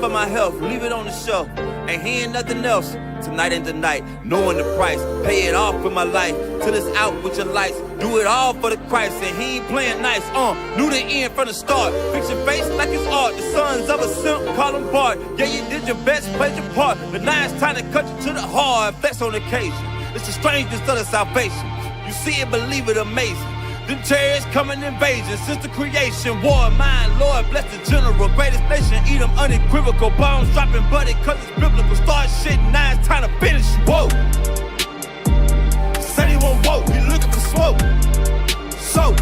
for my health, leave it on the shelf. Ain't hearing nothing else. Tonight ain't the night, knowing the price. Pay it off with my life, till it's out with your lights. Do it all for the Christ, and he ain't playing nice. Knew the end from the start. Fix your face like it's art. The sons of a simp, call him Bart. Yeah, you did your best, played your part. But now it's time to cut you to the heart. Flex on occasion. It's the strangeness of the salvation. You see it, believe it, amazing. Them chariots coming invasion since the creation. War, mine, Lord, bless the general. Greatest nation, eat them unequivocal. Bombs dropping, buddy, cause it's biblical. Start shit, now it's time to finish. Whoa. Said he won't vote, we looking for smoke. So,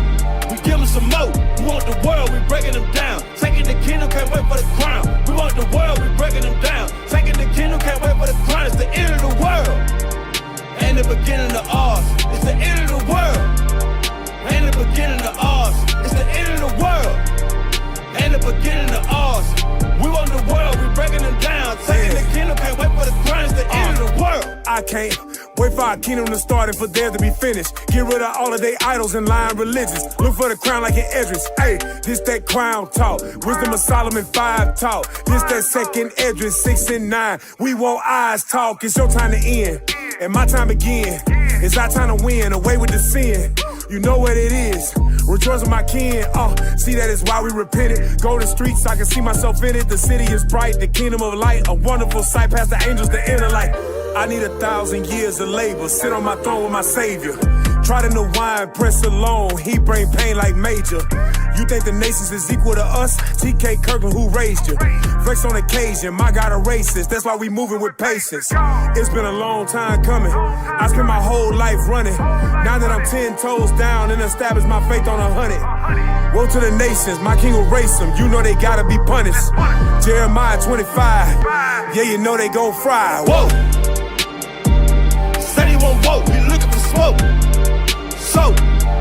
we give him some more. We want the world, we breaking them down. Taking the kingdom, can't wait for the crown. We want the world, we breaking them down. Taking the kingdom, can't wait for the crown. It's the end of the world. Ain't the beginning of ours. It's the end of the world. Ain't the beginning of ours. It's the end of the world. Ain't the beginning of ours. We want the world, we breaking them down. Taking the kingdom, can't wait for the crown. It's the end of the world. I can't wait for our kingdom to start and for theirs to be finished. Get rid of all of their idols and lying religions. Look for the crown like an Edris. Hey, this that crown talk. Wisdom of Solomon 5 talk. This that second Edris 6 and 9. We want eyes talk. It's your time to end and my time begin. It's our time to win. Away with the sin. You know what it is. Rejoice with my kin. See that is why we repented. Go to streets, I can see myself in it. The city is bright, the kingdom of light. A wonderful sight past the angels, the inner light. I need 1,000 years of labor. Sit on my throne with my savior. Try to know wine, press alone. He bring pain like major. You think the nations is equal to us? TK Kirkland, who raised you? Flex on occasion, my God a racist. That's why we moving with patience. It's been a long time coming. I spent my whole life running. Now that I'm 10 toes down and established my faith on 100. Woe to the nations, my king will race them. You know they gotta be punished. Jeremiah 25. Yeah, you know they gon' fry. Whoa! Said he won't vote, we looking for smoke. So,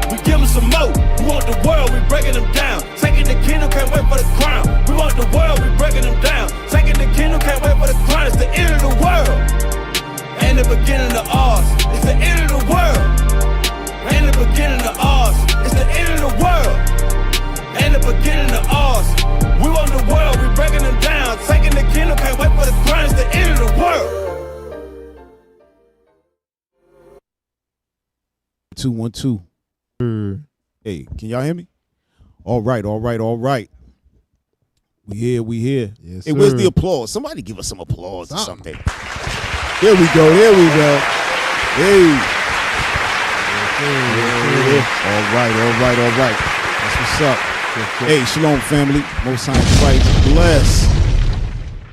we give him some more. We want the world, we breaking them down. Taking the kingdom, can't wait for the crown. We want the world, we breaking them down. Taking the kingdom, can't wait for the crown. It's the end of the world. Ain't the beginning of ours. It's the end of the world. Ain't the beginning of ours. It's the end of the world. Ain't the beginning of ours. We want the world, we breaking them down. Taking the kingdom, can't wait for the crown. It's the end of the world. 212. Hey, can y'all hear me? All right. We here. Yes, hey, where's sir. the applause? Somebody give us some applause or something. Here we go. Hey. All right. That's what's up. Hey, shalom, family. Most High Christ bless.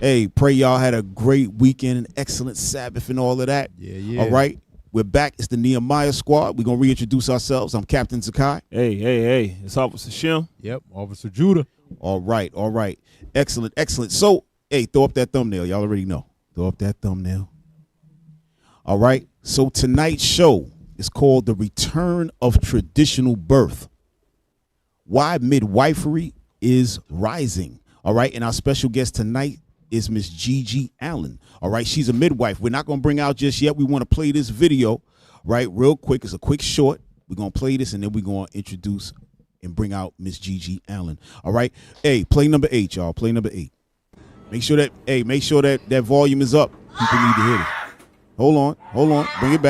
Hey, pray y'all had a great weekend, an excellent Sabbath and all of that. Yeah. All right. We're back. It's the Nehemiah squad. We're going to reintroduce ourselves. I'm Captain Zaccai. Hey. It's Officer Shim. Yep, Officer Judah. All right. Excellent. So, hey, throw up that thumbnail. Y'all already know. Throw up that thumbnail. All right. So tonight's show is called The Return of Traditional Birth. Why midwifery is rising. All right. And our special guest tonight is Miss Gingi Allen. All right, she's a midwife. We're not going to bring out just yet. We want to play this video, right, real quick. It's a quick short. We're going to play this, and then we're going to introduce and bring out Miss Gingi Allen. All right? Hey, play number 8, y'all. Play number 8. Make sure that volume is up. People need to hear it. Hold on. Bring it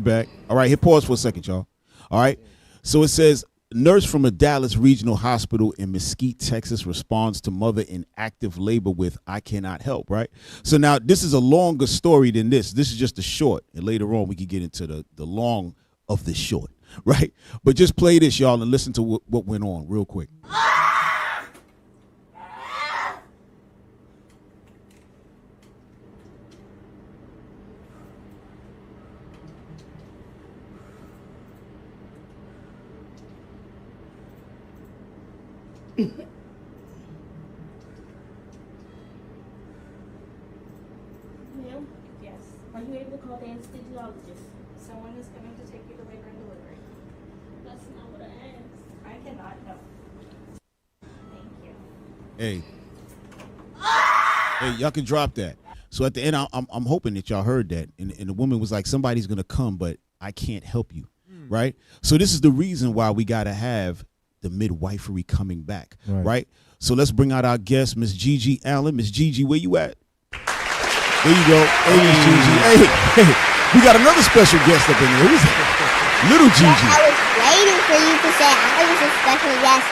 back. All right, hit pause for a second, y'all. All right? So it says, nurse from a Dallas regional hospital in Mesquite, Texas responds to mother in active labor with "I cannot help," right? So now this is a longer story than this. This is just a short. And later on we can get into the long of the short, right? But just play this, y'all, and listen to what went on real quick. Ma'am? Yes. Are you able to call the anesthesiologist? Someone is coming to take you to labor and delivery. That's not what I asked. I cannot help. Thank you. Hey, y'all can drop that. So at the end, I'm hoping that y'all heard that. And the woman was like, somebody's going to come, but I can't help you, right? So this is the reason why we got to have the midwifery coming back, right? So let's bring out our guest, Miss Gingi Allen. Miss Gingi, where you at? There you go. Hey, Miss Gingi. Hey, we got another special guest up in there. Who's that? Little Gingi. I was waiting for you to say I was a special guest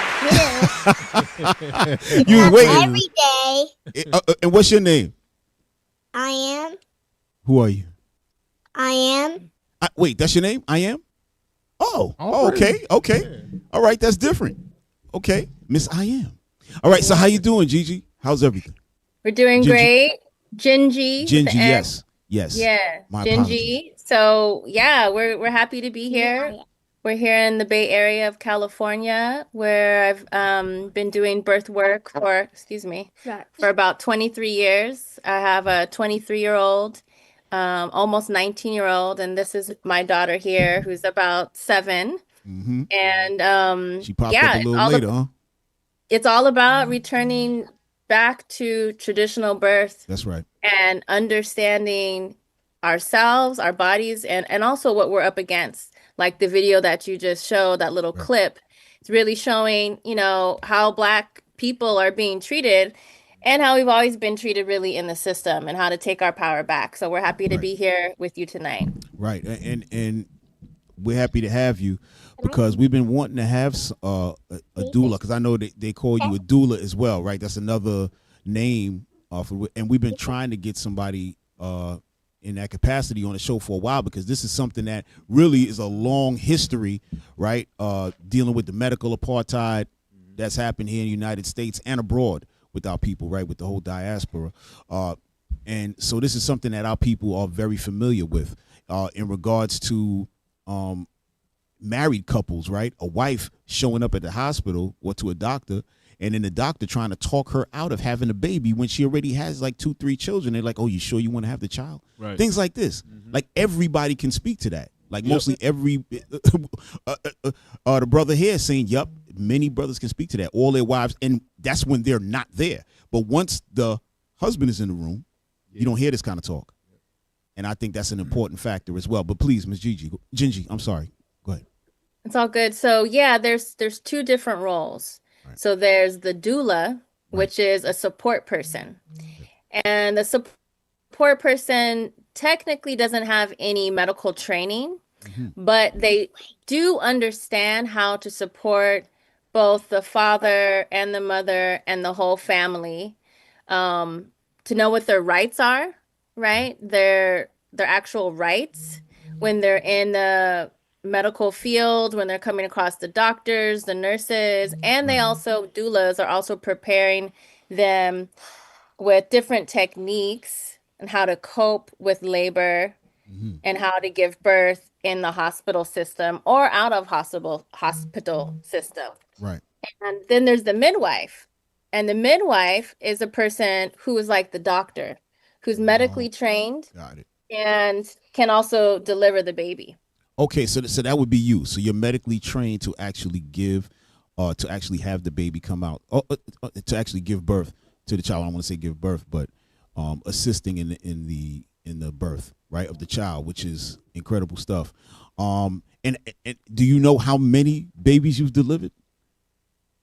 too. You was waiting. Every day. And what's your name? I am. Who are you? I am. Wait, that's your name? I am? Oh, okay. All right, that's different. Okay, Miss I am. All right, so how you doing, Gingi? How's everything? We're doing Gingi. great. Gingi. Gingi, yes. Yeah, My Gingi. apologies. So yeah, we're happy to be here. We're here in the Bay Area of California, where I've been doing birth work for about 23 years. I have a 23-year-old, almost 19-year-old, and this is my daughter here, who's about 7. Mm-hmm. And She popped up a little later, huh? It's all about returning back to traditional birth. That's right. And understanding ourselves, our bodies, and also what we're up against. Like the video that you just showed, that little clip, it's really showing, how Black people are being treated and how we've always been treated really in the system and how to take our power back. So we're happy to be here with you tonight. Right. And we're happy to have you because we've been wanting to have a doula, because I know they call you a doula as well, right? That's another name. And we've been trying to get somebody in that capacity on the show for a while, because this is something that really is a long history, right? Dealing with the medical apartheid that's happened here in the United States and abroad with our people, right? With the whole diaspora. And so this is something that our people are very familiar with in regards to married couples, right? A wife showing up at the hospital or to a doctor, and then the doctor trying to talk her out of having a baby when she already has like 2-3 children. They're like, oh, you sure you want to have the child? Right. Things like this. Like everybody can speak to that. Like mostly every, the brother here is saying, yep, many brothers can speak to that. All their wives, and that's when they're not there. But once the husband is in the room, you don't hear this kind of talk. And I think that's an important factor as well. But please, Ms. Gingi, I'm sorry. Go ahead. It's all good. So yeah, there's 2 different roles. Right. So there's the doula, which is a support person. And the support person technically doesn't have any medical training, but they do understand how to support both the father and the mother and the whole family, to know what their rights are, right? Their actual rights when they're in the medical field, when they're coming across the doctors, the nurses, and they also, doulas are also preparing them with different techniques and how to cope with labor and how to give birth in the hospital system or out of hospital system. Right. And then there's the midwife. And the midwife is a person who is like the doctor, who's medically trained. Got it. And can also deliver the baby. Okay, so that would be you. So you're medically trained to actually give, to actually have the baby come out, to actually give birth to the child. I don't want to say give birth, but assisting in the birth, right, of the child, which is incredible stuff. And do you know how many babies you've delivered?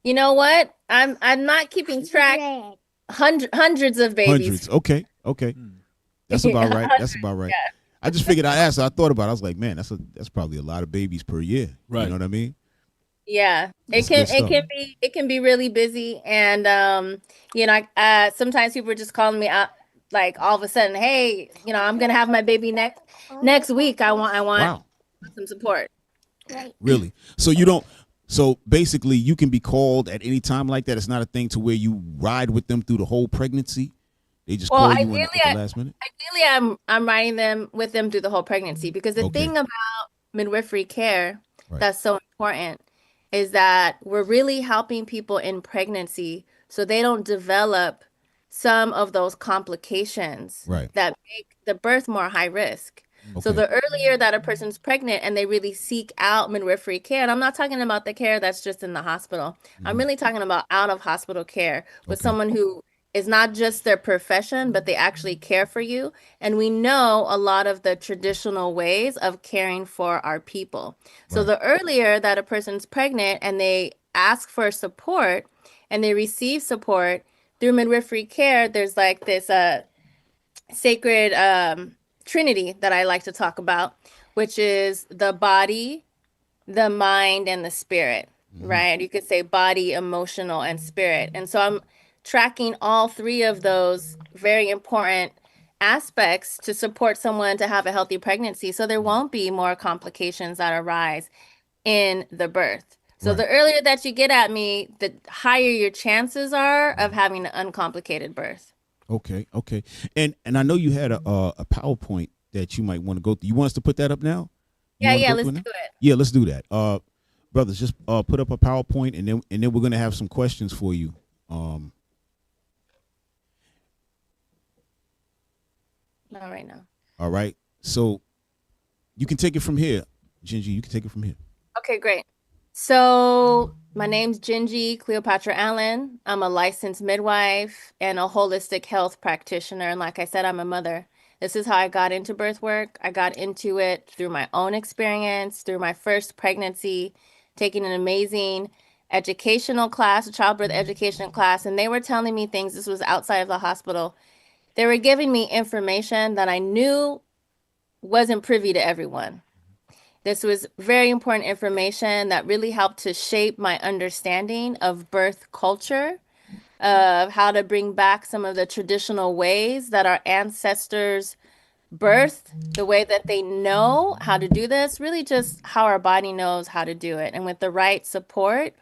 You know what? I'm not keeping track. Hundreds of babies. Hundreds. Okay. That's about right. That's about right. Yeah. I just figured I'd ask. I thought about it. I was like, man, that's probably a lot of babies per year. Right. You know what I mean? Yeah. It can be really busy. And sometimes people are just calling me out, like all of a sudden, hey, I'm gonna have my baby next week. I want some support. Really? So basically you can be called at any time like that. It's not a thing to where you ride with them through the whole pregnancy. They just call you at the last minute? Ideally, I'm riding with them through the whole pregnancy, because the thing about midwifery care that's so important is that we're really helping people in pregnancy so they don't develop some of those complications that make the birth more high risk. Okay. So the earlier that a person's pregnant and they really seek out midwifery care, and I'm not talking about the care that's just in the hospital. I'm really talking about out of hospital care with someone who is not just their profession, but they actually care for you. And we know a lot of the traditional ways of caring for our people. So the earlier that a person's pregnant and they ask for support and they receive support through midwifery care, there's like this sacred trinity that I like to talk about, which is the body, the mind, and the spirit, right? You could say body, emotional, and spirit. And so I'm tracking all three of those very important aspects to support someone to have a healthy pregnancy so there won't be more complications that arise in the birth. So Right. the earlier that you get at me, the higher your chances are of having an uncomplicated birth. Okay. And I know you had a PowerPoint that you might want to go through. You want us to put that up now? You wanna Yeah, go let's through do now? it. Yeah, let's do that. Brothers, just put up a PowerPoint, and then we're gonna have some questions for you. Not right now. All right. So you can take it from here, Gingi. You can take it from here. Okay, great. So my name's Gingi Cleopatra Allen. I'm a licensed midwife and a holistic health practitioner. And like I said, I'm a mother. This is how I got into birth work. I got into it through my own experience, through my first pregnancy, taking an amazing educational class, a childbirth education class. And they were telling me things. This was outside of the hospital. They were giving me information that I knew wasn't privy to everyone. This was very important information that really helped to shape my understanding of birth culture, of how to bring back some of the traditional ways that our ancestors birthed, the way that they know how to do this, really just how our body knows how to do it. And with the right support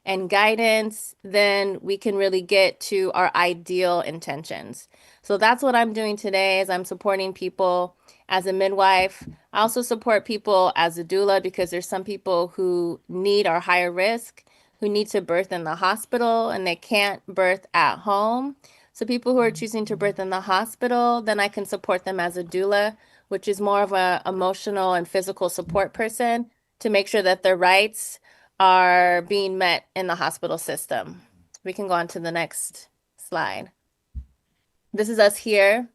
and guidance, then we can really get to our ideal intentions. So that's what I'm doing today is I'm supporting people as a midwife. I also support people as a doula because there's some people who need or higher risk, who need to birth in the hospital and they can't birth at home. So people who are choosing to birth in the hospital, then I can support them as a doula, which is more of a emotional and physical support person to make sure that their rights are being met in the hospital system. We can go on to the next slide. This is us here.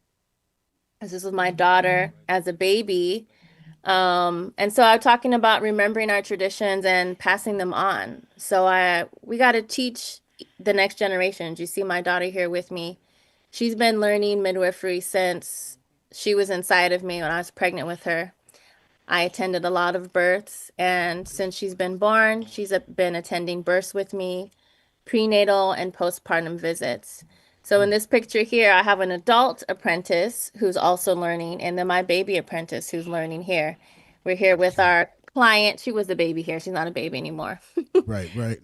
This is my daughter as a baby. And so I'm talking about remembering our traditions and passing them on. So we got to teach the next generation. You see my daughter here with me. She's been learning midwifery since she was inside of me when I was pregnant with her. I attended a lot of births, and since she's been born, she's been attending births with me, prenatal and postpartum visits. So in this picture here, I have an adult apprentice who's also learning, and then my baby apprentice who's learning here. We're here with our client. She was a baby here. She's not a baby anymore. Right.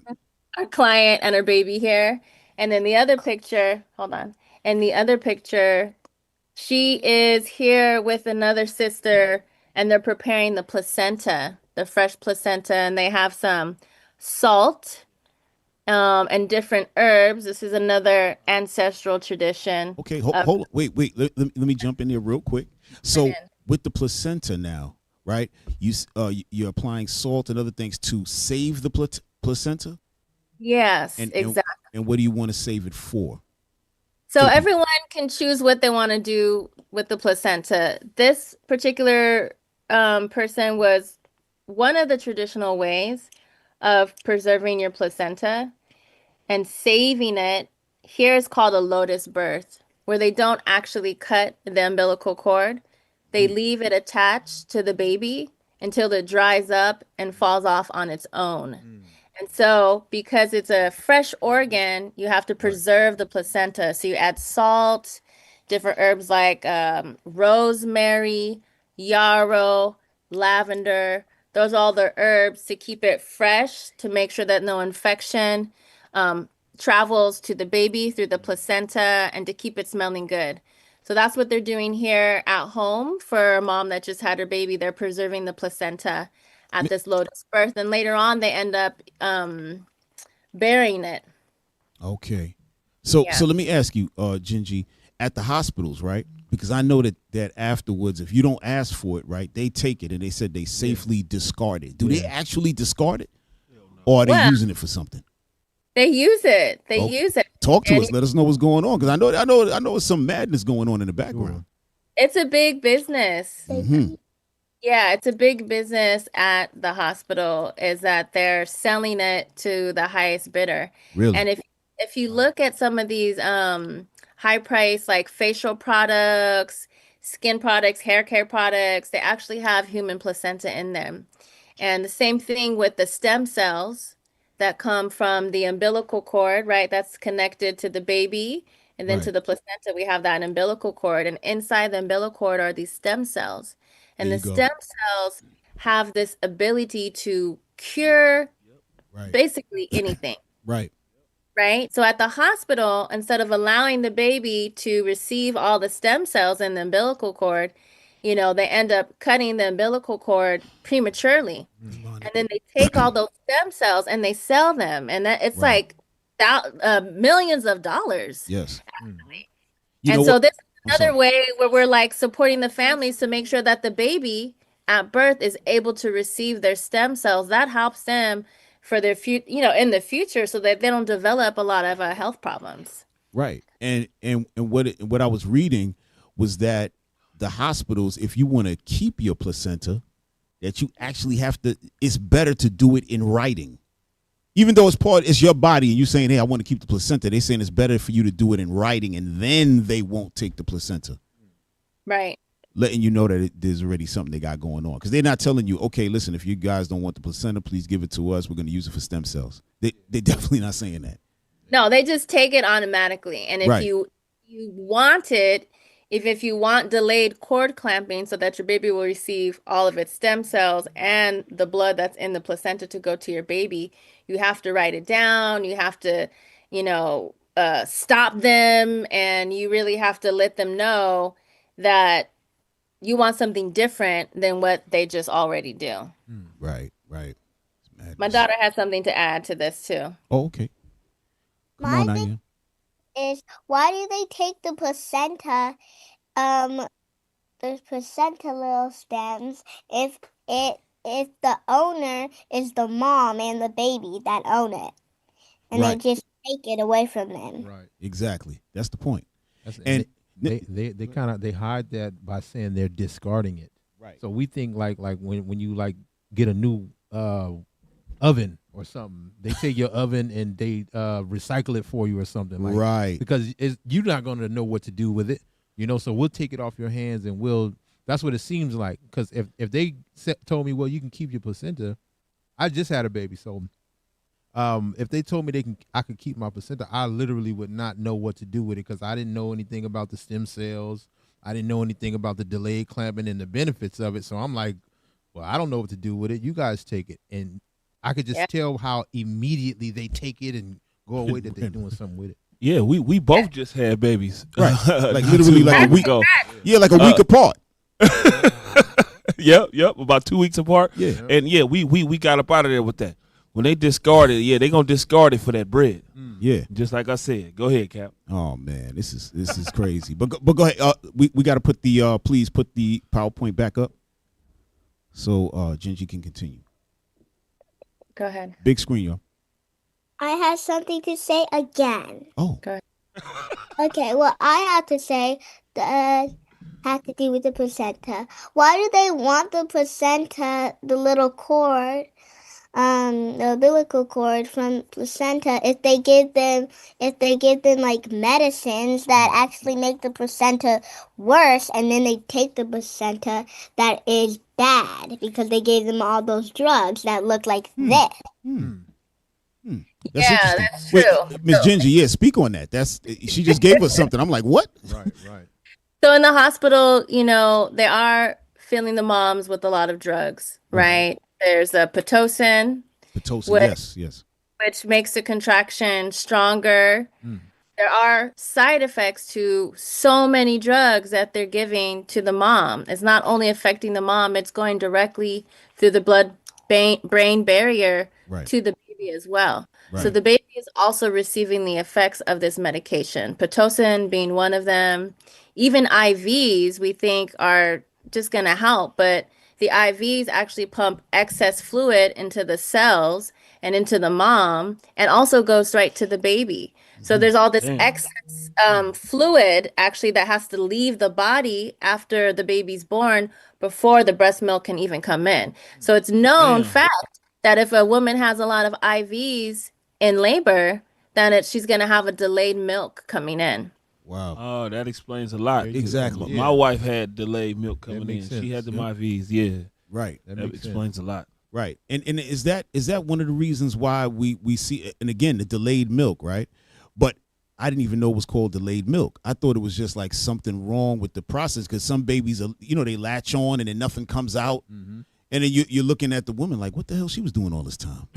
Our client and her baby here. And then the other picture, hold on. And the other picture, she is here with another sister, and they're preparing the placenta, the fresh placenta, and they have some salt and different herbs. This is another ancestral tradition. Okay. Hold on. Wait. Let me jump in there real quick. So with the placenta now, right? You're applying salt and other things to save the placenta. Yes, exactly. And what do you want to save it for? So everyone can choose what they want to do with the placenta. This particular person was one of the traditional ways of preserving your placenta and saving it. Here is called a lotus birth, where they don't actually cut the umbilical cord. They leave it attached to the baby until it dries up and falls off on its own. And so because it's a fresh organ, you have to preserve the placenta. So you add salt, different herbs like rosemary, yarrow, lavender. Those are all the herbs to keep it fresh, to make sure that no infection travels to the baby through the placenta, and to keep it smelling good. So that's what they're doing here at home for a mom that just had her baby. They're preserving the placenta at this lotus birth, and later on they end up burying it. Okay. So let me ask you, Gingi, at the hospitals, right? Because I know that afterwards, if you don't ask for it, right, they take it, and they said they safely discard it. Do they actually discard it, or are they using it for something? They use it. They use it. Talk to us. Let us know what's going on, because I know there's some madness going on in the background. It's a big business. Mm-hmm. Yeah, it's a big business at the hospital, is that they're selling it to the highest bidder. Really? And if if you look at some of these high price like facial products, skin products, hair care products, they actually have human placenta in them. And the same thing with the stem cells that come from the umbilical cord, right? That's connected to the baby. And then to Right. the placenta, we have that umbilical cord. And inside the umbilical cord are these stem cells. There And the you go. stem cells have this ability to cure Right. basically anything. Right. Right? So at the hospital, instead of allowing the baby to receive all the stem cells in the umbilical cord, they end up cutting the umbilical cord prematurely. And then they take all those stem cells and they sell them. And that it's Right. like millions of dollars. Yes. Actually. You know And so what? this is I'm another sorry. way where we're like supporting the families to make sure that the baby at birth is able to receive their stem cells. That helps them for their future, in the future, so that they don't develop a lot of health problems. Right. And what I was reading was that the hospitals, if you want to keep your placenta, that you actually have to, it's better to do it in writing. Even though it's your body and you saying, hey, I want to keep the placenta, they saying it's better for you to do it in writing and then they won't take the placenta. Right. Letting you know that there's already something they got going on. Because they're not telling you, okay, listen, if you guys don't want the placenta, please give it to us. We're going to use it for stem cells. They're definitely not saying that. No, they just take it automatically. And if Right. you want it, if you want delayed cord clamping so that your baby will receive all of its stem cells and the blood that's in the placenta to go to your baby, you have to write it down. You have to, stop them, and you really have to let them know that you want something different than what they just already do. Right. Right. My daughter has something to add to this too. Oh, okay. Come My on, thing Anya. is, why do they take the placenta, the placenta little stems, if the owner is the mom and the baby that own it, and Right. they just take it away from them? Right. Exactly. That's the point. And And they kind of they hide that by saying they're discarding it. Right. So we think like when you like get a new oven or something, they take your oven and they recycle it for you or something like Right. because you're not going to know what to do with it, so we'll take it off your hands and that's what it seems like. Because if they told me, well, you can keep your placenta, I just had a baby, so if they told me I could keep my placenta, I literally would not know what to do with it because I didn't know anything about the stem cells. I didn't know anything about the delayed clamping and the benefits of it. So I'm like, well, I don't know what to do with it. You guys take it. And I could just tell how immediately they take it and go away that they're doing something with it. Yeah, we both just had babies. Right. Like Not literally too like a long week ago. Yeah, like a week apart. Yep, about 2 weeks apart. Yeah. And yeah, we got up out of there with that. When they discard it, yeah, they gonna discard it for that bread. Yeah. Just like I said. Go ahead, Cap. Oh man, this is crazy. But go ahead. We got to put the please put the PowerPoint back up so Gingi can continue. Go ahead. Big screen, y'all. I have something to say again. Oh. Okay, what I have to say has to do with the placenta. Why do they want the placenta, the little cord, the umbilical cord from placenta, if they give them like medicines that actually make the placenta worse, and then they take the placenta that is bad because they gave them all those drugs that look like this? That's Yeah, interesting. that's Wait, true. Miss Gingi, yeah, speak on that. She just gave us something. I'm like, what? Right. So in the hospital, they are filling the moms with a lot of drugs, right? There's a Pitocin, Pitocin, yes. which makes the contraction stronger. There are side effects to so many drugs that they're giving to the mom. It's not only affecting the mom, it's going directly through the blood-brain barrier Right. to the baby as well. So Right. the baby is also receiving the effects of this medication, Pitocin being one of them. Even IVs, we think, are just going to help, but the IVs actually pump excess fluid into the cells and into the mom, and also goes right to the baby. So there's all this excess fluid actually that has to leave the body after the baby's born before the breast milk can even come in. So it's known fact that if a woman has a lot of IVs in labor, then she's going to have a delayed milk coming in. Wow. Oh, that explains a lot. Exactly. My wife had delayed milk coming in. makes She had the sense. IVs. Yeah, Right. that makes explains a lot. Right. And is that one of the reasons why we see, and again, the delayed milk, right? But I didn't even know it was called delayed milk. I thought it was just like something wrong with the process, because some babies are, they latch on and then nothing comes out. Mm-hmm. And then you're looking at the woman like, what the hell she was doing all this time?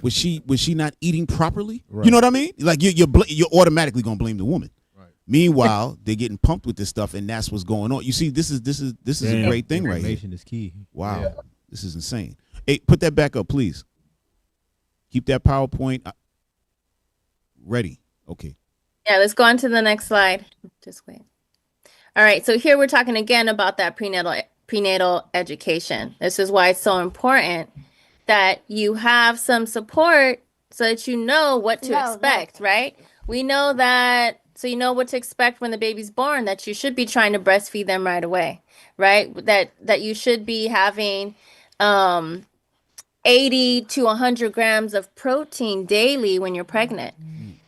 was she not eating properly? Right. You know what I mean? Like you're automatically gonna blame the woman. Right. Meanwhile, they're getting pumped with this stuff, and that's what's going on. You see, this is a great thing right here. Information is key. Wow, yeah. This is insane. Hey, put that back up, please. Keep that PowerPoint ready. Okay. Yeah, let's go on to the next slide. Just wait. All right, so here we're talking again about that prenatal education. This is why it's so important that you have some support so that you know what to expect, right? We know that, so you know what to expect when the baby's born, that you should be trying to breastfeed them right away, right? That you should be having 80 to 100 grams of protein daily when you're pregnant.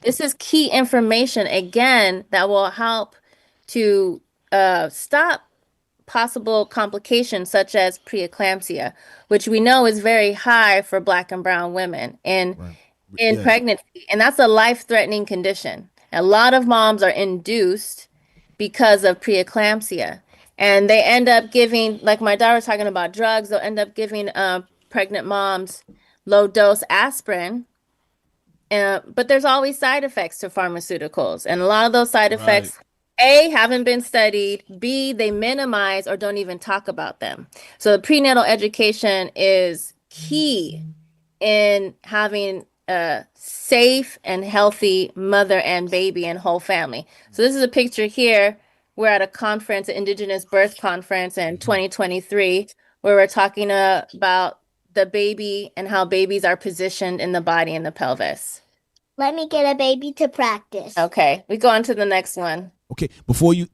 This is key information, again, that will help to stop possible complications such as preeclampsia, which we know is very high for Black and brown women in pregnancy. And that's a life-threatening condition. A lot of moms are induced because of preeclampsia. And they end up giving, like my daughter was talking about drugs, they'll end up giving pregnant moms low-dose aspirin. But there's always side effects to pharmaceuticals. And a lot of those side effects, A, haven't been studied. B, they minimize or don't even talk about them. So the prenatal education is key in having a safe and healthy mother and baby and whole family. So this is a picture here. We're at a conference, an Indigenous Birth Conference in 2023, where we're talking about the baby and how babies are positioned in the body and the pelvis. Let me get a baby to practice. Okay, we go on to the next one. Okay, before you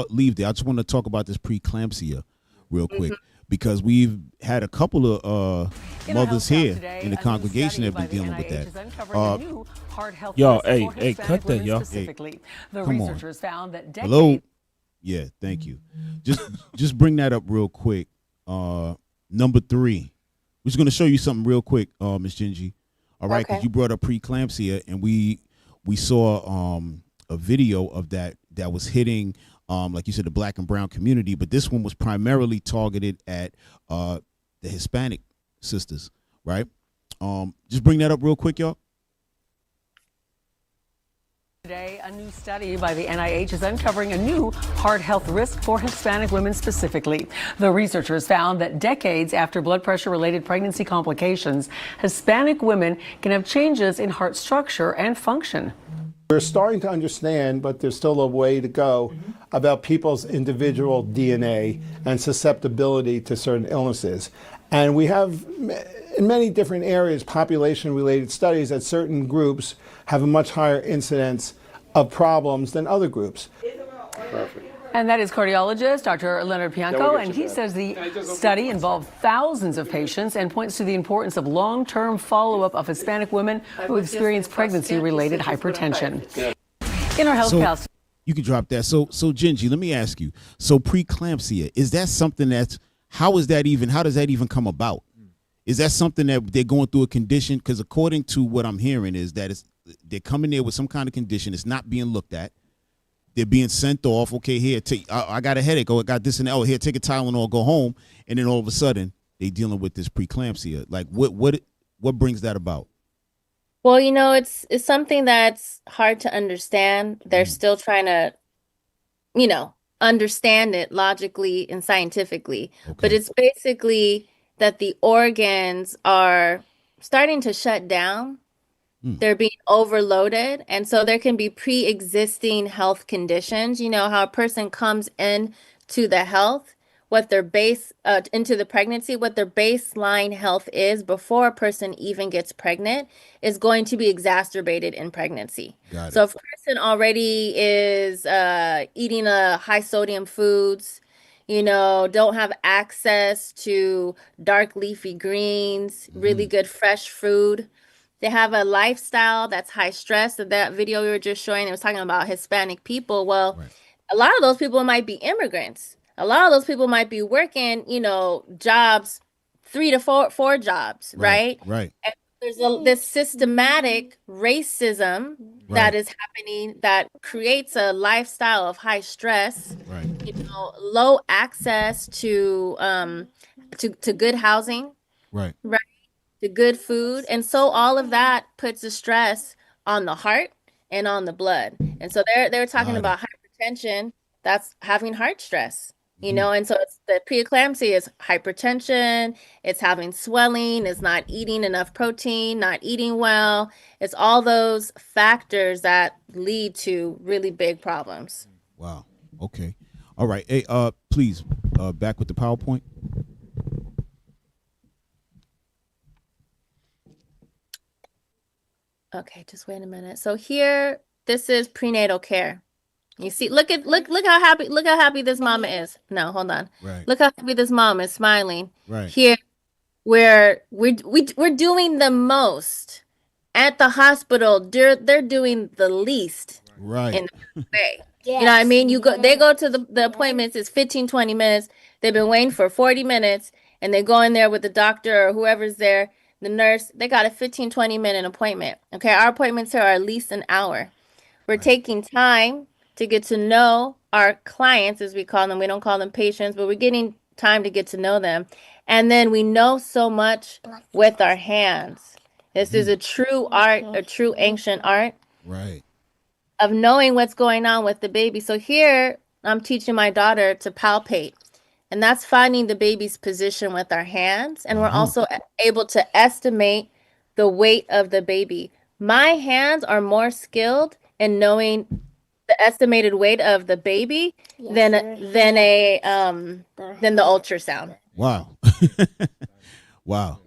leave there, I just want to talk about this preeclampsia real quick, because we've had a couple of mothers here in the congregation that have been dealing with that. Y'all, hey, cut that, y'all. Hey, come on. Hello? Yeah, thank you. Just bring that up real quick. Number 3. We're just going to show you something real quick, Ms. Gingi. All right, because you brought up preeclampsia, and we saw a video of that was hitting, like you said, the Black and brown community, but this one was primarily targeted at the Hispanic sisters, right? Just bring that up real quick, y'all. Today, a new study by the NIH is uncovering a new heart health risk for Hispanic women specifically. The researchers found that decades after blood pressure-related pregnancy complications, Hispanic women can have changes in heart structure and function. We're starting to understand, but there's still a way to go, about people's individual DNA and susceptibility to certain illnesses. And we have, in many different areas, population-related studies that certain groups have a much higher incidence of problems than other groups. Perfect. And that is cardiologist Dr. Leonard Pianco, and he says the study involved thousands of patients and points to the importance of long-term follow-up of Hispanic women who experience pregnancy-related hypertension. In our health house. You can drop that. So Gingi, let me ask you. So preeclampsia, is that something how does that even come about? Is that something that they're going through a condition? Because according to what I'm hearing is that they're coming there with some kind of condition. It's not being looked at. They're being sent off. Okay, here, I got a headache. Oh, I got this and that. Oh, here, take a Tylenol, go home. And then all of a sudden, they're dealing with this preeclampsia. Like, what brings that about? Well, it's something that's hard to understand. They're still trying to, understand it logically and scientifically. Okay. But it's basically that the organs are starting to shut down. They're being overloaded. And so there can be pre-existing health conditions. You know, how a person comes in to the health, what their into the pregnancy, what their baseline health is before a person even gets pregnant is going to be exacerbated in pregnancy. So if a person already is eating high sodium foods, don't have access to dark leafy greens, really good fresh food, They have a lifestyle that's high stress. That video we were just showing, it was talking about Hispanic people. Well, a lot of those people might be immigrants. A lot of those people might be working, jobs, 3 to 4 jobs, right? Right. And there's this systematic racism that is happening that creates a lifestyle of high stress, Right. low access to good housing, Right. to good food. And so all of that puts a stress on the heart and on the blood. And so they're talking about hypertension, that's having heart stress. And so it's the preeclampsia is hypertension, it's having swelling, it's not eating enough protein, not eating well. It's all those factors that lead to really big problems. Wow. Okay. All right. Hey, please, back with the PowerPoint. Okay, just wait a minute. So here, this is prenatal care. You see, look how happy this mama is. No, hold on. Right. Look how happy this mom is smiling. Right. Here, where we're doing the most at the hospital. They're doing the least. Right. In the way. You know what I mean? They go to the appointments. It's 15, 20 minutes. They've been waiting for 40 minutes, and they go in there with the doctor or whoever's there, the nurse. They got a 15, 20-minute appointment. Okay, our appointments here are at least an hour. We're taking time to get to know our clients, as we call them. We don't call them patients, but we're getting time to get to know them. And then we know so much with our hands. This is a true art, a true ancient art. Right. Of knowing what's going on with the baby. So here, I'm teaching my daughter to palpate. And that's finding the baby's position with our hands. And we're also able to estimate the weight of the baby. My hands are more skilled in knowing the estimated weight of the baby than the ultrasound. Wow. Wow.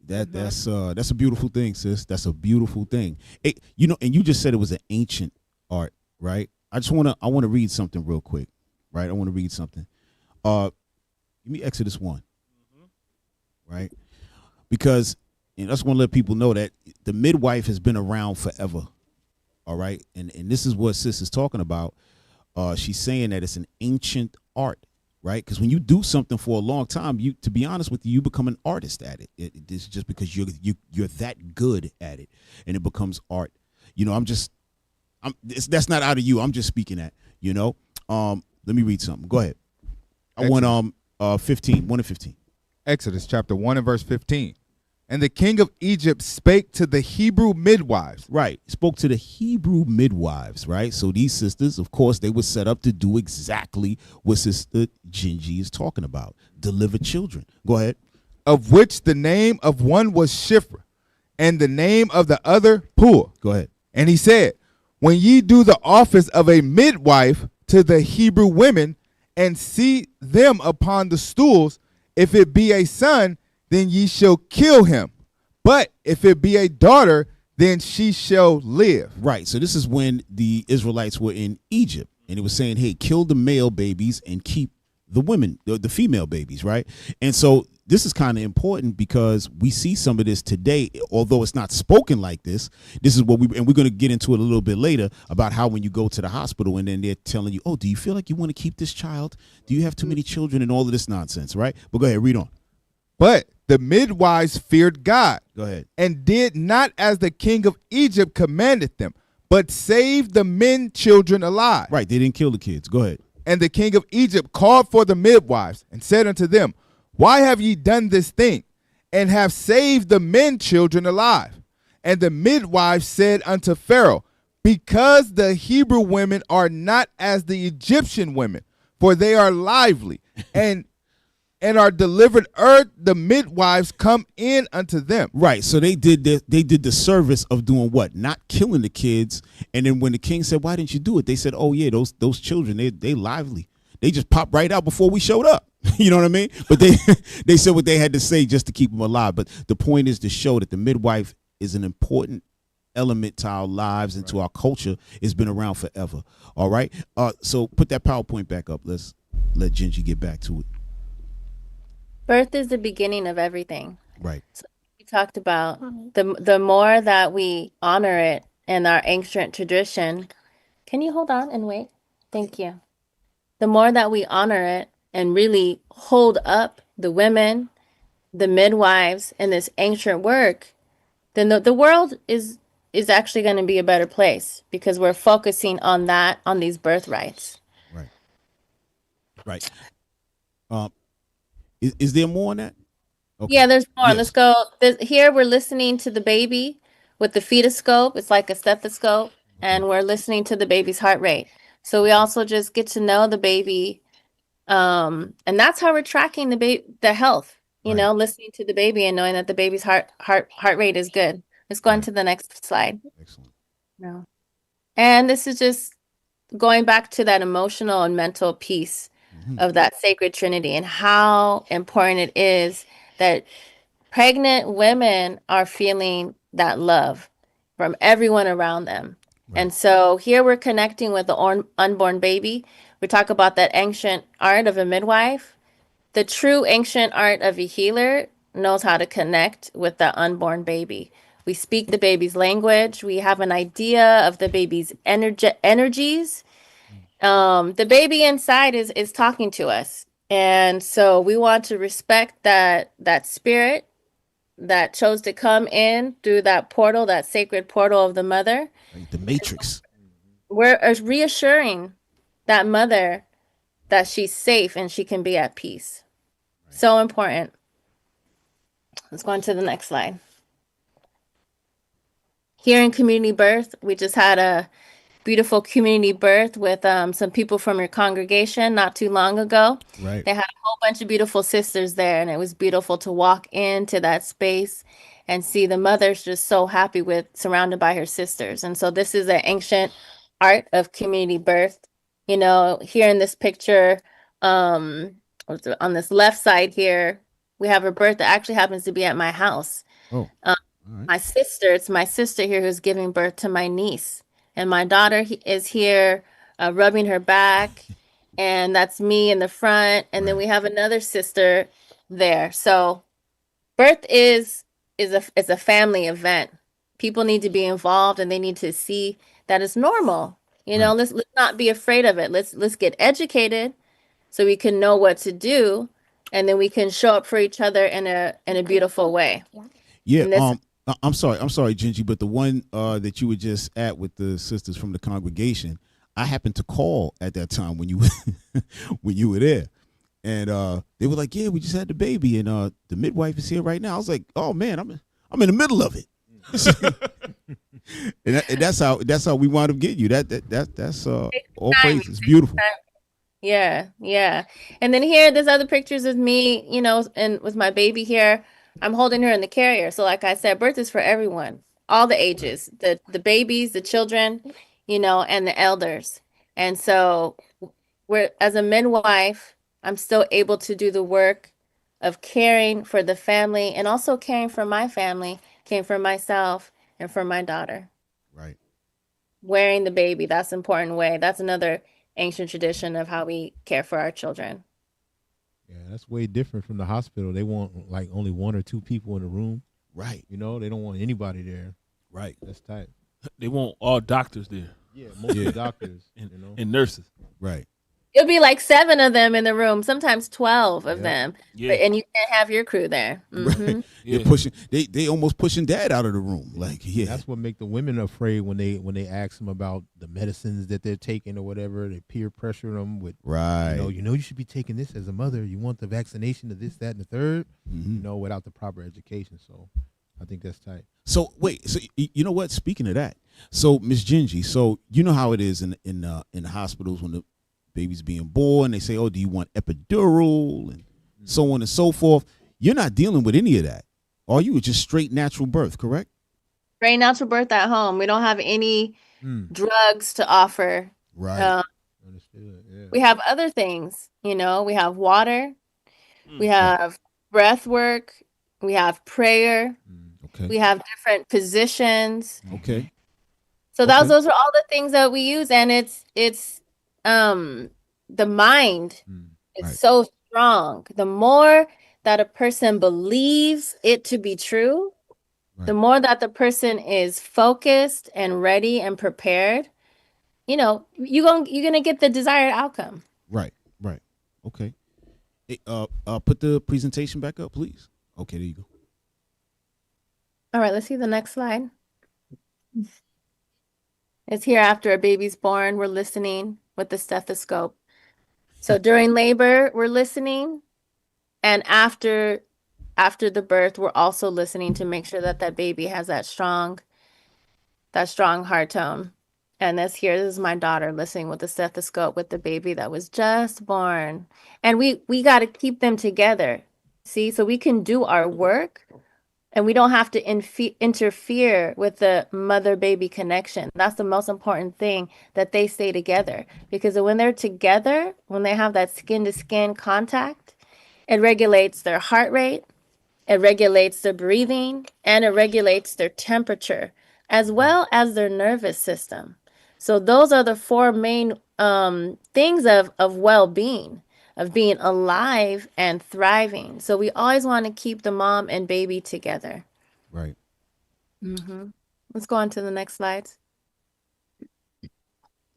That's a beautiful thing, sis. That's a beautiful thing. And you just said it was an ancient art, right? I want to read something real quick, right? I want to read something. Give me Exodus 1, right? Because I just want to let people know that the midwife has been around forever. All right. And this is what sis is talking about. She's saying that it's an ancient art, right? Because when you do something for a long time, to be honest with you, you become an artist at it. It's just because you're that good at it, and it becomes art. That's not out of you. I'm just speaking at, let me read something. Go ahead. I want 15, 1 and 15. Exodus chapter 1 and verse 15. And the king of Egypt spake to the Hebrew midwives. Right. Spoke to the Hebrew midwives, right? So these sisters, of course, they were set up to do exactly what Sister Gingi is talking about. Deliver children. Go ahead. Of which the name of one was Shiphrah, and the name of the other Puah. Go ahead. And he said, when ye do the office of a midwife to the Hebrew women, and see them upon the stools, if it be a son, then ye shall kill him. But if it be a daughter, then she shall live. Right. So this is when the Israelites were in Egypt, and it was saying, hey, kill the male babies and keep the women, the female babies, right? And so this is kind of important because we see some of this today, although it's not spoken like this. This is what we're going to get into it a little bit later about how when you go to the hospital and then they're telling you, oh, do you feel like you want to keep this child? Do you have too many children and all of this nonsense, right? But go ahead, read on. But the midwives feared God. Go ahead. And did not as the king of Egypt commanded them, but saved the men children alive. Right. They didn't kill the kids. Go ahead. And the king of Egypt called for the midwives and said unto them, why have ye done this thing, and have saved the men children alive? And the midwives said unto Pharaoh, because the Hebrew women are not as the Egyptian women, for they are lively, and are delivered earth, the midwives come in unto them. Right. So they did the service of doing what? Not killing the kids. And then when the king said, why didn't you do it? They said, oh yeah, those children, they lively. They just popped right out before we showed up. You know what I mean? But they said what they had to say just to keep them alive. But the point is to show that the midwife is an important element to our lives and to our culture. It's been around forever. All right. So put that PowerPoint back up. Let's let Gingi get back to it. Birth is the beginning of everything. Right. So we talked about, the more that we honor it in our ancient tradition. Can you hold on and wait? Thank you. The more that we honor it and really hold up the women, the midwives, and this ancient work, then the world is actually going to be a better place because we're focusing on that, on these birthrights. Right. Right. Is there more on that? Okay. Yeah, there's more. Yes. Let's go. Here we're listening to the baby with the fetoscope. It's like a stethoscope, and we're listening to the baby's heart rate. So we also just get to know the baby, and that's how we're tracking the health. You Right. know, listening to the baby and knowing that the baby's heart rate is good. Let's go on to the next slide. Excellent. No. And this is just going back to that emotional and mental piece of that sacred trinity and how important it is that pregnant women are feeling that love from everyone around them. Right. And so here we're connecting with the unborn baby. We talk about that ancient art of a midwife. The true ancient art of a healer knows how to connect with the unborn baby. We speak the baby's language. We have an idea of the baby's energies. The baby inside is talking to us. And so we want to respect that spirit that chose to come in through that portal, that sacred portal of the mother. Like the matrix. We're reassuring that mother that she's safe and she can be at peace. Right. So important. Let's go on to the next slide. Here in community birth, we just had a beautiful community birth with some people from your congregation not too long ago. Right. They had a whole bunch of beautiful sisters there, and it was beautiful to walk into that space and see the mother's just so happy surrounded by her sisters. And so this is an ancient art of community birth. You know, here in this picture, on this left side here, we have a birth that actually happens to be at my house. Oh. Right. It's my sister here who's giving birth to my niece. And my daughter is here rubbing her back, and that's me in the front. And then we have another sister there. So birth is a family event. People need to be involved, and they need to see that it's normal. You know, let's not be afraid of it. Let's get educated so we can know what to do, and then we can show up for each other in a beautiful way. Yeah. I'm sorry, Gingi, but the one that you were just at with the sisters from the congregation, I happened to call at that time when you when you were there, and they were like, "Yeah, we just had the baby, and the midwife is here right now." I was like, "Oh man, I'm in the middle of it," and that's how we wound up getting you. That's all praise. It's beautiful. Yeah. And then here, there's other pictures of me, you know, and with my baby here. I'm holding her in the carrier. So like I said, birth is for everyone, all the ages, the babies, the children, you know, and the elders. And so as a midwife, I'm still able to do the work of caring for the family and also caring for my family, caring for myself and for my daughter. Right. Wearing the baby, that's an important way. That's another ancient tradition of how we care for our children. Yeah, that's way different from the hospital. They want like only one or two people in the room. Right. You know, they don't want anybody there. Right. That's tight. They want all doctors there. Yeah, mostly doctors and, you know, and nurses. Right. It'll be like 7 of them in the room, sometimes 12 of them. Yeah. And you can't have your crew there. Mm-hmm. Right. Yeah. They're pushing. They almost pushing dad out of the room. Like, yeah. That's what make the women afraid when they ask them about the medicines that they're taking or whatever. They peer pressure them with, right. You know, you should be taking this as a mother. You want the vaccination of this, that, and the third. Mm-hmm. You know, without the proper education. So, I think that's tight. So wait. So you know what? Speaking of that, so Miss Gingi, so you know how it is in the hospitals when the baby's being born, they say, "Oh, do you want epidural?" and so on and so forth. You're not dealing with any of that, are you? It's just straight natural birth, correct? Straight natural birth at home. We don't have any drugs to offer. Right. Understood. Yeah. We have other things. You know, we have water, we have breath work, we have prayer, Okay. we have different positions. Okay. So those are all the things that we use, and it's the mind is so strong. The more that a person believes it to be true, Right. The more that the person is focused and ready and prepared, you're gonna get the desired outcome. Right. Right. Okay. Hey, put the presentation back up, please. Okay, there you go. All right, let's see the next slide. It's here after a baby's born. We're listening with the stethoscope. So during labor, we're listening, and after the birth, we're also listening to make sure that baby has that strong heart tone. And this is my daughter listening with the stethoscope with the baby that was just born. And we got to keep them together. See, so we can do our work and we don't have to interfere with the mother-baby connection. That's the most important thing, that they stay together. Because when they're together, when they have that skin-to-skin contact, it regulates their heart rate, it regulates their breathing, and it regulates their temperature, as well as their nervous system. So those are the four main things of well-being, of being alive and thriving. So we always want to keep the mom and baby together. Right. Let's go on to the next slides.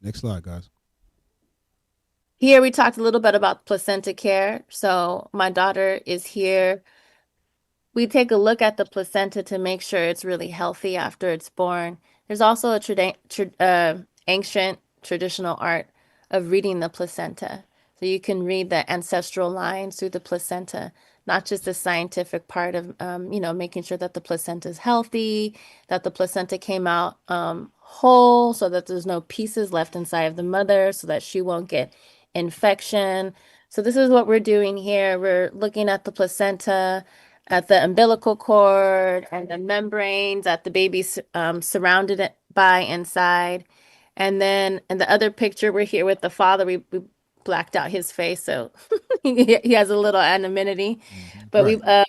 Next slide, guys. Here we talked a little bit about placenta care. So my daughter is here. We take a look at the placenta to make sure it's really healthy after it's born. There's also a ancient traditional art of reading the placenta. So you can read the ancestral lines through the placenta, not just the scientific part of, making sure that the placenta is healthy, that the placenta came out whole, so that there's no pieces left inside of the mother, so that she won't get infection. So this is what we're doing here. We're looking at the placenta, at the umbilical cord and the membranes that the baby's surrounded it by inside. And then in the other picture, we're here with the father. We blacked out his face, so he has a little anonymity. But Right.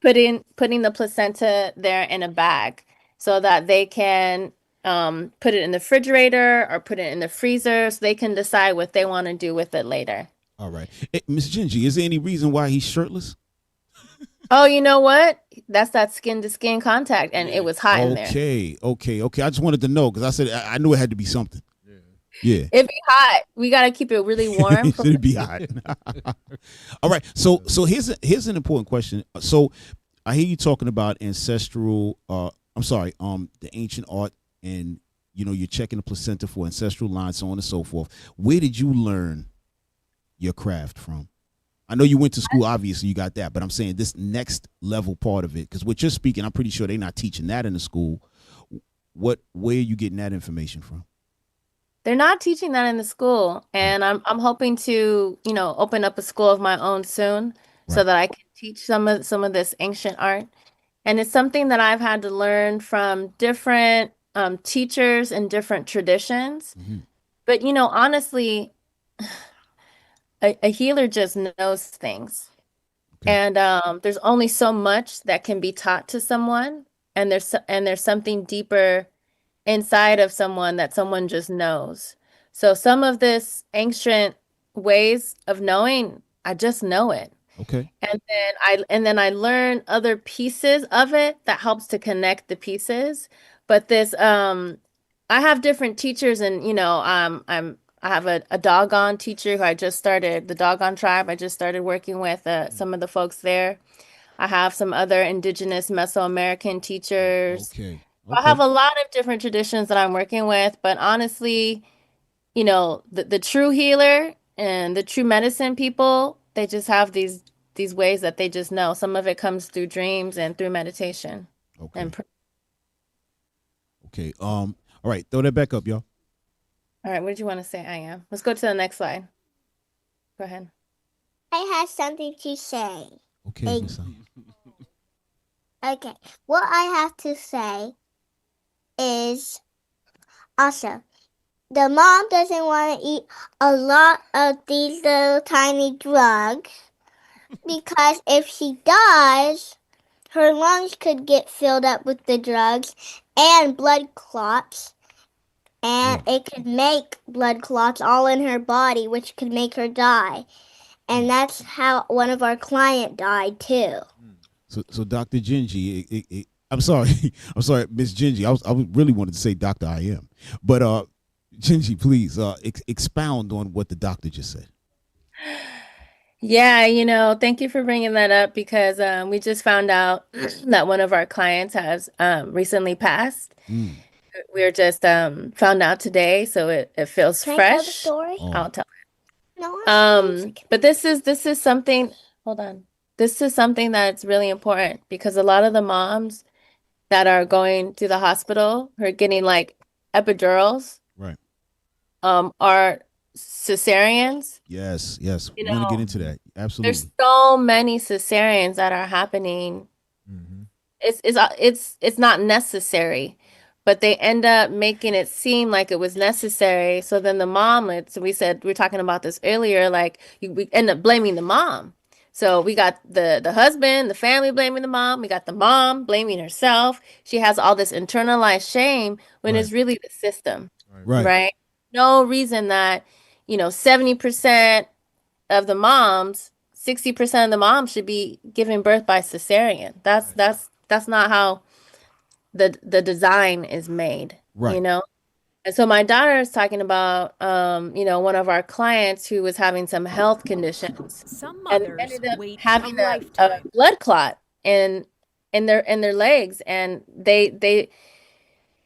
we've putting the placenta there in a bag so that they can put it in the refrigerator or put it in the freezer, so they can decide what they want to do with it later. All right. Hey, Miss Gingi, is there any reason why he's shirtless? Oh, you know what? That's that skin-to-skin contact, and it was hot in there. Okay. I just wanted to know, because I said I knew it had to be something. Yeah. It'd be hot. We got to keep it really warm. It'd be hot. All right. So here's an important question. So I hear you talking about ancestral. The ancient art, and you're checking the placenta for ancestral lines, so on and so forth. Where did you learn your craft from? I know you went to school, obviously you got that, but I'm saying this next level part of it, because what you're speaking, I'm pretty sure they're not teaching that in the school. Where are you getting that information from? They're not teaching that in the school, and I'm hoping to, open up a school of my own soon, so that I can teach some of this ancient art. And it's something that I've had to learn from different teachers and different traditions. But honestly, a healer just knows things. Okay. And there's only so much that can be taught to someone, and there's something deeper inside of someone that someone just knows. So some of this ancient ways of knowing, I just know it. Okay. And then I learn other pieces of it that helps to connect the pieces. But this I have different teachers, and I have a Dogon teacher who I just started, the Dogon tribe. I just started working with some of the folks there. I have some other indigenous Mesoamerican teachers. Okay. I have a lot of different traditions that I'm working with, but honestly, the true healer and the true medicine people, they just have these ways that they just know. Some of it comes through dreams and through meditation. Okay. Okay. All right. Throw that back up, y'all. All right. What did you want to say? I am. Let's go to the next slide. Go ahead. I have something to say. Okay. Okay. What I have to say is also, the mom doesn't want to eat a lot of these little tiny drugs, because if she does, her lungs could get filled up with the drugs and blood clots, and it could make blood clots all in her body, which could make her die. And that's how one of our clients died too. So Dr. Gingi, I'm sorry, Miss Gingi. I really wanted to say Dr. I am, but Gingi, please expound on what the doctor just said. Yeah, thank you for bringing that up because we just found out that one of our clients has recently passed. We're just found out today, so it feels Can I tell the fresh. story? I'll tell. No. But this is something. Hold on. This is something that's really important because a lot of the moms that are going to the hospital who are getting like epidurals, Right. are cesareans. Yes. We're gonna get into that. Absolutely. There's so many cesareans that are happening. It's not necessary, but they end up making it seem like it was necessary. So then the mom, we were talking about this earlier, like we end up blaming the mom. So we got the husband, the family blaming the mom. We got the mom blaming herself. She has all this internalized shame when it's really the system, right? No reason that, 70% of the moms, 60% of the moms should be giving birth by cesarean. That's not how the design is made, Right. And so my daughter is talking about, one of our clients who was having some health conditions and ended up having a blood clot in their legs, and it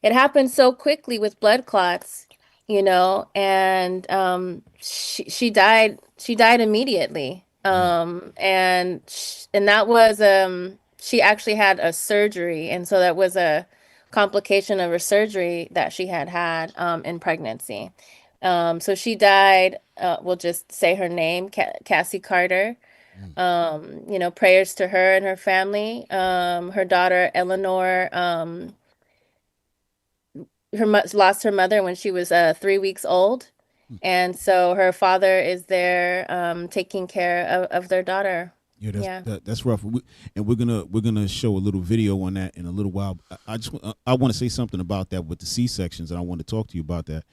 happened so quickly with blood clots, and she died immediately, and that was she actually had a surgery, and so that was a complication of her surgery that she had in pregnancy. So she died. We'll just say her name, Cassie Carter. Prayers to her and her family. Her daughter Eleanor lost her mother when she was 3 weeks old, and so her father is there taking care of their daughter. That's rough. And we're gonna show a little video on that in a little while. I want to say something about that with the C-sections, and I want to talk to you about that.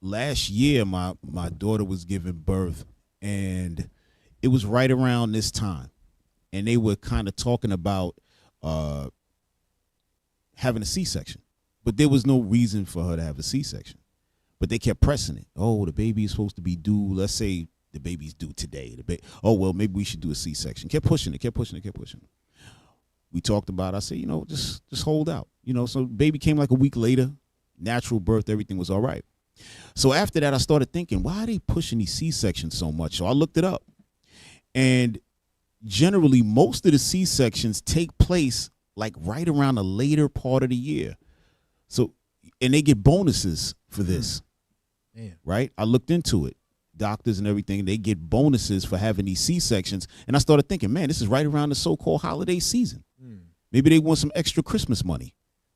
Last year, my daughter was giving birth, and it was right around this time, and they were kind of talking about having a C-section, but there was no reason for her to have a C-section. But they kept pressing it. Oh, the baby is supposed to be due. Let's say the baby's due today. Oh, well, maybe we should do a C-section. Kept pushing it. We talked about it. I said, just hold out. So baby came like a week later, natural birth, everything was all right. So after that, I started thinking, why are they pushing these C-sections so much? So I looked it up. And generally, most of the C-sections take place like right around the later part of the year. So, and they get bonuses for this, right? I looked into it. Doctors and everything, they get bonuses for having these C-sections. And I started thinking, man, this is right around the so-called holiday season. Maybe they want some extra Christmas money.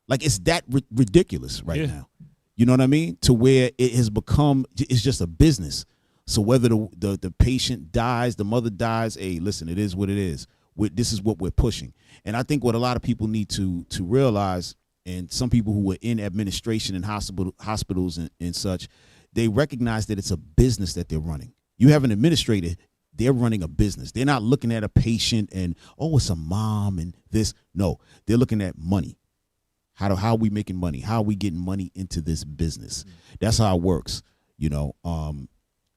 Like, it's that ridiculous right now. You know what I mean? To where it has become, it's just a business. So whether the patient dies, the mother dies, hey, listen, it is what it is. This is what we're pushing. And I think what a lot of people need to realize, and some people who are in administration in hospitals and such, they recognize that it's a business that they're running. You have an administrator, they're running a business. They're not looking at a patient and, oh, it's a mom and this. No, they're looking at money. How are we making money? How are we getting money into this business? That's how it works,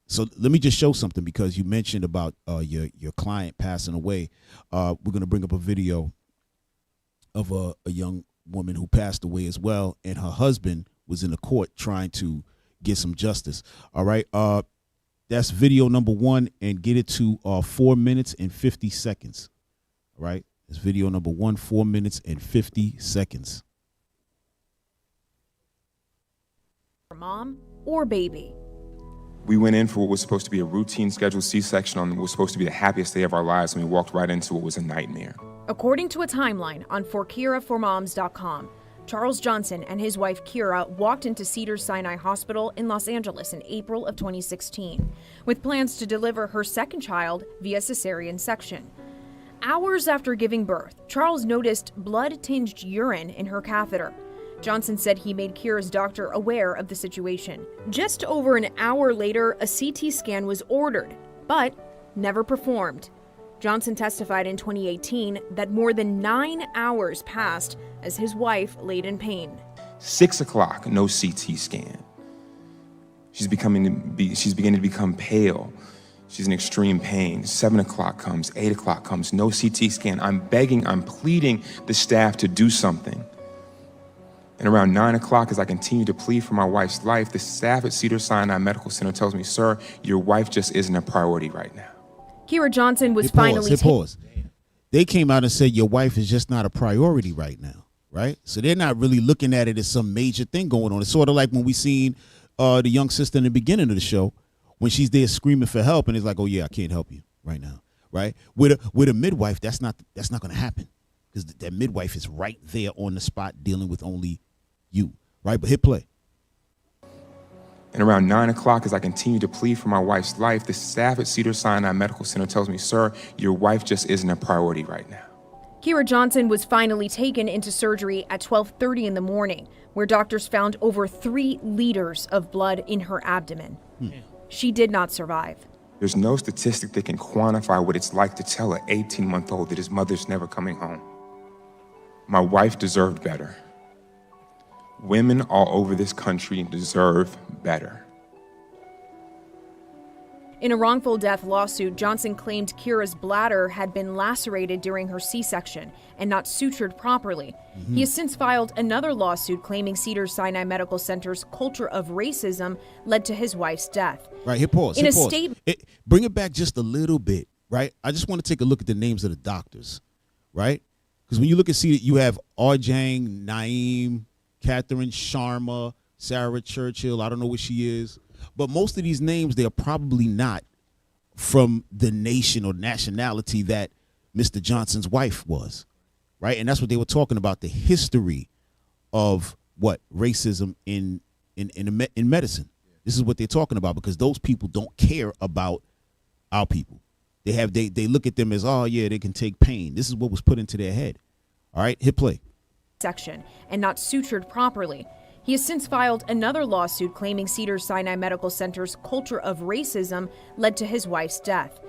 So let me just show something, because you mentioned about your client passing away. We're going to bring up a video of a young woman who passed away as well, and her husband was in the court trying to get some justice. All right. That's video number 1, and get it to 4 minutes and 50 seconds. All right. That's video number 1, 4 minutes and 50 seconds. Mom or baby. We went in for what was supposed to be a routine scheduled C-section on what was supposed to be the happiest day of our lives, and we walked right into what was a nightmare. According to a timeline on forkiraformoms.com, Charles Johnson and his wife Kira walked into Cedars-Sinai Hospital in Los Angeles in April of 2016 with plans to deliver her second child via cesarean section. Hours after giving birth, Charles noticed blood-tinged urine in her catheter. Johnson said he made Kira's doctor aware of the situation. Just over an hour later, a CT scan was ordered, but never performed. Johnson testified in 2018 that more than 9 hours passed as his wife laid in pain. 6 o'clock, no CT scan. She's beginning to become pale. She's in extreme pain. 7 o'clock comes, 8 o'clock comes, no CT scan. I'm begging, I'm pleading the staff to do something. And around 9 o'clock, as I continue to plead for my wife's life, the staff at Cedars-Sinai Medical Center tells me, "Sir, your wife just isn't a priority right now." Kira Johnson was Pause. They came out and said your wife is just not a priority right now, right? So they're not really looking at it as some major thing going on. It's sort of like when we seen the young sister in the beginning of the show when she's there screaming for help and it's like, "Oh yeah, I can't help you right now," right? With a midwife, that's not going to happen because that midwife is right there on the spot dealing with only you, right? But hit play. And around 9 o'clock, as I continue to plead for my wife's life, the staff at Cedars-Sinai Medical Center tells me, "Sir, your wife just isn't a priority right now." Kira Johnson was finally taken into surgery at 12:30 in the morning, where doctors found over 3 liters of blood in her abdomen. She did not survive. There's no statistic that can quantify what it's like to tell an 18-month-old that his mother's never coming home. My wife deserved better. Women all over this country deserve better. In a wrongful death lawsuit, Johnson claimed Kira's bladder had been lacerated during her C-section and not sutured properly. He has since filed another lawsuit claiming Cedars-Sinai Medical Center's culture of racism led to his wife's death. Right, hit pause. In hit a pause. statement, Bring it back just a little bit, right? I just want to take a look at the names of the doctors, right? Because when you look at you have Arjang, Naeem, Catherine Sharma, Sarah Churchill, I don't know what she is. But most of these names, they are probably not from the nation or nationality that Mr. Johnson's wife was, right? And that's what they were talking about, the history of what racism in medicine. This is what they're talking about because those people don't care about our people. They look at them as, oh yeah, they can take pain. This is what was put into their head. All right, hit play. Section and not sutured properly. He has since filed another lawsuit claiming Cedars-Sinai Medical Center's culture of racism led to his wife's death.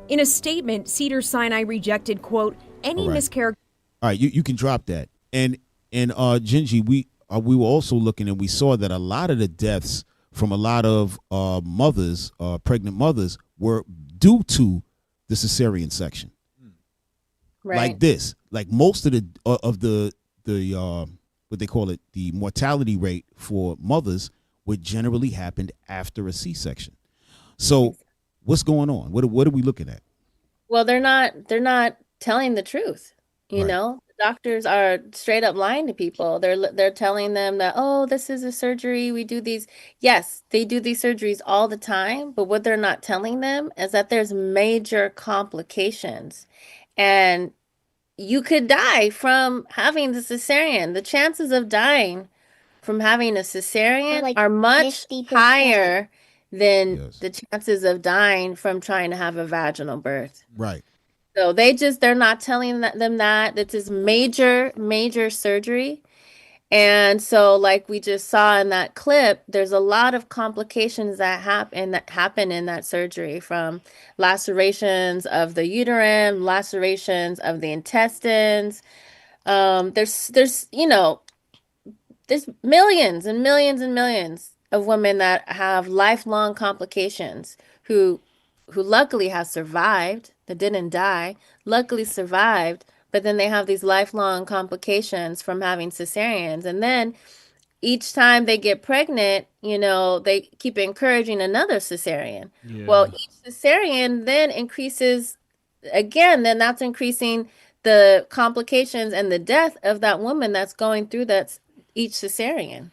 In a statement, Cedars-Sinai rejected, quote, any mischaracterization. All right, you can drop that. And Gingi, we were also looking and we saw that a lot of the deaths from a lot of mothers, pregnant mothers, were due to the cesarean section. Right. Like this, like most of the what they call it, the mortality rate for mothers would generally happen after a C-section. So what's going on? What are we looking at? Well, they're not telling the truth. You know, the doctors are straight up lying to people. They're telling them that, oh, this is a surgery. We do these. Yes, they do these surgeries all the time. But what they're not telling them is that there's major complications. And you could die from having the cesarean. The chances of dying from having a cesarean are much 50%. higher than the chances of dying from trying to have a vaginal birth. Right. So they're not telling them that this is major surgery. And so like we just saw in that clip, there's a lot of complications that happen in that surgery, from lacerations of the uterine, lacerations of the intestines. There's millions and millions and millions of women that have lifelong complications who luckily have survived, that didn't die, luckily survived, but then they have these lifelong complications from having cesareans. And then each time they get pregnant, they keep encouraging another cesarean. Yeah. Well, each cesarean then increases again, then that's increasing the complications and the death of that woman that's going through that each cesarean.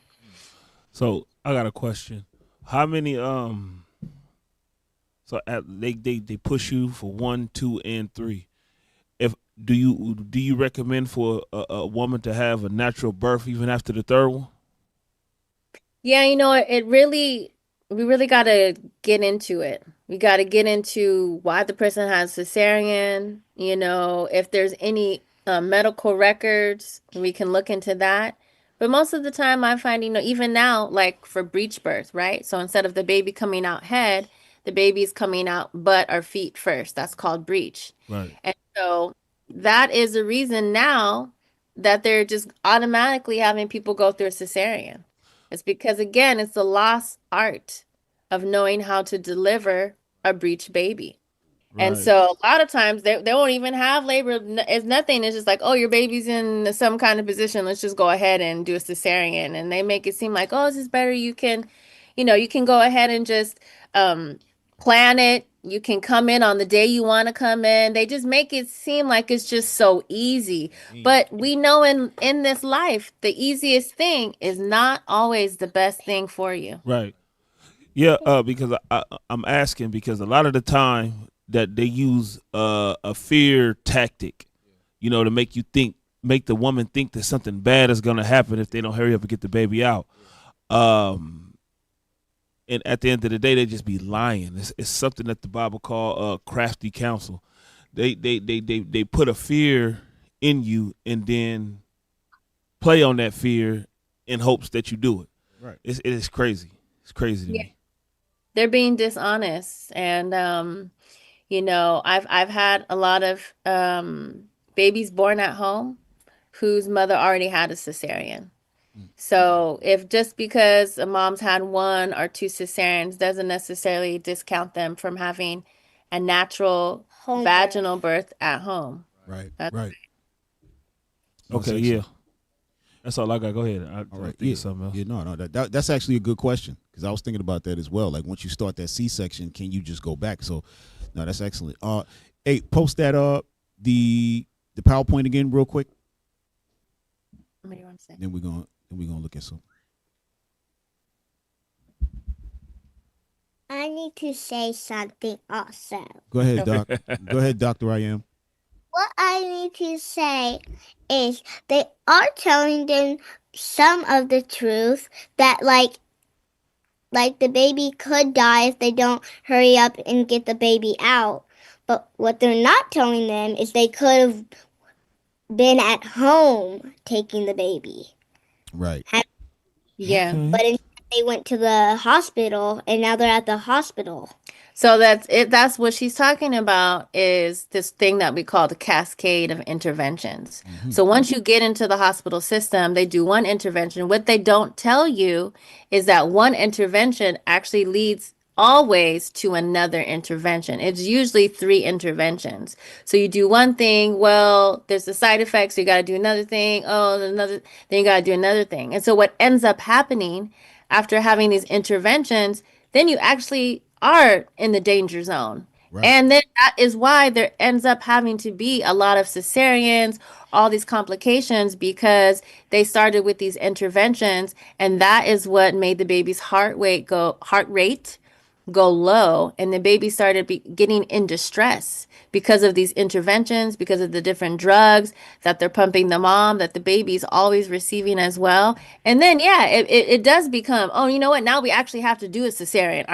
So I got a question. How many they push you for 1, 2, and 3. Do you recommend for a woman to have a natural birth even after the third one? Yeah, we really got to get into it. We got to get into why the person has cesarean, if there's any medical records, we can look into that. But most of the time I find, even now, like for breech birth, right? So instead of the baby coming out head, the baby's coming out butt or feet first. That's called breech. Right. And so that is the reason now that they're just automatically having people go through a cesarean. It's because, again, it's the lost art of knowing how to deliver a breech baby. And Right. so a lot of times they won't even have labor. It's nothing. It's just like, oh, your baby's in some kind of position. Let's just go ahead and do a cesarean. And they make it seem like, oh, this is better. You can go ahead and just plan it. You can come in on the day you want to come in. They just make it seem like it's just so easy. But we know in this life, the easiest thing is not always the best thing for you. Right. Yeah, because I'm asking because a lot of the time that they use a fear tactic, to make the woman think that something bad is going to happen if they don't hurry up and get the baby out. And at the end of the day, they just be lying. It's something that the Bible call crafty counsel. They put a fear in you and then play on that fear in hopes that you do it. Right. It is crazy. It's crazy to me. They're being dishonest. And, I've had a lot of babies born at home whose mother already had a cesarean. So if just because a mom's had 1 or 2 cesareans doesn't necessarily discount them from having a natural vaginal birth at home. Right. That's Right. Okay, yeah. That's all I got. Go ahead. All right. Think Yeah. of something else. Yeah. No. That's actually a good question because I was thinking about that as well. Like once you start that C-section, can you just go back? So, no, that's excellent. Hey, post that the PowerPoint again real quick. What do you want to say? Then we're gonna look at some. I need to say something also. Go ahead, Doc. Go ahead, Dr. I am. What I need to say is they are telling them some of the truth that like the baby could die if they don't hurry up and get the baby out. But what they're not telling them is they could have been at home taking the baby. Right. Yeah. But instead they went to the hospital and now they're at the hospital. So that's it. That's what she's talking about is this thing that we call the cascade of interventions. So once you get into the hospital system, they do one intervention. What they don't tell you is that one intervention actually leads always to another intervention. It's usually 3 interventions. So you do one thing, well, there's the side effects, so you got to do another thing. Oh, then you got to do another thing. And so what ends up happening after having these interventions, then you actually are in the danger zone. Right. And then that is why there ends up having to be a lot of cesareans, all these complications, because they started with these interventions, and that is what made the baby's heart rate go low, and the baby started getting in distress because of these interventions, because of the different drugs that they're pumping the mom, that the baby's always receiving as well. And then, it does become, oh, you know what? Now we actually have to do a cesarean.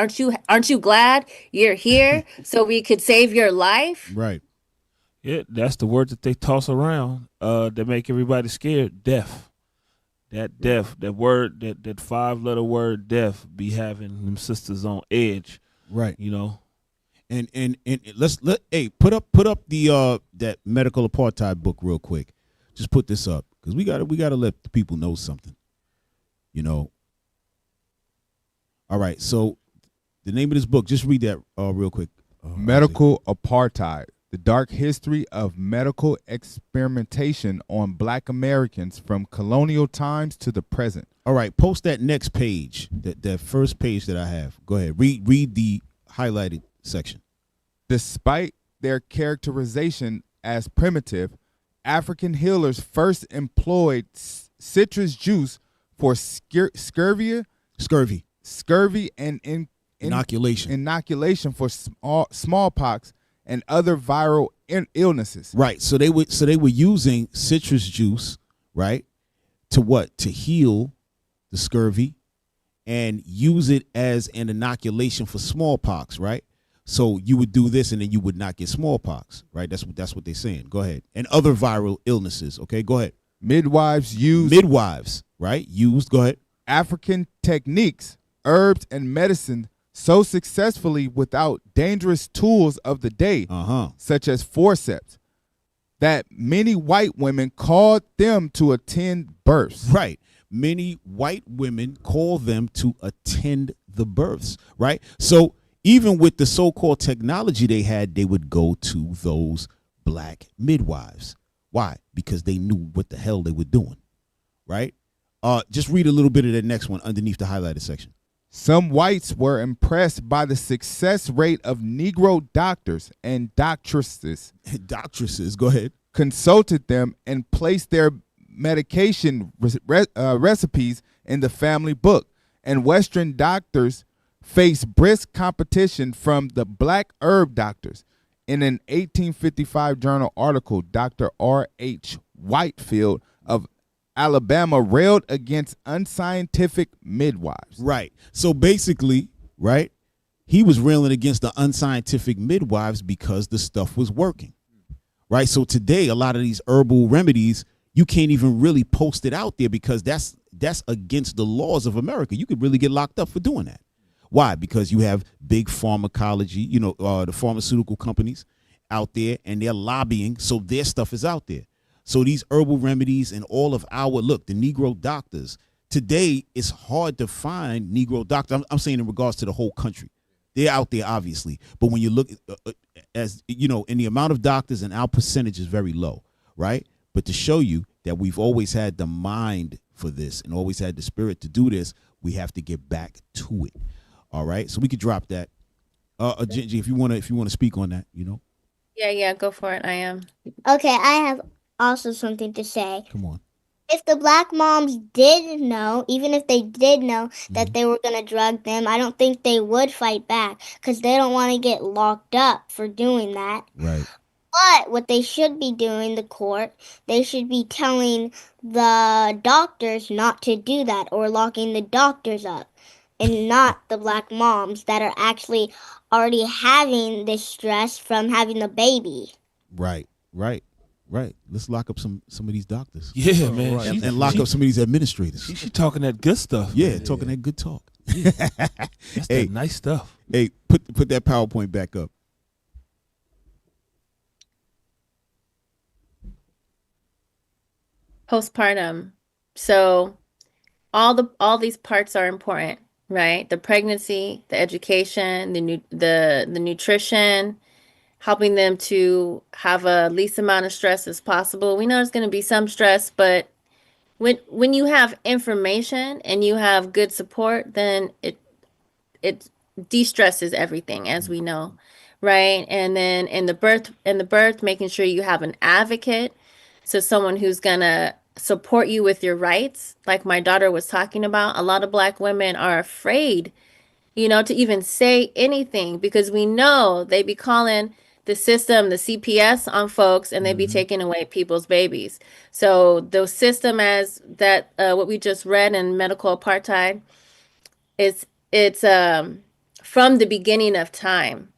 Aren't you glad you're here so we could save your life? Right. Yeah, that's the word that they toss around that make everybody scared. Death. That word, that 5-letter word, death, be having them sisters on edge. Right. And put up the that medical apartheid book real quick. Just put this up because we gotta let the people know something. All right. So the name of this book, just read that real quick. Medical Apartheid. The dark history of medical experimentation on Black Americans from colonial times to the present. All right, post that next page, that first page that I have. Go ahead, read the highlighted section. Despite their characterization as primitive, African healers first employed citrus juice for scurvy and inoculation for smallpox and other viral illnesses. Right. So they were using citrus juice, right, to heal the scurvy and use it as an inoculation for smallpox, right? So you would do this and then you would not get smallpox, right? That's what they're saying. Go ahead. And other viral illnesses, okay? Go ahead. Midwives, right? Go ahead. African techniques, herbs and medicine so successfully without dangerous tools of the day, such as forceps, that many white women called them to attend births. Right. Many white women call them to attend the births, right? So even with the so-called technology they had, they would go to those black midwives. Why? Because they knew what the hell they were doing, right? Just read a little bit of that next one underneath the highlighted section. Some whites were impressed by the success rate of Negro doctors and doctresses. Doctresses, go ahead. Consulted them and placed their medication recipes in the family book. And Western doctors faced brisk competition from the black herb doctors. In an 1855 journal article, Dr. R.H. Whitefield of Alabama railed against unscientific midwives. Right. So basically, right, he was railing against the unscientific midwives because the stuff was working. Right. So today, a lot of these herbal remedies, you can't even really post it out there because that's against the laws of America. You could really get locked up for doing that. Why? Because you have big pharmacology, the pharmaceutical companies out there, and they're lobbying, so their stuff is out there. So these herbal remedies and all of the Negro doctors, today it's hard to find Negro doctors. I'm saying in regards to the whole country. They're out there, obviously. But when you look in the amount of doctors, and our percentage is very low, right? But to show you that we've always had the mind for this and always had the spirit to do this, we have to get back to it. All right, so we could drop that. Gingi, if you want to speak on that, Yeah, go for it. I am. Okay, I have also something to say. Come on. If the black moms did know, even if they did know that they were going to drug them, I don't think they would fight back because they don't want to get locked up for doing that. Right. But what they should be doing, the court, they should be telling the doctors not to do that or locking the doctors up. And not the black moms that are actually already having this stress from having the baby. Right. Let's lock up some of these doctors. Yeah, man. Right. And lock up some of these administrators. She talking that good stuff. Yeah, talking that good talk. Yeah. That's that nice stuff. Hey, put that PowerPoint back up. Postpartum. So all these parts are important, right? The pregnancy, the education, the nutrition, helping them to have a least amount of stress as possible. We know there's going to be some stress, but when you have information and you have good support, then it de-stresses everything, as we know, right? And then in the birth, making sure you have an advocate, so someone who's gonna support you with your rights, like my daughter was talking about. A lot of black women are afraid, to even say anything because we know they be calling the system, the CPS on folks, and they be taking away people's babies. So the system as that, what we just read in medical apartheid, it's from the beginning of time,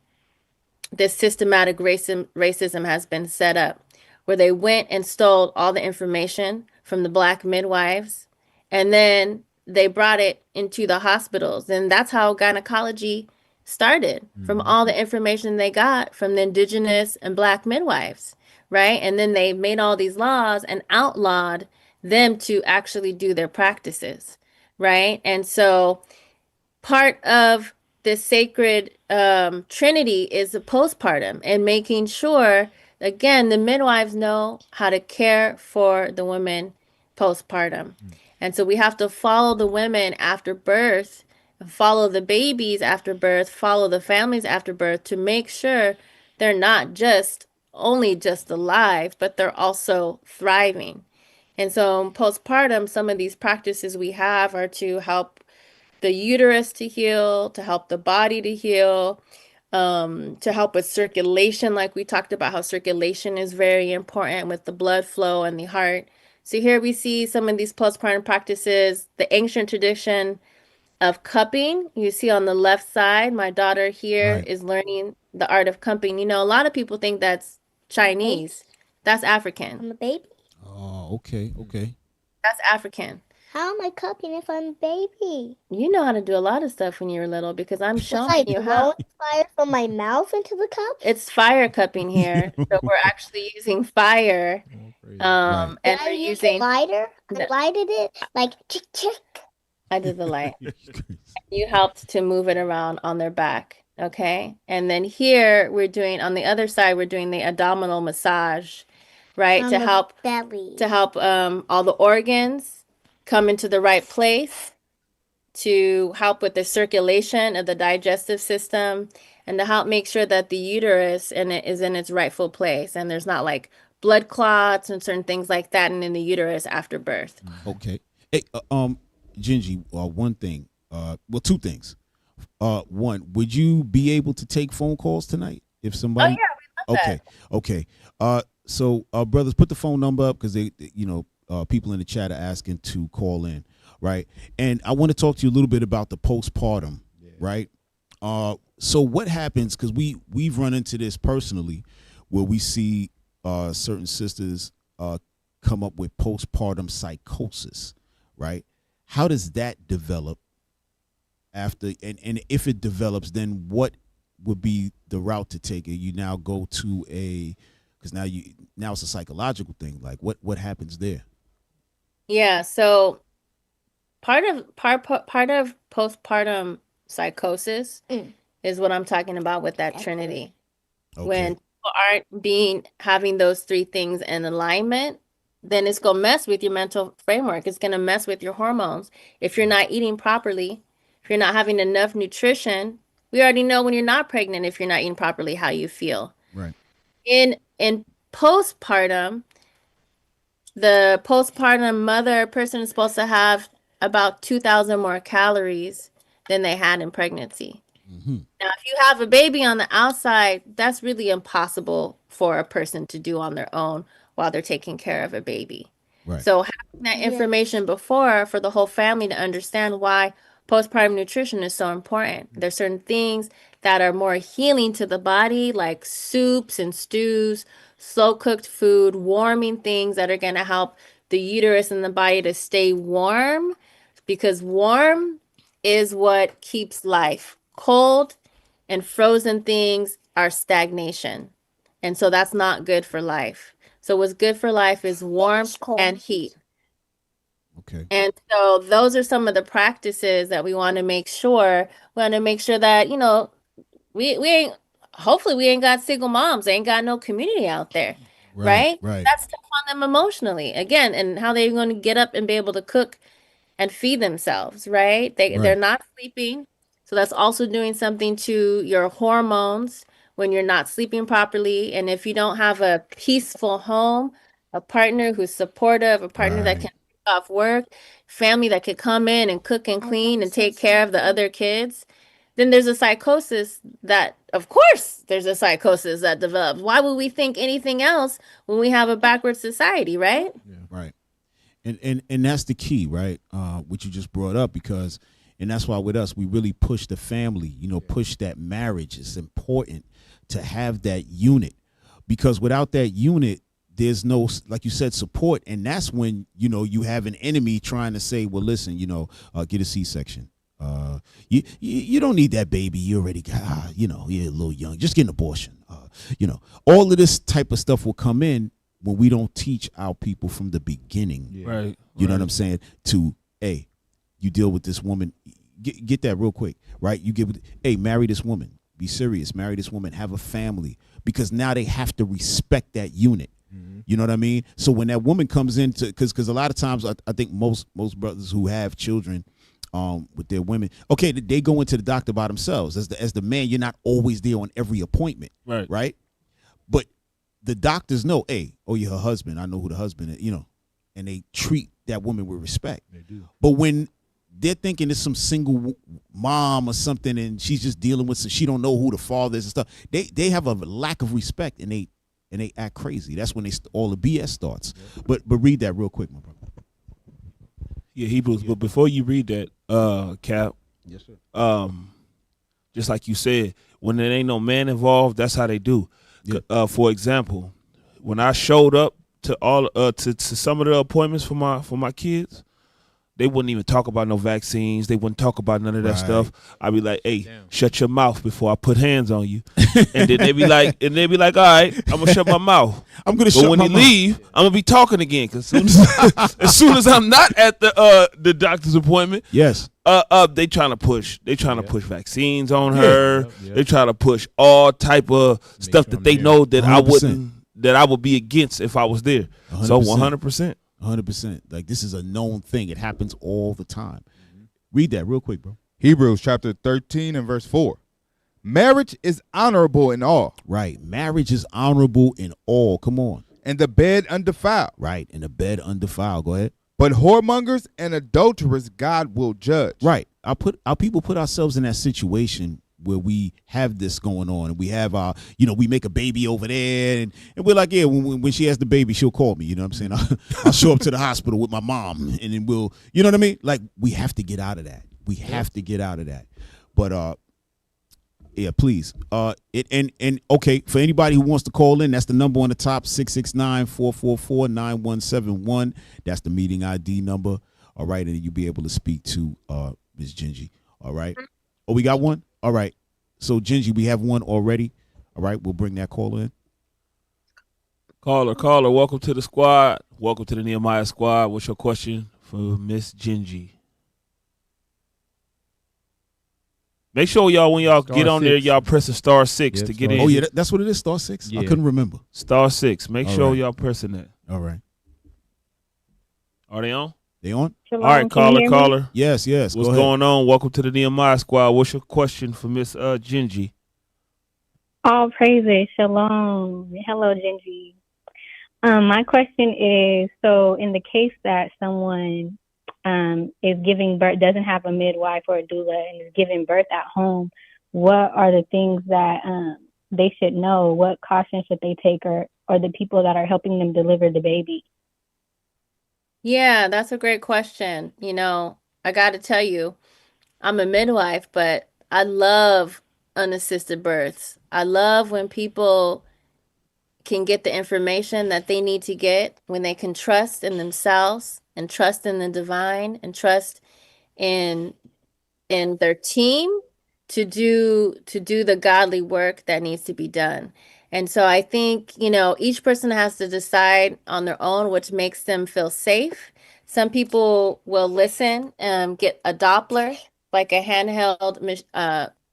this systematic racism has been set up where they went and stole all the information from the black midwives, and then they brought it into the hospitals. And that's how gynecology started, from all the information they got from the indigenous and black midwives, right? And then they made all these laws and outlawed them to actually do their practices, right? And so part of this sacred trinity is the postpartum and making sure, again, the midwives know how to care for the women postpartum. And so we have to follow the women after birth, follow the babies after birth, follow the families after birth to make sure they're not only just alive, but they're also thriving. And so postpartum, some of these practices we have are to help the uterus to heal, to help the body to heal, to help with circulation, like we talked about how circulation is very important with the blood flow and the heart. So here we see some of these postpartum practices, the ancient tradition of cupping. You see on the left side, my daughter here is learning the art of cupping. A lot of people think that's Chinese. That's African. I'm a baby. Oh, okay. That's African. How am I cupping if I'm a baby? You know how to do a lot of stuff when you were little because I'm It's showing like you how. blowing fire from my mouth into the cup. It's fire cupping here. So we're actually using fire. Right. And Did we're I use using a lighter? I No. lighted it like chick chick. I did the light. You helped to move it around on their back. Okay. And then here we're doing on the other side, we're doing the abdominal massage, right? On To the help belly. all the organs come into the right place, to help with the circulation of the digestive system, and to help make sure that the uterus is in its rightful place and there's not like blood clots and certain things like that in the uterus after birth. Okay. Hey, Gingi, one thing. Well, two things. One, would you be able to take phone calls tonight if somebody? Oh yeah, we love Okay. Okay. So brothers, put the phone number up because they people in the chat are asking to call in, right? And I want to talk to you a little bit about the postpartum, right? So what happens? Because we've run into this personally, where we see certain sisters come up with postpartum psychosis, right? How does that develop after, and if it develops, then what would be the route to take it? You now go to because now it's a psychological thing. Like what happens there? Yeah, so part of postpartum psychosis is what I'm talking about with that Trinity. Okay. When people aren't having those three things in alignment, then it's gonna mess with your mental framework. It's gonna mess with your hormones. If you're not eating properly, if you're not having enough nutrition, we already know when you're not pregnant, if you're not eating properly, how you feel. Right. In postpartum, the postpartum mother person is supposed to have about 2,000 more calories than they had in pregnancy. Mm-hmm. Now, if you have a baby on the outside, that's really impossible for a person to do on their own while they're taking care of a baby. Right. So having that information before for the whole family to understand why postpartum nutrition is so important. There's certain things that are more healing to the body, like soups and stews, slow cooked food, warming things that are going to help the uterus and the body to stay warm, because warm is what keeps life. Cold and frozen things are stagnation. And so that's not good for life. So what's good for life is warmth and heat. Okay. And so those are some of the practices that we want to make sure. We want to make sure that, we ain't, hopefully we ain't got single moms. Ain't got no community out there. Right? Right. That's tough on them emotionally. Again, and how they're going to get up and be able to cook and feed themselves, right? They're not sleeping. So that's also doing something to your hormones when you're not sleeping properly. And if you don't have a peaceful home, a partner who's supportive, a partner that can take off work, family that could come in and cook and clean and take care of the other kids, then there's a psychosis that, of course, there's a psychosis that develops. Why would we think anything else when we have a backward society, right? Yeah. Right. And that's the key, right? What you just brought up, because, and that's why with us, we really push the family, push that marriage. It's important to have that unit, because without that unit, there's no, like you said, support. And that's when, you have an enemy trying to say, well, listen, get a C-section. You don't need that baby. You already got, you're a little young. Just get an abortion. All of this type of stuff will come in when we don't teach our people from the beginning. Yeah. Right. You know what I'm saying? Hey, you deal with this woman. Get that real quick, right? Marry this woman. Be serious. Marry this woman. Have a family, because now they have to respect that unit. Mm-hmm. You know what I mean? So when that woman comes in, because a lot of times I think most brothers who have children with their women, okay, they go into the doctor by themselves. As the man, you're not always there on every appointment, right? But the doctors know, you're her husband. I know who the husband is, and they treat that woman with respect. They do. But when they're thinking it's some single mom or something, and she's just dealing with, she don't know who the father is and stuff, they have a lack of respect, and they act crazy. That's when all the BS starts. Yeah. But read that real quick, my brother. Yeah, Hebrews. But before you read that, Cap. Yes, sir. Just like you said, when there ain't no man involved, that's how they do. Yeah. For example, when I showed up to to some of the appointments for my kids, they wouldn't even talk about no vaccines. They wouldn't talk about none of that Right. stuff. I'd be like, hey, shut your mouth before I put hands on you. And then they'd be like, all right, I'm gonna shut my mouth. I'm gonna But shut when my he mouth. leave, I'm gonna be talking again. Cause as soon as I'm not at the doctor's appointment, Yes. they trying to push vaccines on her. They trying to push all type of stuff sure that I'm they there. know that I 100%. I would be against if I was there. So 100%. 100%. Like, this is a known thing. It happens all the time. Read that real quick, bro. Hebrews chapter 13 and verse 4. Marriage is honorable in all, Right. Marriage is honorable in all. Come on. and the bed undefiled. Right. And the bed undefiled. Go ahead. But whoremongers and adulterers God will judge. Right. Our people put ourselves in that situation where we have this going on, and we have we make a baby over there, and we're like, yeah, when she has the baby, she'll call me. You know what I'm saying? I'll show up to the hospital with my mom, and then we'll, you know what I mean? Like, we have to get out of that. We have to get out of that. But yeah, please. Okay, for anybody who wants to call in, that's the number on the top, 669-444-9171. That's the meeting ID number. All right, and you'll be able to speak to Ms. Gingi. All right. Oh, we got one? All right. So, Gingi, we have one already. All right, we'll bring that call in. Caller, welcome to the squad. Welcome to the Nehemiah squad. What's your question for Miss Gingi? Make sure y'all, when y'all get on there, y'all press the *6 to get in. Oh, yeah, that's what it is, *6? I couldn't remember. *6. Make sure right. y'all pressing that. All right. Are they on? They on? All right, caller. Yes. What's going on? Welcome to the Nehemiah squad. What's your question for Miss Gingi? All praises. Shalom. Hello, Gingi. My question is, so in the case that someone is giving birth, doesn't have a midwife or a doula, and is giving birth at home, what are the things that they should know? What cautions should they take, or the people that are helping them deliver the baby? Yeah, that's a great question. You know, I got to tell you, I'm a midwife, but I love unassisted births. I love when people can get the information that they need to get, when they can trust in themselves and trust in the divine and trust in their team to do the godly work that needs to be done. And so I think, you know, each person has to decide on their own which makes them feel safe. Some people will listen and get a Doppler, like a handheld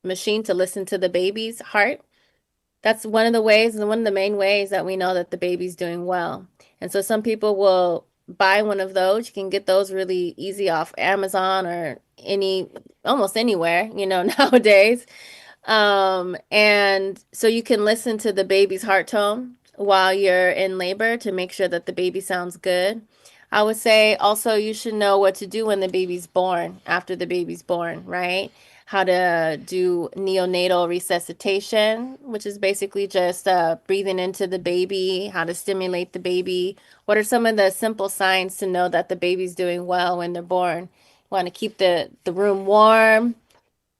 machine to listen to the baby's heart. That's one of the ways, and one of the main ways that we know that the baby's doing well. And so some people will buy one of those. You can get those really easy off Amazon or almost anywhere, you know, nowadays. And so you can listen to the baby's heart tone while you're in labor to make sure that the baby sounds good. I would say also you should know what to do when the baby's born, after the baby's born, right? How to do neonatal resuscitation, which is basically just breathing into the baby, how to stimulate the baby. What are some of the simple signs to know that the baby's doing well when they're born? You want to keep the room warm.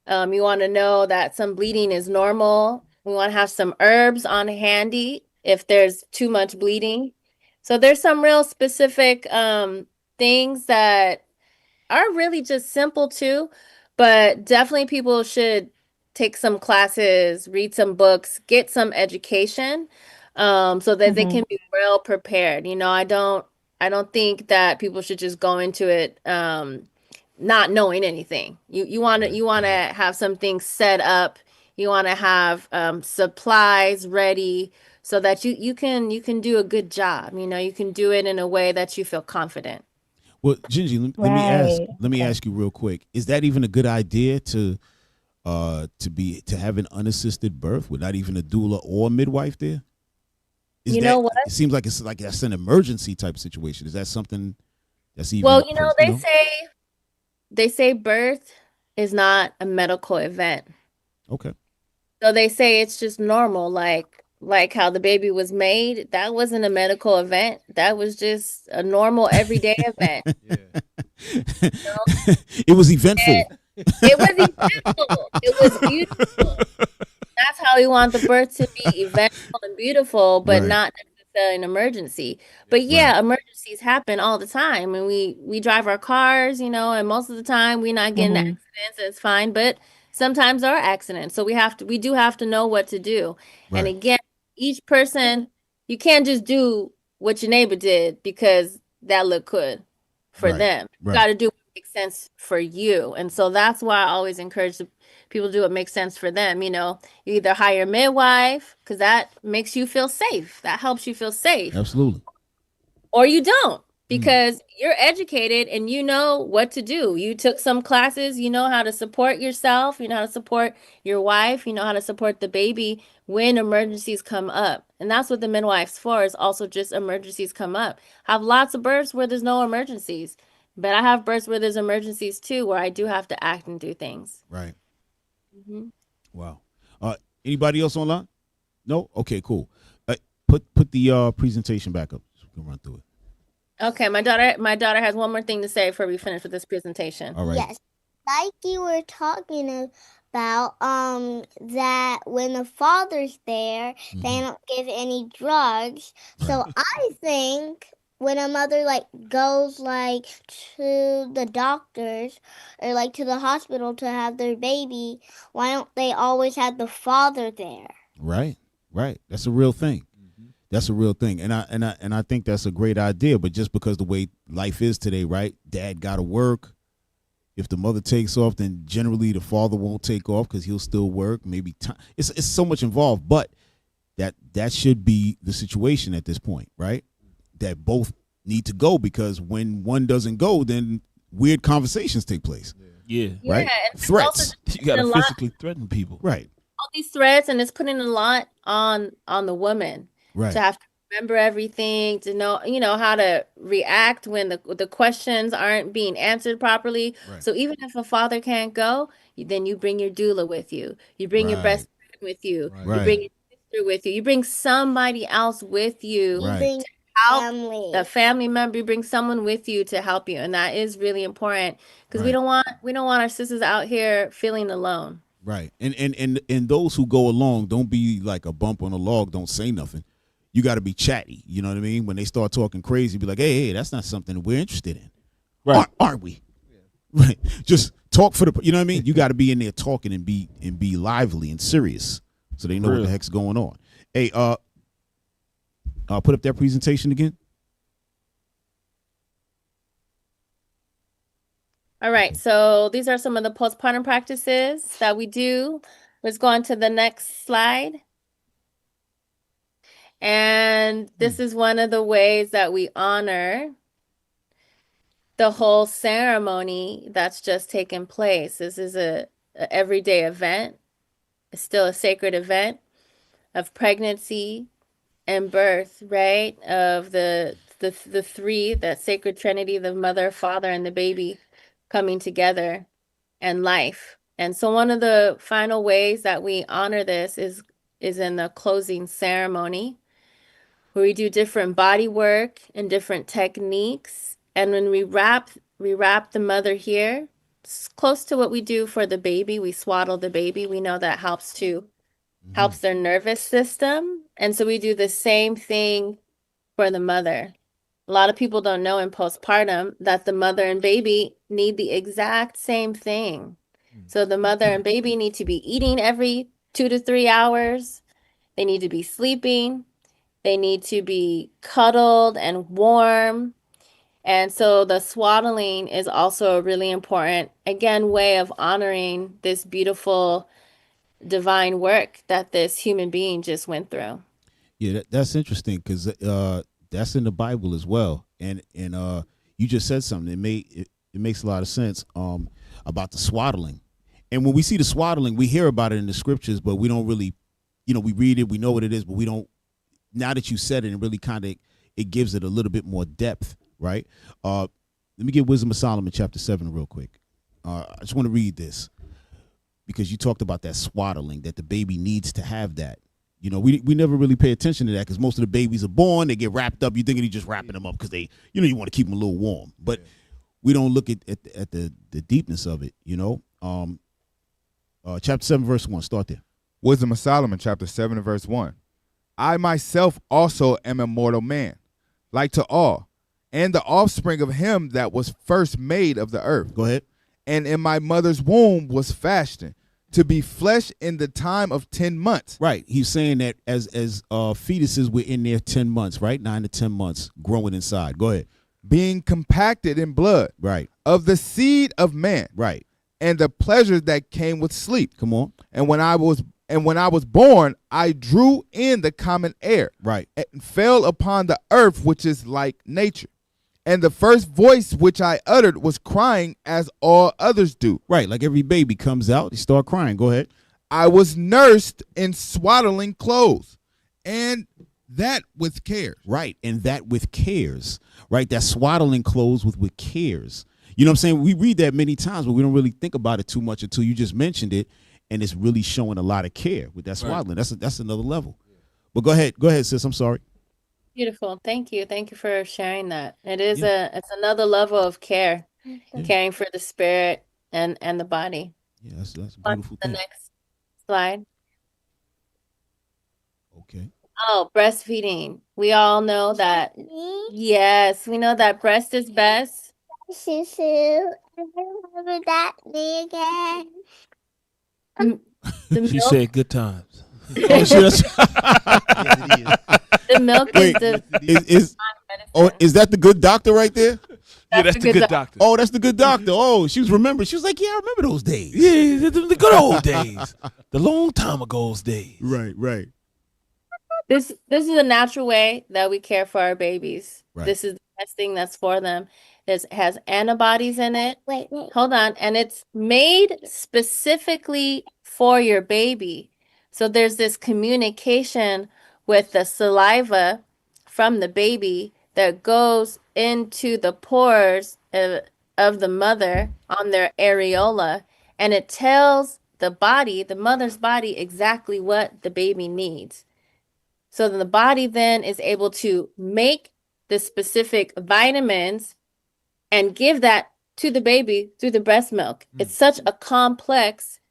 You want to know that some bleeding is normal. We want to have some herbs on handy if there's too much bleeding. So there's some real specific things that are really just simple too, but definitely people should take some classes, read some books, get some education, so that they can be well prepared. You know, I don't think that people should just go into it not knowing anything. You want to have some things set up. You want to have supplies ready so that you can do a good job. You know, you can do it in a way that you feel confident. Well, Gingi, let me ask you real quick. Is that even a good idea to have an unassisted birth with not even a doula or a midwife there? You know what? It seems like that's an emergency type situation. Is that something that's even? Well, you know, they say birth is not a medical event. Okay. So they say it's just normal, like how the baby was made. That wasn't a medical event. That was just a normal everyday event. You know? It was eventful. It was eventful. It was beautiful. That's how we want the birth to be, eventful and beautiful, but Right. not an emergency. But yeah, emergencies happen all the time, and we drive our cars, and most of the time we're not getting accidents, and it's fine. But sometimes there are accidents, so we do have to know what to do. And again, each person, you can't just do what your neighbor did because that looked good for them. You got to do what makes sense for you. And so that's why I always encourage people to do what makes sense for them. You either hire a midwife because that makes you feel safe. That helps you feel safe. Absolutely. Or you don't, because you're educated and you know what to do. You took some classes, you know how to support yourself, you know how to support your wife, you know how to support the baby when emergencies come up. And that's what the midwife's for, is also just emergencies come up. I have lots of births where there's no emergencies, but I have births where there's emergencies too, where I do have to act and do things. Right. Wow. Anybody else online? No? Okay, cool. Put the presentation back up so we can run through it. Okay, my daughter has one more thing to say before we finish with this presentation. All right. Yes. Like you were talking about, that when the father's there, they don't give any drugs. So I think when a mother goes to the doctors or to the hospital to have their baby, why don't they always have the father there? Right. That's a real thing. That's a real thing. And I think that's a great idea, but just because the way life is today, right? Dad got to work. If the mother takes off, then generally the father won't take off because he'll still work. Maybe time. It's so much involved, but that should be the situation at this point, right? That both need to go, because when one doesn't go, then weird conversations take place. Yeah. Right? And Threats. You got to physically threaten people. Right. All these threats, and it's putting a lot on the woman. Right. To have to remember everything, to know, how to react when the questions aren't being answered properly. Right. So even if a father can't go, then you bring your doula with you. You bring your best friend with you. You bring your sister with you. You bring somebody else with you. You bring family. The family member, you bring someone with you to help you. And that is really important, because we don't want our sisters out here feeling alone. Right. And those who go along, don't be like a bump on a log, don't say nothing. You got to be chatty. You know what I mean? When they start talking crazy, be like, hey, that's not something we're interested in. Right. Aren't we? Yeah. Right. Just talk for you know what I mean? You got to be in there talking and be lively and serious, so they know what the heck's going on. Hey, put up that presentation again. All right. So these are some of the postpartum practices that we do. Let's go on to the next slide. And this is one of the ways that we honor the whole ceremony that's just taken place. This is a everyday event. It's still a sacred event of pregnancy and birth, right? Of the three, that sacred trinity, the mother, father, and the baby coming together, and life. And so one of the final ways that we honor this is in the closing ceremony, where we do different body work and different techniques. And when we wrap the mother here, it's close to what we do for the baby. We swaddle the baby. We know that helps their nervous system. And so we do the same thing for the mother. A lot of people don't know in postpartum that the mother and baby need the exact same thing. So the mother and baby need to be eating every 2 to 3 hours. They need to be sleeping. They need to be cuddled and warm. And so the swaddling is also a really important, again, way of honoring this beautiful divine work that this human being just went through. Yeah, that's interesting, because that's in the Bible as well. And you just said something. It makes a lot of sense about the swaddling. And when we see the swaddling, we hear about it in the scriptures, but we don't really, we read it, we know what it is, but we don't. Now that you said it, it really it gives it a little bit more depth, right? Let me get Wisdom of Solomon chapter 7 real quick. I just want to read this, because you talked about that swaddling, that the baby needs to have that. We never really pay attention to that, because most of the babies are born, they get wrapped up. You thinking you're just wrapping them up because they, you want to keep them a little warm. But we don't look at the deepness of it, Chapter 7, verse 1, start there. Wisdom of Solomon, chapter 7 and verse 1. I myself also am a mortal man, like to all, and the offspring of him that was first made of the earth. Go ahead. And in my mother's womb was fashioned to be flesh in the time of 10 months. Right. He's saying that as fetuses were in there 10 months, right? 9 to 10 months growing inside. Go ahead. Being compacted in blood. Right. Of the seed of man. Right. And the pleasures that came with sleep. Come on. And when I was born, I drew in the common air. Right. And fell upon the earth, which is like nature. And the first voice which I uttered was crying, as all others do. Right, like every baby comes out, they start crying. Go ahead. I was nursed in swaddling clothes, and that with cares. Right, and that with cares. Right, that swaddling clothes with cares. You know what I'm saying? We read that many times, but we don't really think about it too much until you just mentioned it, and it's really showing a lot of care with that swaddling. Right. That's another level. But go ahead, sis. I'm sorry. Beautiful. Thank you for sharing that. It's another level of care, caring for the spirit and the body. Yeah, that's a beautiful On thing. the next slide. Okay. Oh, breastfeeding. We all know that. Yes, we know that breast is best. Susu, remember that me again. She said good times. Oh, shit. The milk Wait, is that the good doctor right there? Yeah, that's the good doctor. Oh, that's the good doctor. Oh, she was remembering. She was like, yeah, I remember those days. Yeah, the good old days. The long time ago's days. Right. This is a natural way that we care for our babies. Right. This is the best thing that's for them. It has antibodies in it. Wait. Hold on. And it's made specifically for your baby. So there's this communication with the saliva from the baby that goes into the pores of the mother on their areola, and it tells the mother's body, exactly what the baby needs. So the body then is able to make the specific vitamins and give that to the baby through the breast milk. It's such a complex,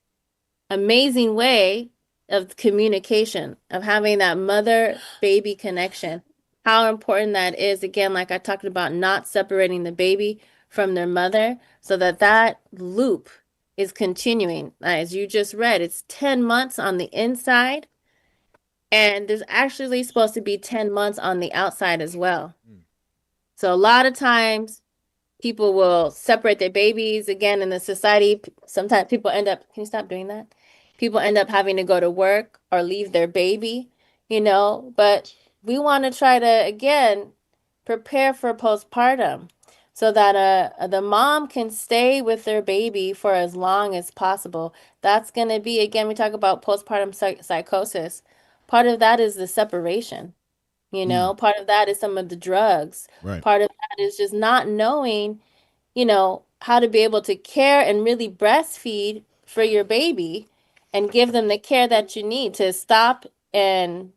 amazing way of communication, of having that mother-baby connection. How important that is, again, like I talked about, not separating the baby from their mother, so that loop is continuing. As you just read, it's 10 months on the inside, and there's actually supposed to be 10 months on the outside as well. So a lot of times people will separate their babies. Again, in the society, sometimes people end up, can you stop doing that? People end up having to go to work or leave their baby, but we want to try to, again, prepare for postpartum so that the mom can stay with their baby for as long as possible. That's going to be, again, we talk about postpartum psychosis. Part of that is the separation, part of that is some of the drugs. Right. Part of that is just not knowing, how to be able to care and really breastfeed for your baby and give them the care that you need to stop the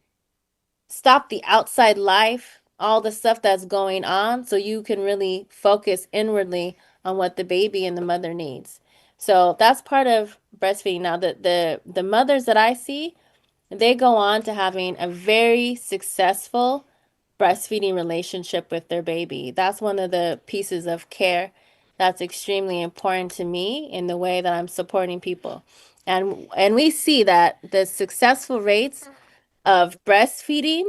outside life, all the stuff that's going on, so you can really focus inwardly on what the baby and the mother needs. So that's part of breastfeeding. Now, the mothers that I see, they go on to having a very successful breastfeeding relationship with their baby. That's one of the pieces of care that's extremely important to me in the way that I'm supporting people. And we see that the successful rates of breastfeeding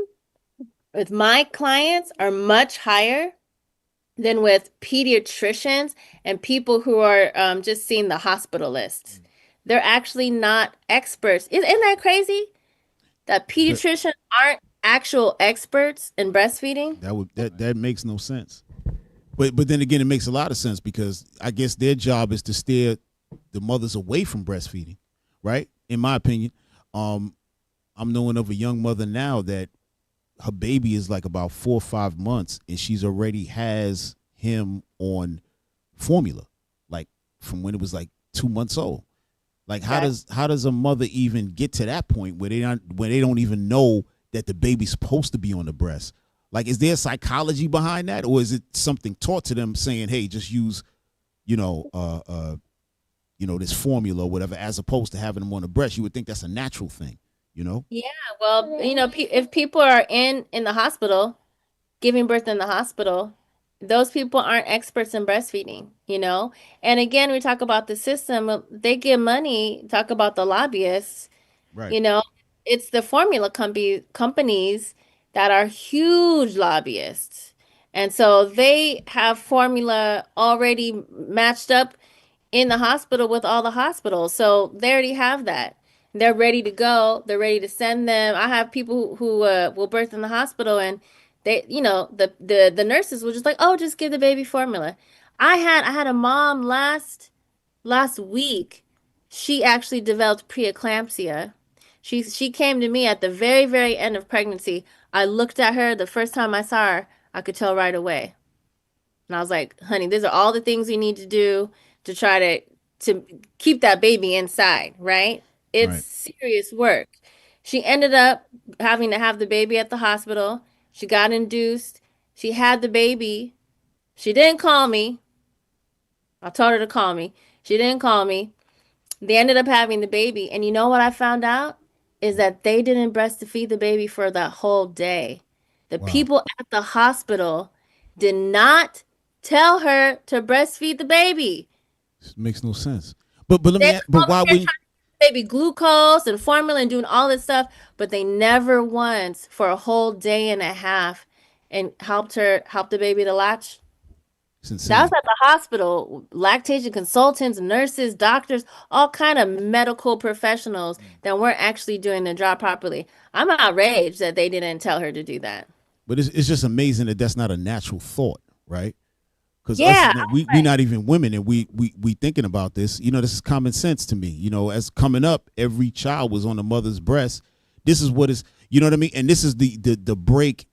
with my clients are much higher than with pediatricians and people who are just seeing the hospitalists. They're actually not experts. Isn't that crazy? That pediatricians aren't actual experts in breastfeeding? That makes no sense. But then again, it makes a lot of sense, because I guess their job is to steer the mothers away from breastfeeding, right? In my opinion, I'm knowing of a young mother now that her baby is like about 4 or 5 months, and she's already has him on formula, like from when it was like 2 months old. Like, how does a mother even get to that point where they don't even know that the baby's supposed to be on the breast? Like, is there psychology behind that, or is it something taught to them saying, hey, just use, this formula or whatever, as opposed to having them on the breast? You would think that's a natural thing. you know? Yeah, well, if people are in the hospital, giving birth in the hospital, those people aren't experts in breastfeeding, And again, we talk about the system, they give money, talk about the lobbyists, Right. It's the formula companies that are huge lobbyists. And so they have formula already matched up in the hospital with all the hospitals. So they already have that. They're ready to go. They're ready to send them. I have people who will birth in the hospital, and they, the nurses will just like, oh, just give the baby formula. I had a mom last week. She actually developed preeclampsia. She came to me at the very, very end of pregnancy. I looked at her the first time I saw her. I could tell right away. And I was like, honey, these are all the things you need to do to try to keep that baby inside, right? It's serious work. She ended up having to have the baby at the hospital. She got induced. She had the baby. She didn't call me. I told her to call me. She didn't call me. They ended up having the baby. And you know what I found out? Is that they didn't breastfeed the baby for that whole day. The people at the hospital did not tell her to breastfeed the baby. This makes no sense. But let me ask, but why would baby glucose and formula and doing all this stuff, but they never once for a whole day and a half and help the baby to latch. That was at the hospital. Lactation consultants, nurses, doctors, all kind of medical professionals that weren't actually doing their job properly. I'm outraged that they didn't tell her to do that. But it's just amazing that that's not a natural thought, right? Because we not even women, and we thinking about this. This is common sense to me. As coming up, every child was on the mother's breast. This is what is, you know what I mean? And this is the break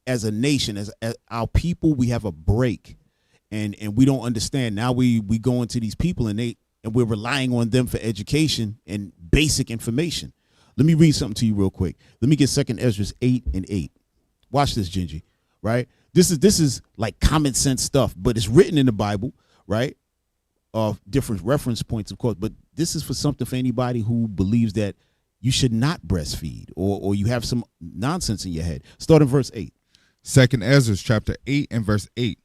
as a nation, as our people. We have a break, and we don't understand. Now we go into these people, and we're relying on them for education and basic information. Let me read something to you real quick. Let me get 2 Ezra 8:8. Watch this, Gingi, right? This is like common sense stuff, but it's written in the Bible, right? Of different reference points, of course, but this is for something for anybody who believes that you should not breastfeed or you have some nonsense in your head. Start in verse 8. 2 Ezra chapter 8 and verse 8.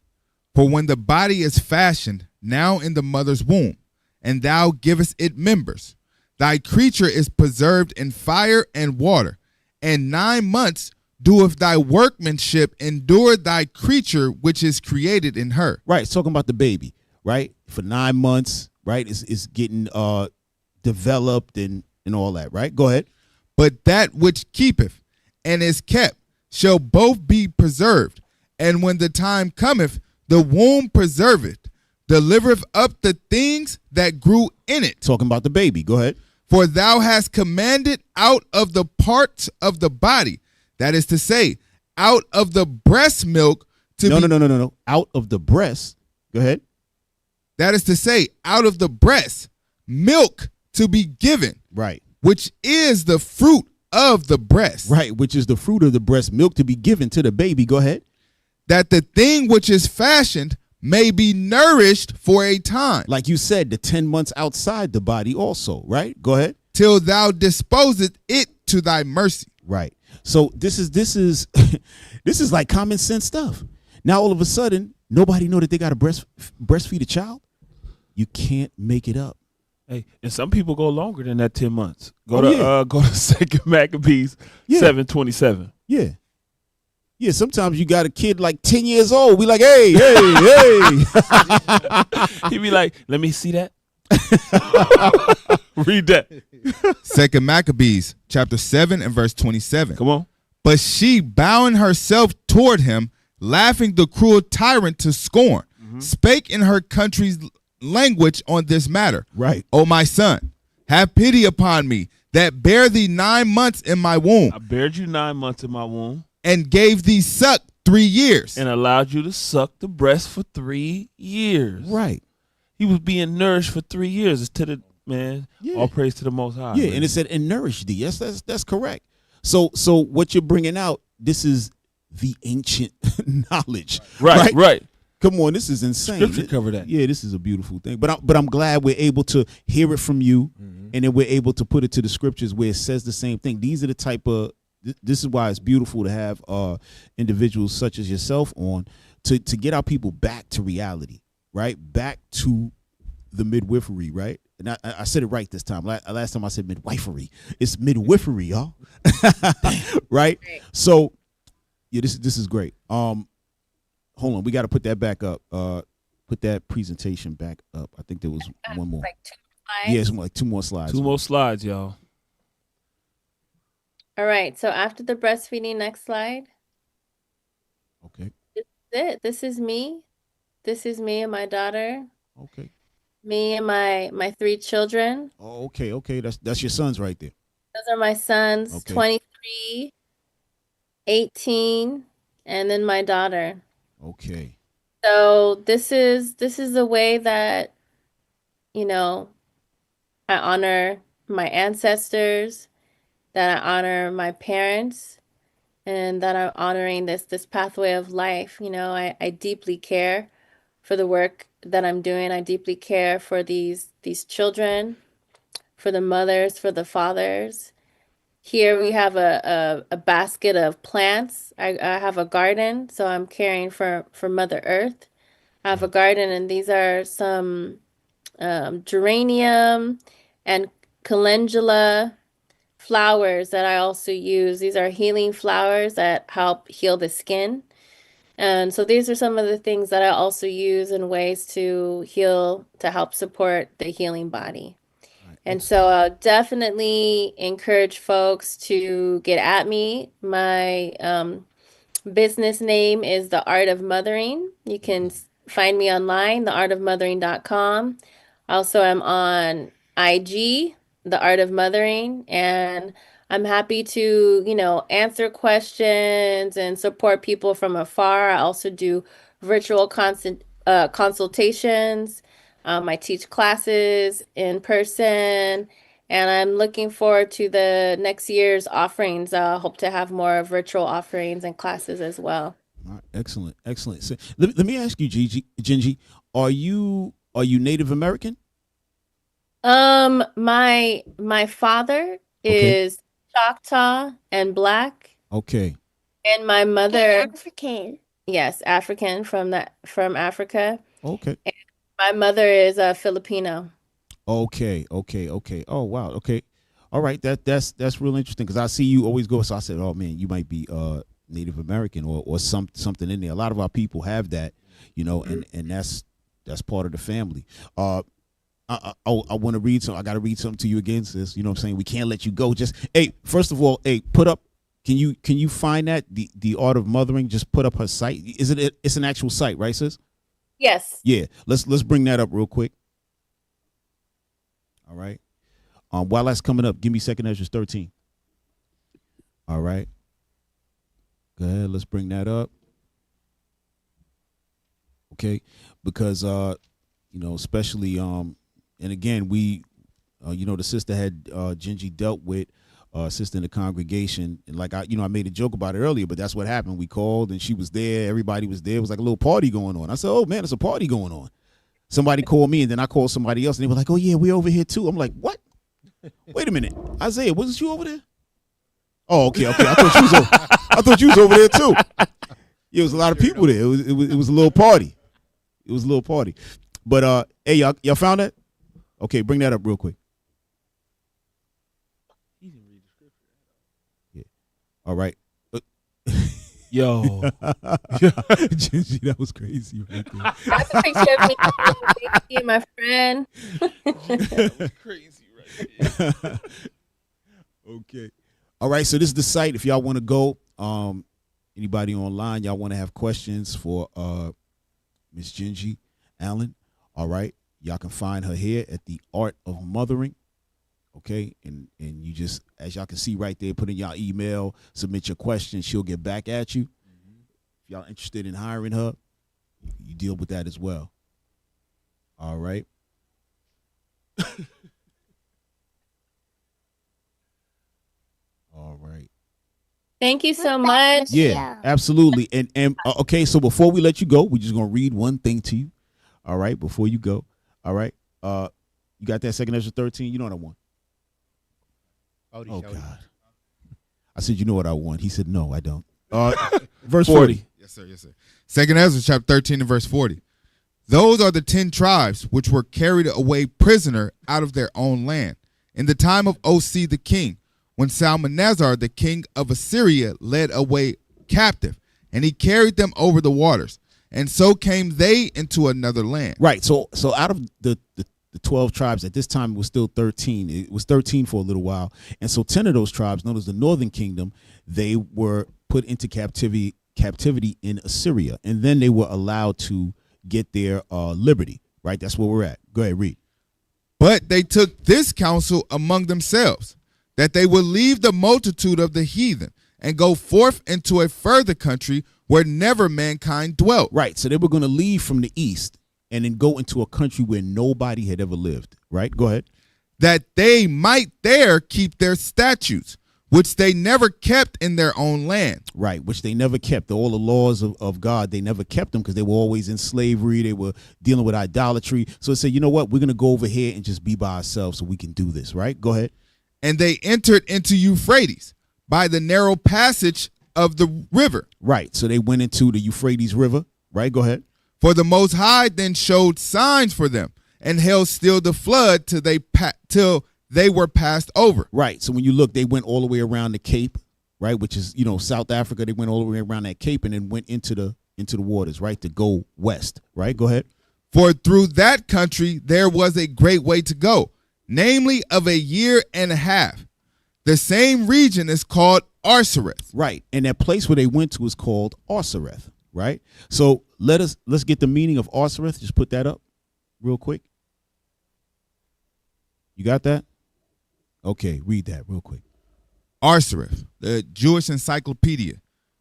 For when the body is fashioned now in the mother's womb, and thou givest it members, thy creature is preserved in fire and water, and 9 months doeth thy workmanship endure thy creature which is created in her. Right, it's talking about the baby, right? For 9 months, right? It's getting developed and all that, right? Go ahead. But that which keepeth and is kept shall both be preserved. And when the time cometh, the womb preserveth, delivereth up the things that grew in it. Talking about the baby. Go ahead. For thou hast commanded out of the parts of the body, that is to say, out of the breast milk to No. Out of the breast. Go ahead. That is to say, out of the breast milk to be given. Right. Which is the fruit of the breast. Right, which is the fruit of the breast milk to be given to the baby. Go ahead. That the thing which is fashioned may be nourished for a time. Like you said, the 10 months outside the body also, right? Go ahead. Till thou disposeth it to thy mercy. Right. So this is this is like common sense stuff. Now all of a sudden, nobody know that they got to breastfeed a child. You can't make it up. Hey, and some people go longer than that 10 months. Go to 2 Maccabees 7:27. Yeah. Yeah, sometimes you got a kid like 10 years old. We like, hey. He be like, let me see that. Read that. 2 Maccabees chapter 7 and verse 27. Come on. But she, bowing herself toward him, laughing the cruel tyrant to scorn, spake in her country's language on this matter. Right. O my son, have pity upon me that bare thee 9 months in my womb. I bared you 9 months in my womb. And gave thee suck 3 years. And allowed you to suck the breast for 3 years. Right. He was being nourished for 3 years. It's to the man. Yeah. All praise to the Most High. Yeah, man. and it said, and nourish thee. Yes, that's correct. So what you're bringing out, this is the ancient knowledge. Right. Come on, this is insane. Scripture cover that. Yeah, this is a beautiful thing. But I'm glad we're able to hear it from you, and then we're able to put it to the scriptures where it says the same thing. These are the type of. This is why it's beautiful to have individuals such as yourself on to get our people back to reality, right? Back to the midwifery, right? And I said it right this time. Last time I said midwifery. It's midwifery, y'all. Right? So, yeah, this is great. Hold on, we got to put that back up. Put that presentation back up. I think there was one more. Like 2 slides. Yeah, it's like 2 more slides. 2 more slides, y'all. All right. So after the breastfeeding, next slide. Okay. This is it. This is me. This is me and my daughter. Okay. Me and my 3 children. Oh, okay. That's your sons right there. Those are my sons, Okay. 23, 18, and then my daughter. Okay. So this is the way that, you know, I honor my ancestors, that I honor my parents, and that I'm honoring this pathway of life. You know, I deeply care for the work that I'm doing. I deeply care for these children, for the mothers, for the fathers. Here we have a basket of plants. I have a garden, so I'm caring for Mother Earth. I have a garden, and these are some geranium and calendula flowers that I also use. These are healing flowers that help heal the skin. And so these are some of the things that I also use in ways to heal, to help support the healing body. And so I'll definitely encourage folks to get at me. My business name is The Art of Mothering. You can find me online, theartofmothering.com. Also, I'm on IG, The Art of Mothering, and I'm happy to, you know, answer questions and support people from afar. I also do virtual consultations. I teach classes in person, and I'm looking forward to the next year's offerings. I hope to have more virtual offerings and classes as well. All right, excellent. So, let me ask you, Gingi, are you Native American? My father is Choctaw and Black, Okay. and my mother, African. yes, African from Africa. Okay. And my mother is Filipino. Okay. Oh wow. Okay. All right. That's real interesting because I see you always go. So I said, oh man, you might be Native American or something in there. A lot of our people have that, you know, and that's part of the family. I want to read some. I got to read something to you again, sis. You know what I'm saying? We can't let you go. Just first of all, put up. Can you find that the Art of Mothering? Just put up her site. It's an actual site, right, sis? Yes. Yeah. Let's bring that up real quick. All right. While that's coming up, give me 2 Ezra 13. All right. Go ahead. Let's bring that up. Okay. Because especially and again, we the sister had Gingi dealt with sister in the congregation, and like I made a joke about it earlier, but that's what happened. We called and she was there, everybody was there. It was like a little party going on. I said, oh man, it's a party going on. Somebody called me and then I called somebody else and they were like, oh yeah, we over here too. I'm like, what? Wait a minute, Isaiah, wasn't you over there? Oh, okay. I thought you was over there too. Yeah, it was a lot of people there. It was a little party. It was a little party. But hey, y'all found that? Okay, bring that up real quick. Yeah. All right. Yo. Gingi, that was crazy right there. That's a picture of me and my friend. That was crazy right there. Okay. All right, so this is the site. If y'all want to go, anybody online, y'all want to have questions for Miss Gingi Allen, all right, y'all can find her here at the Art of Mothering. Okay, and you just, as y'all can see right there, put in y'all email, submit your questions, she'll get back at you. If y'all interested in hiring her, you deal with that as well. All right. All right. Thank you so much. Yeah, absolutely. And okay, so before we let you go, we're just gonna read one thing to you. All right, before you go. All right. You got that 2 Ezra 13? You know what I want. Oh God. I said, you know what I want. He said, no, I don't. Verse 40. Yes, sir. Yes, sir. 2 Ezra chapter 13 and verse 40. Those are the 10 tribes which were carried away prisoner out of their own land in the time of O.C. the king, when Salmanazar, the king of Assyria, led away captive, and he carried them over the waters. And so came they into another land. Right. So out of the 12 tribes, at this time it was still 13. It was 13 for a little while. And so 10 of those tribes, known as the Northern Kingdom, they were put into captivity in Assyria. And then they were allowed to get their liberty. Right. That's where we're at. Go ahead, read. But they took this counsel among themselves, that they would leave the multitude of the heathen and go forth into a further country where never mankind dwelt. Right. So they were going to leave from the east and then go into a country where nobody had ever lived. Right. Go ahead. That they might there keep their statutes, which they never kept in their own land. Right, which they never kept. All the laws of God, they never kept them because they were always in slavery. They were dealing with idolatry. So it said, you know what? We're going to go over here and just be by ourselves so we can do this, right? Go ahead. And they entered into Euphrates by the narrow passage of the river. Right, so they went into the Euphrates River, right? Go ahead. For the Most High then showed signs for them and held still the flood till they were passed over. Right. So when you look, they went all the way around the Cape, right, which is, South Africa. They went all the way around that Cape and then went into the waters, right, to go west. Right. Go ahead. For through that country there was a great way to go, namely of a year and a half. The same region is called Arsareth. Right. And that place where they went to is called Arsareth. Right. So let's get the meaning of Arsareth. Just put that up real quick. You got that? Okay, read that real quick. Arsareth, the Jewish encyclopedia.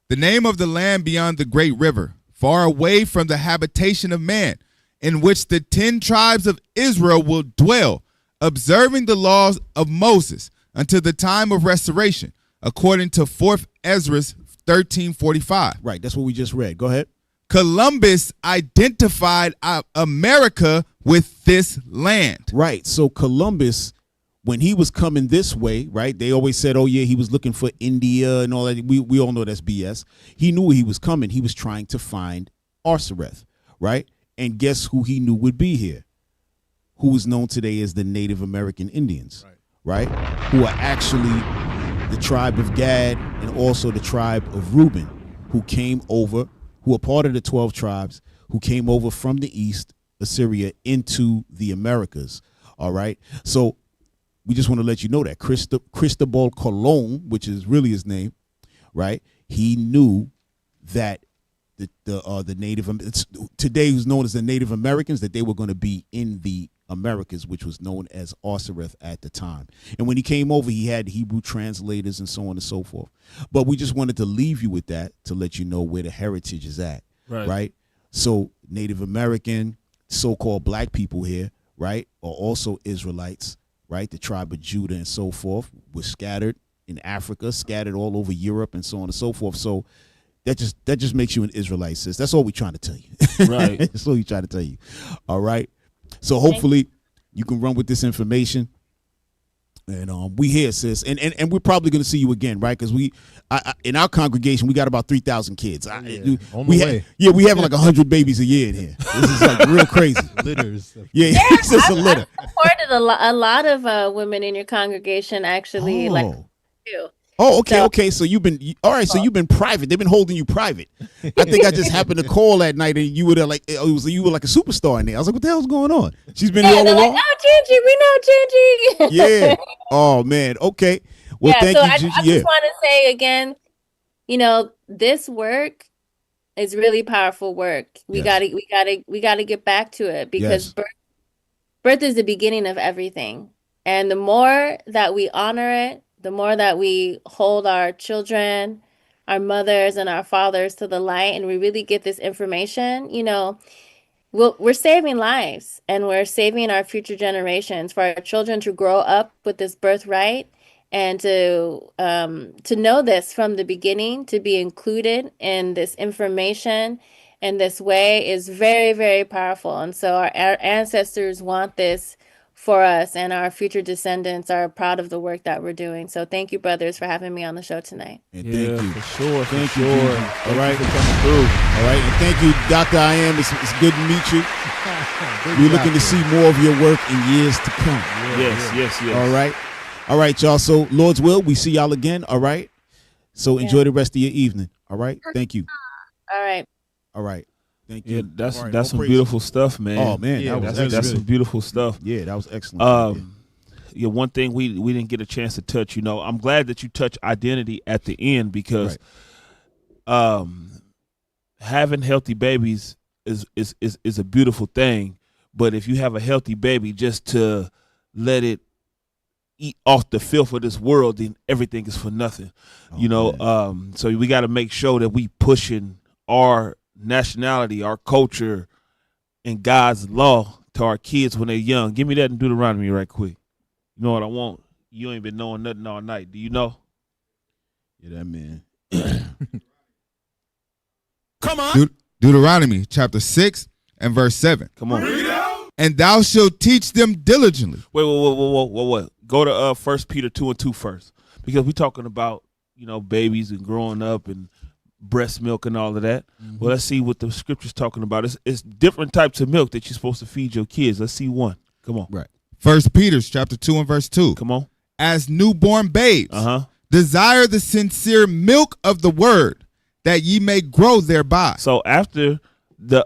The name of the land beyond the great river, far away from the habitation of man, in which the 10 tribes of Israel will dwell, observing the laws of Moses until the time of restoration, according to 4th Ezra 13:45. Right, that's what we just read. Go ahead. Columbus identified America with this land. Right, so Columbus, when he was coming this way, right, they always said, oh, yeah, he was looking for India and all that. We all know that's BS. He knew he was coming. He was trying to find Arsareth, right? And guess who he knew would be here? Who is known today as the Native American Indians, right? Who are actually the tribe of Gad and also the tribe of Reuben, who came over, who are part of the 12 tribes, who came over from the east, Assyria, into the Americas, all right? So we just want to let you know that Cristobal Colon, which is really his name, right? He knew that the Native today who's known as the Native Americans, that they were going to be in the Americas, which was known as Arsareth at the time. And when he came over, he had Hebrew translators and so on and so forth. But we just wanted to leave you with that to let you know where the heritage is at, right? So Native American, so-called black people here, right, are also Israelites. Right, the tribe of Judah and so forth was scattered in Africa, scattered all over Europe, and so on and so forth. So that just makes you an Israelite, sis. That's all we're trying to tell you. Right. That's all we're trying to tell you. All right. So hopefully you can run with this information. And we here, sis, and we're probably going to see you again, right? Because in our congregation we got about 3,000 kids. We have like 100 babies a year in here. This is like real crazy. Litters. Yeah, it's just a litter. I've supported a lot of women in your congregation, actually. Like too. Oh, okay, okay. So you've been all right. So you've been private. They've been holding you private. I think I just happened to call that night, and you were there like you were like a superstar in there. I was like, what the hell's going on? She's been here all along. Like, oh, Gingi, we know Gingi. Yeah. Oh man. Okay. Well, thank you, Gingi. I just want to say again, this work is really powerful work. We gotta get back to it because birth is the beginning of everything, and the more that we honor it, the more that we hold our children, our mothers, and our fathers to the light, and we really get this information, we're saving lives, and we're saving our future generations for our children to grow up with this birthright and to know this from the beginning, to be included in this information in this way is very, very powerful. And so our ancestors want this for us, and our future descendants are proud of the work that we're doing. So thank you, brothers, for having me on the show tonight. And thank you. For sure. Thank for you, sure. Gingi. All right. Thank you for coming through. All right. And thank you, Dr. I Am. It's good to meet you. We're looking to see more of your work in years to come. Yes. All right. All right, y'all. So, Lord's will, we see y'all again. All right. So, enjoy the rest of your evening. All right. Thank you. All right. All right. Thank you. Yeah, that's All right, that's all some praise. beautiful stuff, man. Oh, man. Yeah, that's some beautiful stuff. Yeah, that was excellent. Yeah, one thing we didn't get a chance to touch, I'm glad that you touched identity at the end, because having healthy babies is a beautiful thing. But if you have a healthy baby just to let it eat off the filth of this world, then everything is for nothing. So we got to make sure that we pushing our nationality, our culture, and God's law to our kids when they're young. Give me that in Deuteronomy right quick. You know what I want? You ain't been knowing nothing all night. Do you know? Yeah, that man. Come on. Deuteronomy chapter 6 and verse 7. Come on. And thou shalt teach them diligently. Wait. Go to 1 Peter 2:2 first, because we're talking about babies and growing up and breast milk and all of that. Well, let's see what the scripture's talking about. It's different types of milk that you're supposed to feed your kids. Let's see one. Come on. Right. 1 Peter chapter 2 and verse 2. Come on. As newborn babes, desire the sincere milk of the word, that ye may grow thereby. So after the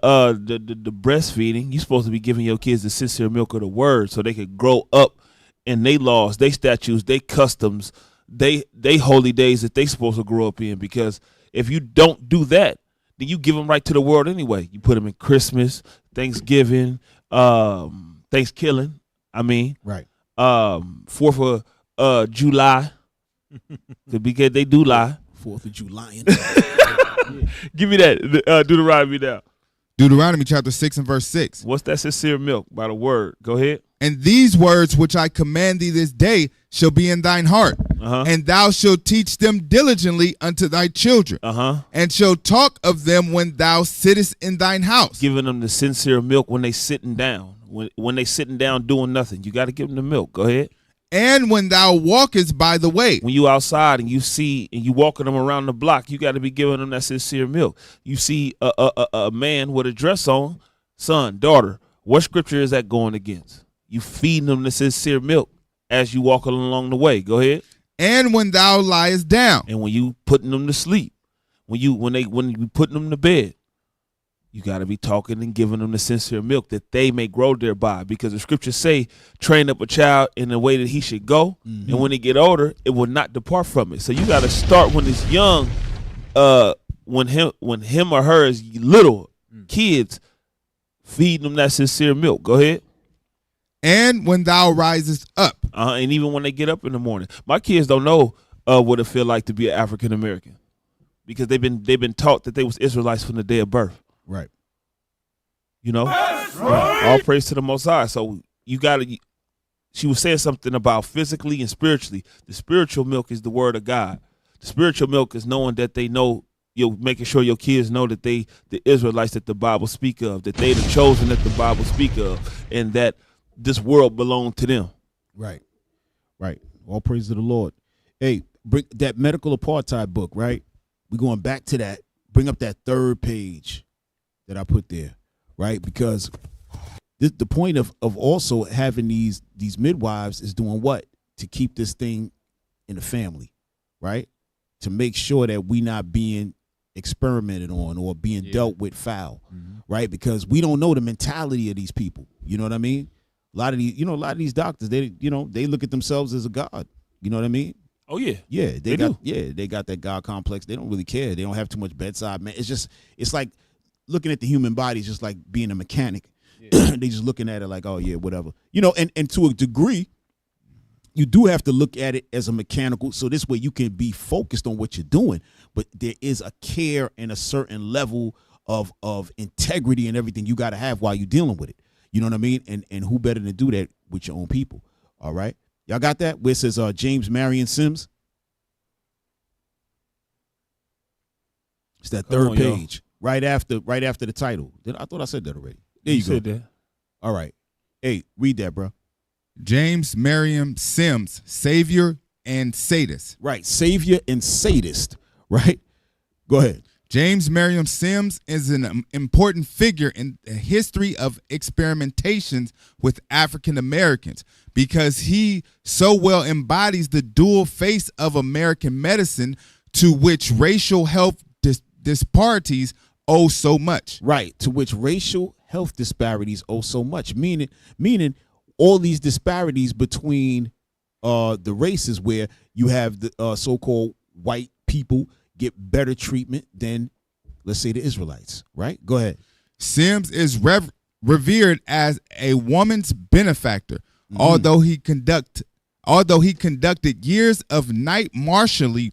breastfeeding, you're supposed to be giving your kids the sincere milk of the word, so they could grow up in their laws, their statutes, their customs, they holy days that they supposed to grow up in. Because if you don't do that, then you give them right to the world anyway. You put them in Christmas, Thanksgiving, Thanksgiving. Right. 4th of July, because they do lie. 4th of July. Give me that Deuteronomy now. Deuteronomy chapter 6 and verse 6. What's that sincere milk? By the word. Go ahead. And these words which I command thee this day shall be in thine heart, and thou shalt teach them diligently unto thy children, and shalt talk of them when thou sittest in thine house. Giving them the sincere milk when they sitting down. When they sitting down doing nothing, you got to give them the milk. Go ahead. And when thou walkest by the way. When you outside and you see and you walking them around the block, you got to be giving them that sincere milk. You see a man with a dress on, son, daughter, what scripture is that going against? You feeding them the sincere milk as you walk along the way. Go ahead. And when thou liest down. And when you putting them to sleep, when you putting them to bed, you got to be talking and giving them the sincere milk that they may grow thereby. Because the scriptures say, train up a child in the way that he should go. And when he get older, it will not depart from it. So you got to start when it's young, when him or her is little, kids, feeding them that sincere milk. Go ahead. And when thou risest up. And even when they get up in the morning. My kids don't know what it feel like to be an African American, because they've been taught that they was Israelites from the day of birth. Right. All praise to the Most High. So you got to. She was saying something about physically and spiritually. The spiritual milk is the word of God. The spiritual milk is knowing that they know. You're making sure your kids know that they the Israelites that the Bible speak of, that they the chosen that the Bible speak of, and that this world belonged to them. Right. All praise to the Lord. Hey, bring that medical apartheid book, right? We're going back to that. Bring up that third page that I put there, right? Because the point of also having these midwives is doing what? To keep this thing in the family, right? To make sure that we not being experimented on or being dealt with foul, right? Because we don't know the mentality of these people. You know what I mean? A lot of these doctors, they look at themselves as a god. You know what I mean? Oh yeah. Yeah, they do. They got that God complex. They don't really care. They don't have too much bedside man. It's like looking at the human body is just like being a mechanic. They just looking at it like, oh yeah, whatever. And to a degree, you do have to look at it as a mechanical, so this way you can be focused on what you're doing. But there is a care and a certain level of integrity and everything you got to have while you're dealing with it. You know what I mean? And who better to do that with your own people? All right. Y'all got that? Where it says James Marion Sims. It's that third page, right after the title. I thought I said that already. There you go. Said that. All right. Hey, read that, bro. James Merriam Sims, Savior and Sadist. Right, Savior and Sadist. Right. Go ahead. James Merriam Sims is an important figure in the history of experimentations with African Americans because he so well embodies the dual face of American medicine to which racial health disparities owe so much. Right, to which racial health disparities owe so much. Meaning all these disparities between the races where you have the so-called white people get better treatment than, let's say, the Israelites, right? Go ahead. Sims is revered as a woman's benefactor, although he conducted years of nightmarishly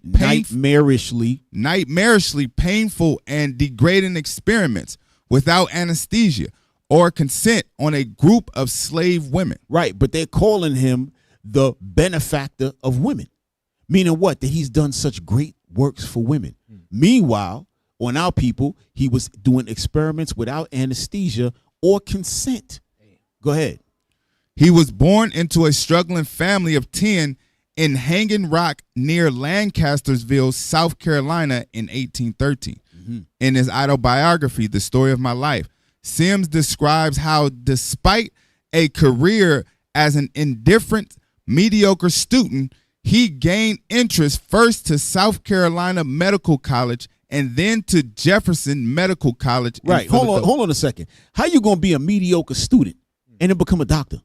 painful and degrading experiments without anesthesia or consent on a group of slave women. Right, but they're calling him the benefactor of women, meaning what? That he's done such great works for women. Meanwhile, on our people, he was doing experiments without anesthesia or consent. Go ahead. He was born into a struggling family of 10 in Hanging Rock near Lancastersville, South Carolina in 1813. In his autobiography, The Story of My Life, Sims describes how despite a career as an indifferent, mediocre student, he gained interest first to South Carolina Medical College and then to Jefferson Medical College. Right. Hold on a second. How you going to be a mediocre student and then become a doctor?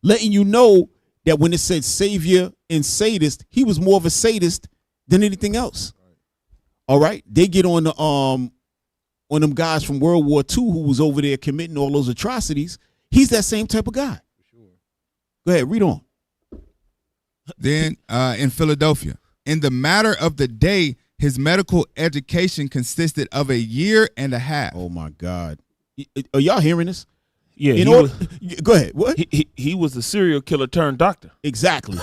Letting you know that when it said savior and sadist, he was more of a sadist than anything else. All right. They get on them guys from World War II who was over there committing all those atrocities. He's that same type of guy. Go ahead, read on. Then in Philadelphia, in the matter of the day, his medical education consisted of a year and a half. Oh my God. Are y'all hearing this? Yeah. Go ahead. What? He was a serial killer turned doctor. Exactly.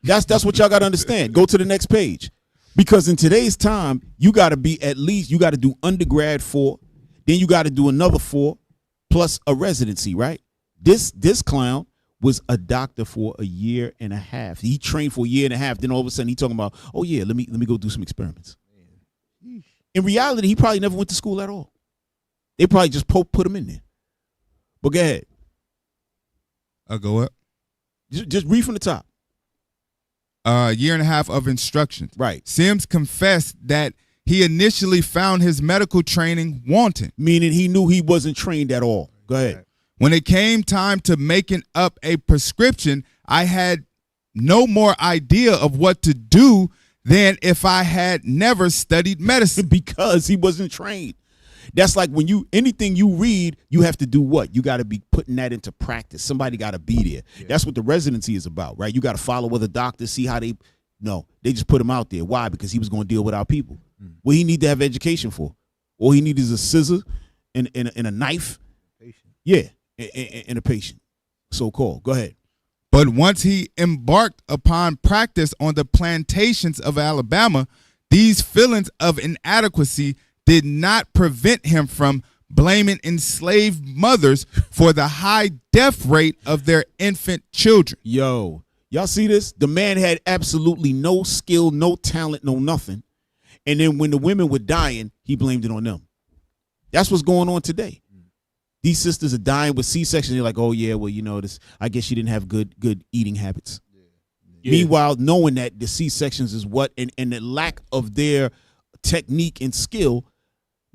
That's what y'all got to understand. Go to the next page. Because in today's time, you got to be you got to do undergrad 4, then you got to do another 4 plus a residency, right? This clown was a doctor for a year and a half. He trained for a year and a half. Then all of a sudden he talking about, oh yeah, let me go do some experiments. In reality, he probably never went to school at all. They probably just put him in there. But go ahead. I'll go up. Just read from the top. Year and a half of instructions. Right. Sims confessed that he initially found his medical training wanting. Meaning he knew he wasn't trained at all. Go ahead. When it came time to making up a prescription, I had no more idea of what to do than if I had never studied medicine. Because he wasn't trained. That's like when anything you read, you have to do what? You got to be putting that into practice. Somebody got to be there. Yeah. That's what the residency is about, right? You got to follow with a doctor, see how they just put him out there. Why? Because he was going to deal with our people. What he need to have education for? All he needs is a scissor and a knife. Yeah, and a patient, so-called. Go ahead. But once he embarked upon practice on the plantations of Alabama, these feelings of inadequacy did not prevent him from blaming enslaved mothers for the high death rate of their infant children. Yo, y'all see this? The man had absolutely no skill, no talent, no nothing. And then when the women were dying, he blamed it on them. That's what's going on today. These sisters are dying with C-section. They're like, oh yeah, well, this. I guess she didn't have good eating habits. Yeah. Meanwhile, knowing that the C-sections is what, and the lack of their technique and skill,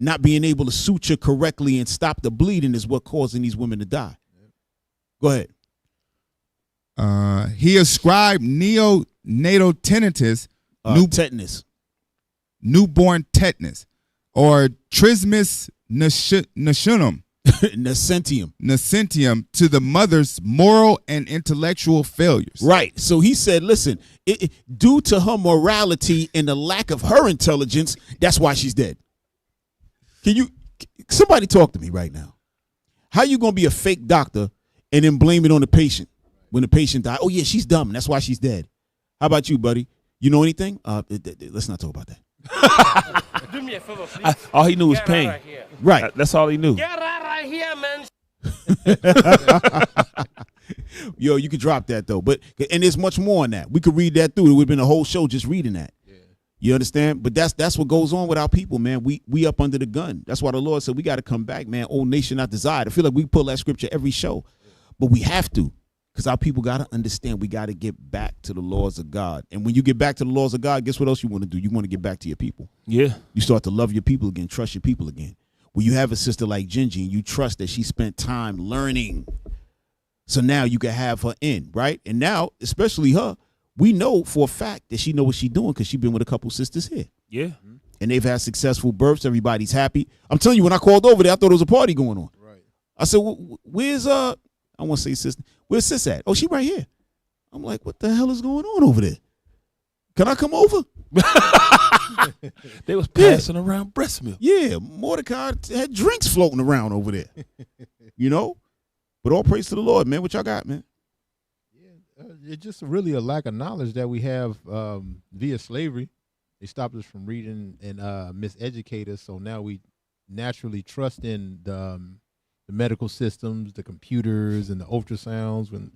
not being able to suture correctly and stop the bleeding is what causing these women to die. Go ahead. He ascribed neonatal tetanus, newborn tetanus, or trismus nascentum, nascentium to the mother's moral and intellectual failures. Right. So he said, listen, due to her morality and the lack of her intelligence, that's why she's dead. Somebody talk to me right now. How you going to be a fake doctor and then blame it on the patient? When the patient died, oh yeah, she's dumb. That's why she's dead. How about you, buddy? You know anything? Let's not talk about that. Do me a favor, please. All he knew was Get pain. Right here. Right. That's all he knew. Get right here, man. Yo, you could drop that though. But and there's much more on that. We could read that through. It would have been a whole show just reading that. Yeah. You understand? But that's what goes on with our people, man. We up under the gun. That's why the Lord said we got to come back, man. Old nation not desired. I feel like we pull that scripture every show, but we have to. Because our people got to understand we got to get back to the laws of God. And when you get back to the laws of God, guess what else you want to do? You want to get back to your people. Yeah. You start to love your people again, trust your people again. When you have a sister like Gingi and you trust that she spent time learning, so now you can have her in, right? And now, especially her, we know for a fact that she know what she's doing because she's been with a couple sisters here. Yeah. And they've had successful births. Everybody's happy. I'm telling you, when I called over there, I thought there was a party going on. Right. I said, where's I want to say sister. Where's sis at? Oh, she right here. I'm like, what the hell is going on over there? Can I come over? They was passing around breast milk. Yeah, Mordecai had drinks floating around over there. You know? But all praise to the Lord, man. What y'all got, man? It's just really a lack of knowledge that we have via slavery. They stopped us from reading and miseducate us, so now we naturally trust in the medical systems, the computers, and the ultrasounds. When,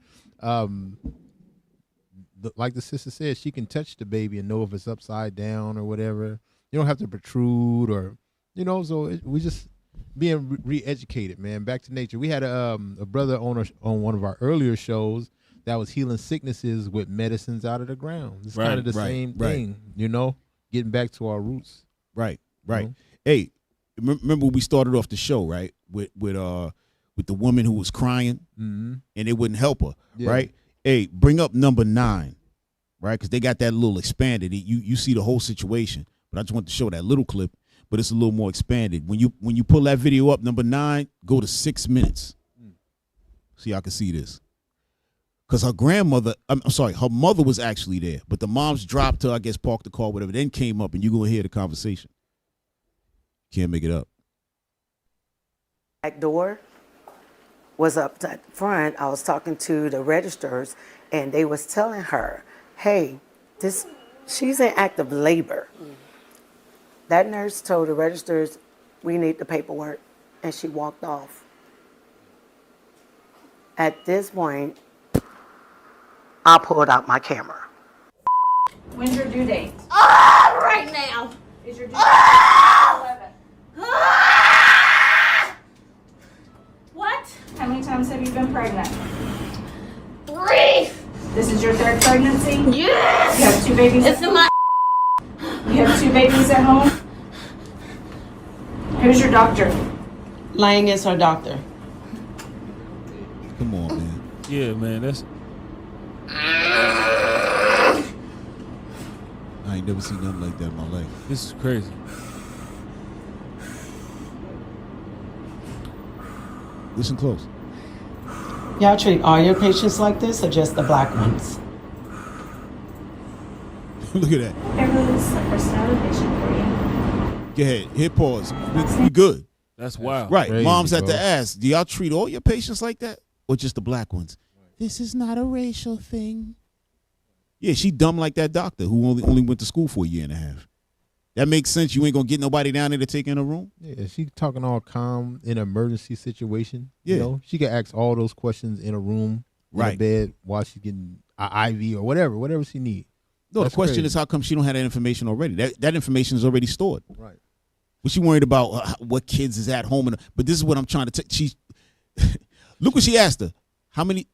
like the sister said, she can touch the baby and know if it's upside down or whatever. You don't have to protrude or, so we just being re-educated, man. Back to nature. We had a brother on one of our earlier shows that was healing sicknesses with medicines out of the ground. It's kind of the same thing, getting back to our roots. Right. Hey, remember we started off the show, right? With the woman who was crying and it wouldn't help her, right? Hey, bring up number 9, right? Because they got that little expanded. You see the whole situation, but I just want to show that little clip, but it's a little more expanded. When you pull that video up, number 9, go to 6 minutes. So y'all can see this. Because her mother was actually there, but the moms dropped her, I guess, parked the car, whatever, then came up, and you're going to hear the conversation. Can't make it up. Back door was up at front. I was talking to the registers, and they was telling her, hey, she's in active labor. That nurse told the registers, we need the paperwork, and she walked off. At this point, I pulled out my camera. When's your due date? Right now. Is your due date 11? What? How many times have you been pregnant? 3. This is your 3rd pregnancy? Yes. You have 2 babies It's at in home? You have 2 babies at home? Who's your doctor? Lang is her doctor. Come on, man. Yeah, man. That's. I ain't never seen nothing like that in my life. This is crazy. Listen close. Y'all treat all your patients like this or just the black ones? Look at that. Everyone's a personality patient for you. Go ahead. Hit pause. We good. That's wild. Right. Crazy, Moms have bro. to ask, do y'all treat all your patients like that or just the black ones? This is not a racial thing. Yeah, she dumb like that doctor who only went to school for a year and a half. That makes sense. You ain't going to get nobody down there to take in a room? Yeah, she talking all calm in an emergency situation. Yeah. She can ask all those questions in a room, in a bed, while she's getting an IV or whatever she need. No, That's the question crazy. is how come she don't have that information already? That information is already stored. Right. Was she worried about what kids is at home? But this is what I'm trying to She look what she asked her. How many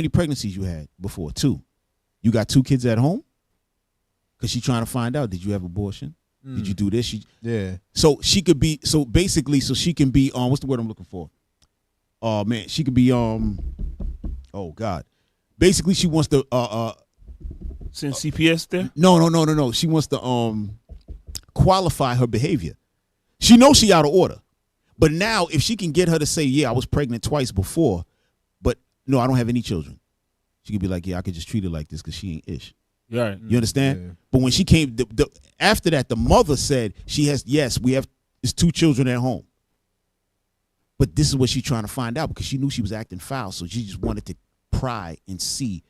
pregnancies you had before? 2. You got 2 kids at home? Because she's trying to find out, did you have abortion? Did you do this? Yeah. So she could be, so she can be, what's the word I'm looking for? Oh, man, she could be, oh, God. Basically, she wants to, Send CPS there? No. She wants to, qualify her behavior. She knows she out of order. But now, if she can get her to say, yeah, I was pregnant twice before, but no, I don't have any children. She could be like, yeah, I could just treat her like this because she ain't ish. Right. You understand? Yeah. But when she came, after that, the mother said it's 2 children at home. But this is what she's trying to find out because she knew she was acting foul, so she just wanted to pry and see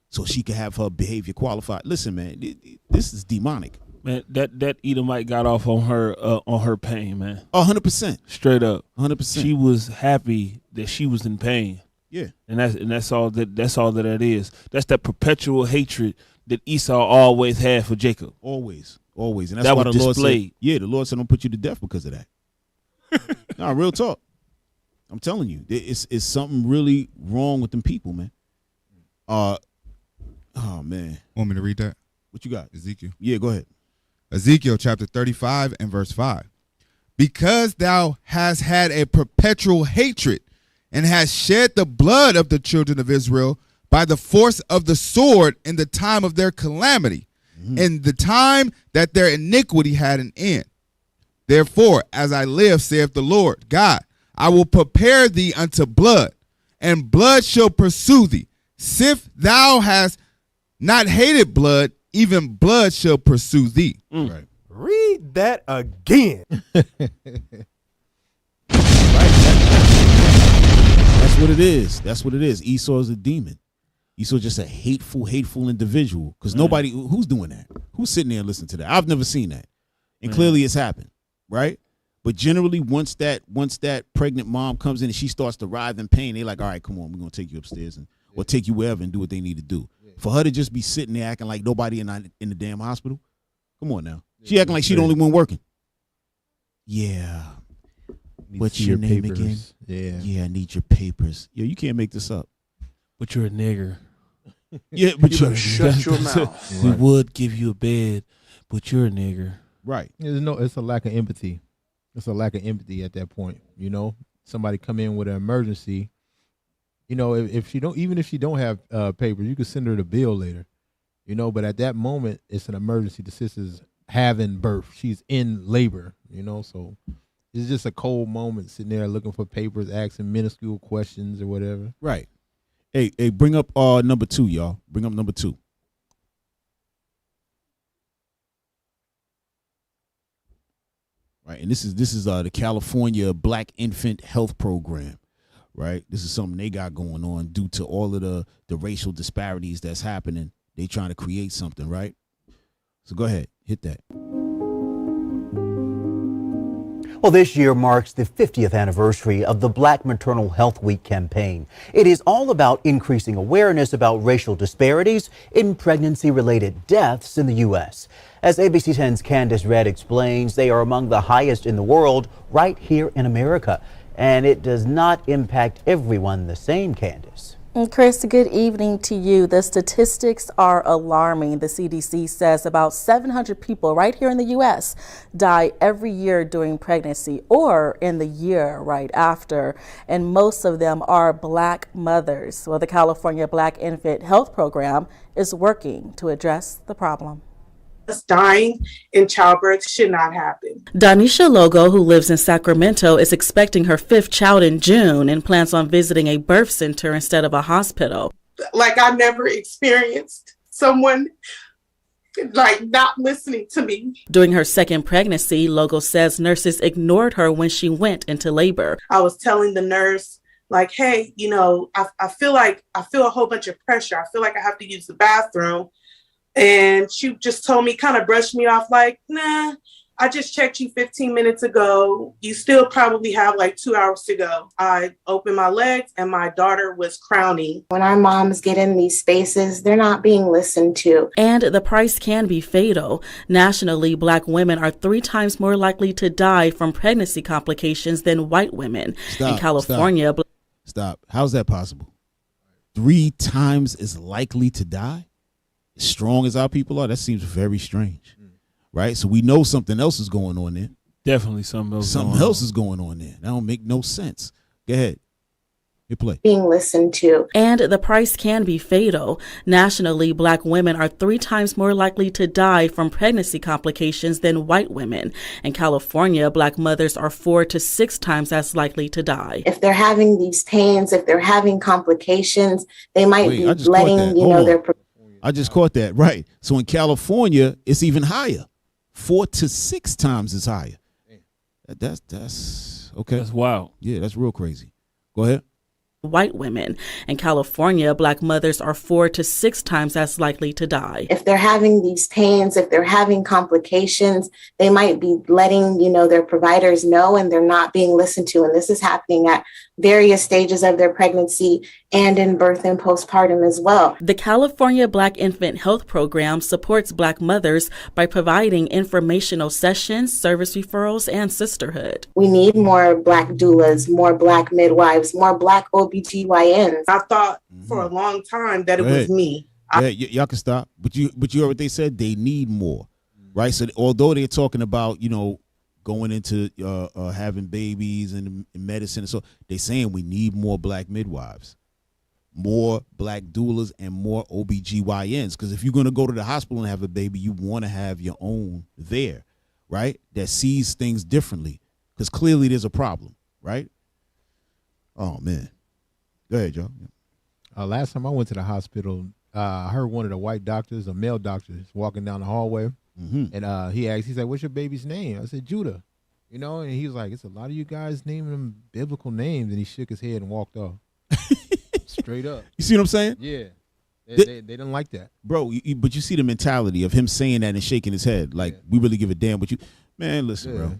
so she can have her behavior qualified. Listen, man, this is demonic. Man, that Edomite got off on her pain, man. 100%. Straight up. 100%. She was happy that she was in pain. Yeah. And that's all that is. That's that perpetual hatred that Esau always had for Jacob. Always. And that's that why was the Lord displayed. said, the Lord said don't put you to death because of that. No, real talk. I'm telling you, it's something really wrong with them people, man. Oh man. Want me to read that? What you got? Ezekiel. Yeah, go ahead. Ezekiel chapter 35 and verse 5. Because thou hast had a perpetual hatred and hast shed the blood of the children of Israel by the force of the sword in the time of their calamity, in the time that their iniquity had an end. Therefore, as I live, saith the Lord God, I will prepare thee unto blood, and blood shall pursue thee. Sith thou hast not hated blood, even blood shall pursue thee. Right. Read that again. That's what it is. That's what it is. Esau is a demon. Esau just a hateful individual. Because nobody, who's doing that? Who's sitting there and listening to that? I've never seen that. And clearly it's happened, right? But generally, once that pregnant mom comes in and she starts to writhe in pain, they're like, all right, come on, we're going to take you upstairs or take you wherever and do what they need to do. For her to just be sitting there acting like nobody in the damn hospital, come on now. She acting like she the only one working. Yeah. What's your name papers. again? Yeah, I need your papers. Yo, you can't make this up. But you're a nigger. Yeah, but You better shut your mouth. We would give you a bed, but you're a nigger. Right. It's a lack of empathy. It's a lack of empathy at that point. You know, somebody come in with an emergency. You know, if she don't have papers, you could send her the bill later. You know, but at that moment, it's an emergency. The sister's having birth. She's in labor. You know, so it's just a cold moment sitting there looking for papers, asking minuscule questions or whatever. Right. Hey, bring up number 2, y'all. Bring up number 2. Right, and this is the California Black Infant Health Program. Right, this is something they got going on due to all of the racial disparities that's happening. They trying to create something, right? So go ahead, hit that. Well, this year marks the 50th anniversary of the Black Maternal Health Week campaign. It is all about increasing awareness about racial disparities in pregnancy-related deaths in the U.S. As ABC 10's Candace Redd explains, they are among the highest in the world right here in America. And it does not impact everyone the same, Candace. Chris, good evening to you. The statistics are alarming. The CDC says about 700 people right here in the U.S. die every year during pregnancy or in the year right after, and most of them are Black mothers. Well, the California Black Infant Health Program is working to address the problem. Dying in childbirth should not happen. Danisha Logo, who lives in Sacramento, is expecting her 5th child in June and plans on visiting a birth center instead of a hospital. Like, I never experienced someone like not listening to me. During her 2nd pregnancy, Logo says nurses ignored her when she went into labor. I was telling the nurse, like, hey, you know, I feel a whole bunch of pressure. I feel like I have to use the bathroom. And she just told me, kind of brushed me off like, nah, I just checked you 15 minutes ago. You still probably have like 2 hours to go. I opened my legs and my daughter was crowning. When our moms get in these spaces, they're not being listened to. And the price can be fatal. Nationally, Black women are 3 times more likely to die from pregnancy complications than white women. In California. Stop. How's that possible? 3 times as likely to die? As strong as our people are, that seems very strange, right? So we know something else is going on there. Definitely something else. Something else is going on there. That don't make no sense. Go ahead. Hit play. Being listened to. And the price can be fatal. Nationally, Black women are 3 times more likely to die from pregnancy complications than white women. In California, Black mothers are 4 to 6 times as likely to die. If they're having these pains, if they're having complications, they might be letting, their... I just caught that, right. So in California, it's even higher. 4 to 6 times as higher. That's okay. That's wild. Yeah, that's real crazy. Go ahead. white women. In California, Black mothers are 4 to 6 times as likely to die. If they're having these pains, if they're having complications, they might be letting, their providers know, and they're not being listened to. And this is happening at various stages of their pregnancy and in birth and postpartum as well. The California Black Infant Health Program supports Black mothers by providing informational sessions, service referrals, and sisterhood. We need more Black doulas, more Black midwives, more Black OBGYNs. I thought for a long time that it was me. Y'all can stop. But you heard what they said? They need more, right? So although they're talking about, going into having babies and medicine, so they're saying we need more Black midwives, more Black doulas, and more OBGYNs. Because if you're going to go to the hospital and have a baby, you want to have your own there, right? That sees things differently. Because clearly there's a problem, right? Oh, man. Go ahead, Joe. Last time I went to the hospital, I heard one of the white doctors, a male doctor, walking down the hallway. And he asked, he said, "What's your baby's name?" I said, "Judah." And he was like, "It's a lot of you guys naming them biblical names." And he shook his head and walked off. Straight up. You see what I'm saying? Yeah. They didn't like that. Bro, but you see the mentality of him saying that and shaking his head. Like, we really give a damn what you... Man, listen, bro.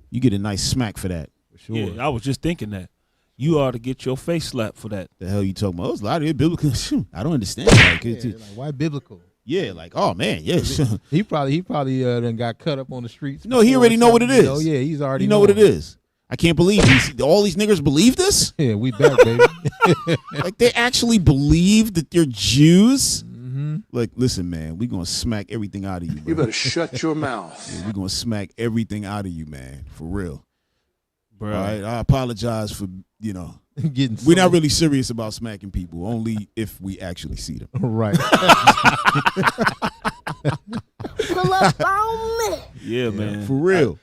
You get a nice smack for that. For sure. Yeah, I was just thinking that. You ought to get your face slapped for that. The hell you talking about? There's a lot of it biblical. I don't understand. Like, like, why biblical? Yeah, like, oh man, yes. he probably then got cut up on the streets. No, he already know what it is. Yeah, he's already know what it is. I can't believe all these niggers believe this. Yeah, we back, baby. Like, they actually believe that they're Jews. Like, listen, man, we gonna smack everything out of you, bro. You better shut your mouth. Yeah, we gonna smack everything out of you, man, for real. Bro. All right, I apologize for getting. We're not really serious about smacking people, only if we actually see them. Right. Yeah, man. For real.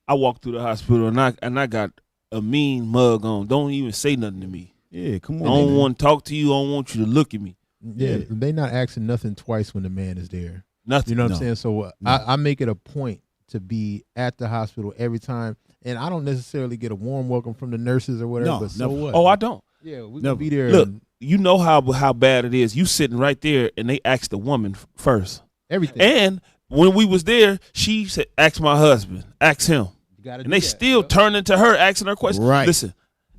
I walked through the hospital and I got a mean mug on. Don't even say nothing to me. Yeah, come on. I don't want to talk to you. I don't want you to look at me. Yeah, they not asking nothing twice when the man is there. Nothing. You know what I'm saying? So I make it a point to be at the hospital every time. And I don't necessarily get a warm welcome from the nurses or whatever. But so what? Oh, I don't. Yeah, we gonna be there. Look, you know how bad it is. You sitting right there, and they asked the woman first. Everything. And when we was there, she said, "Ask my husband. Ask him." And they still turning to her, asking her questions. Right. Listen,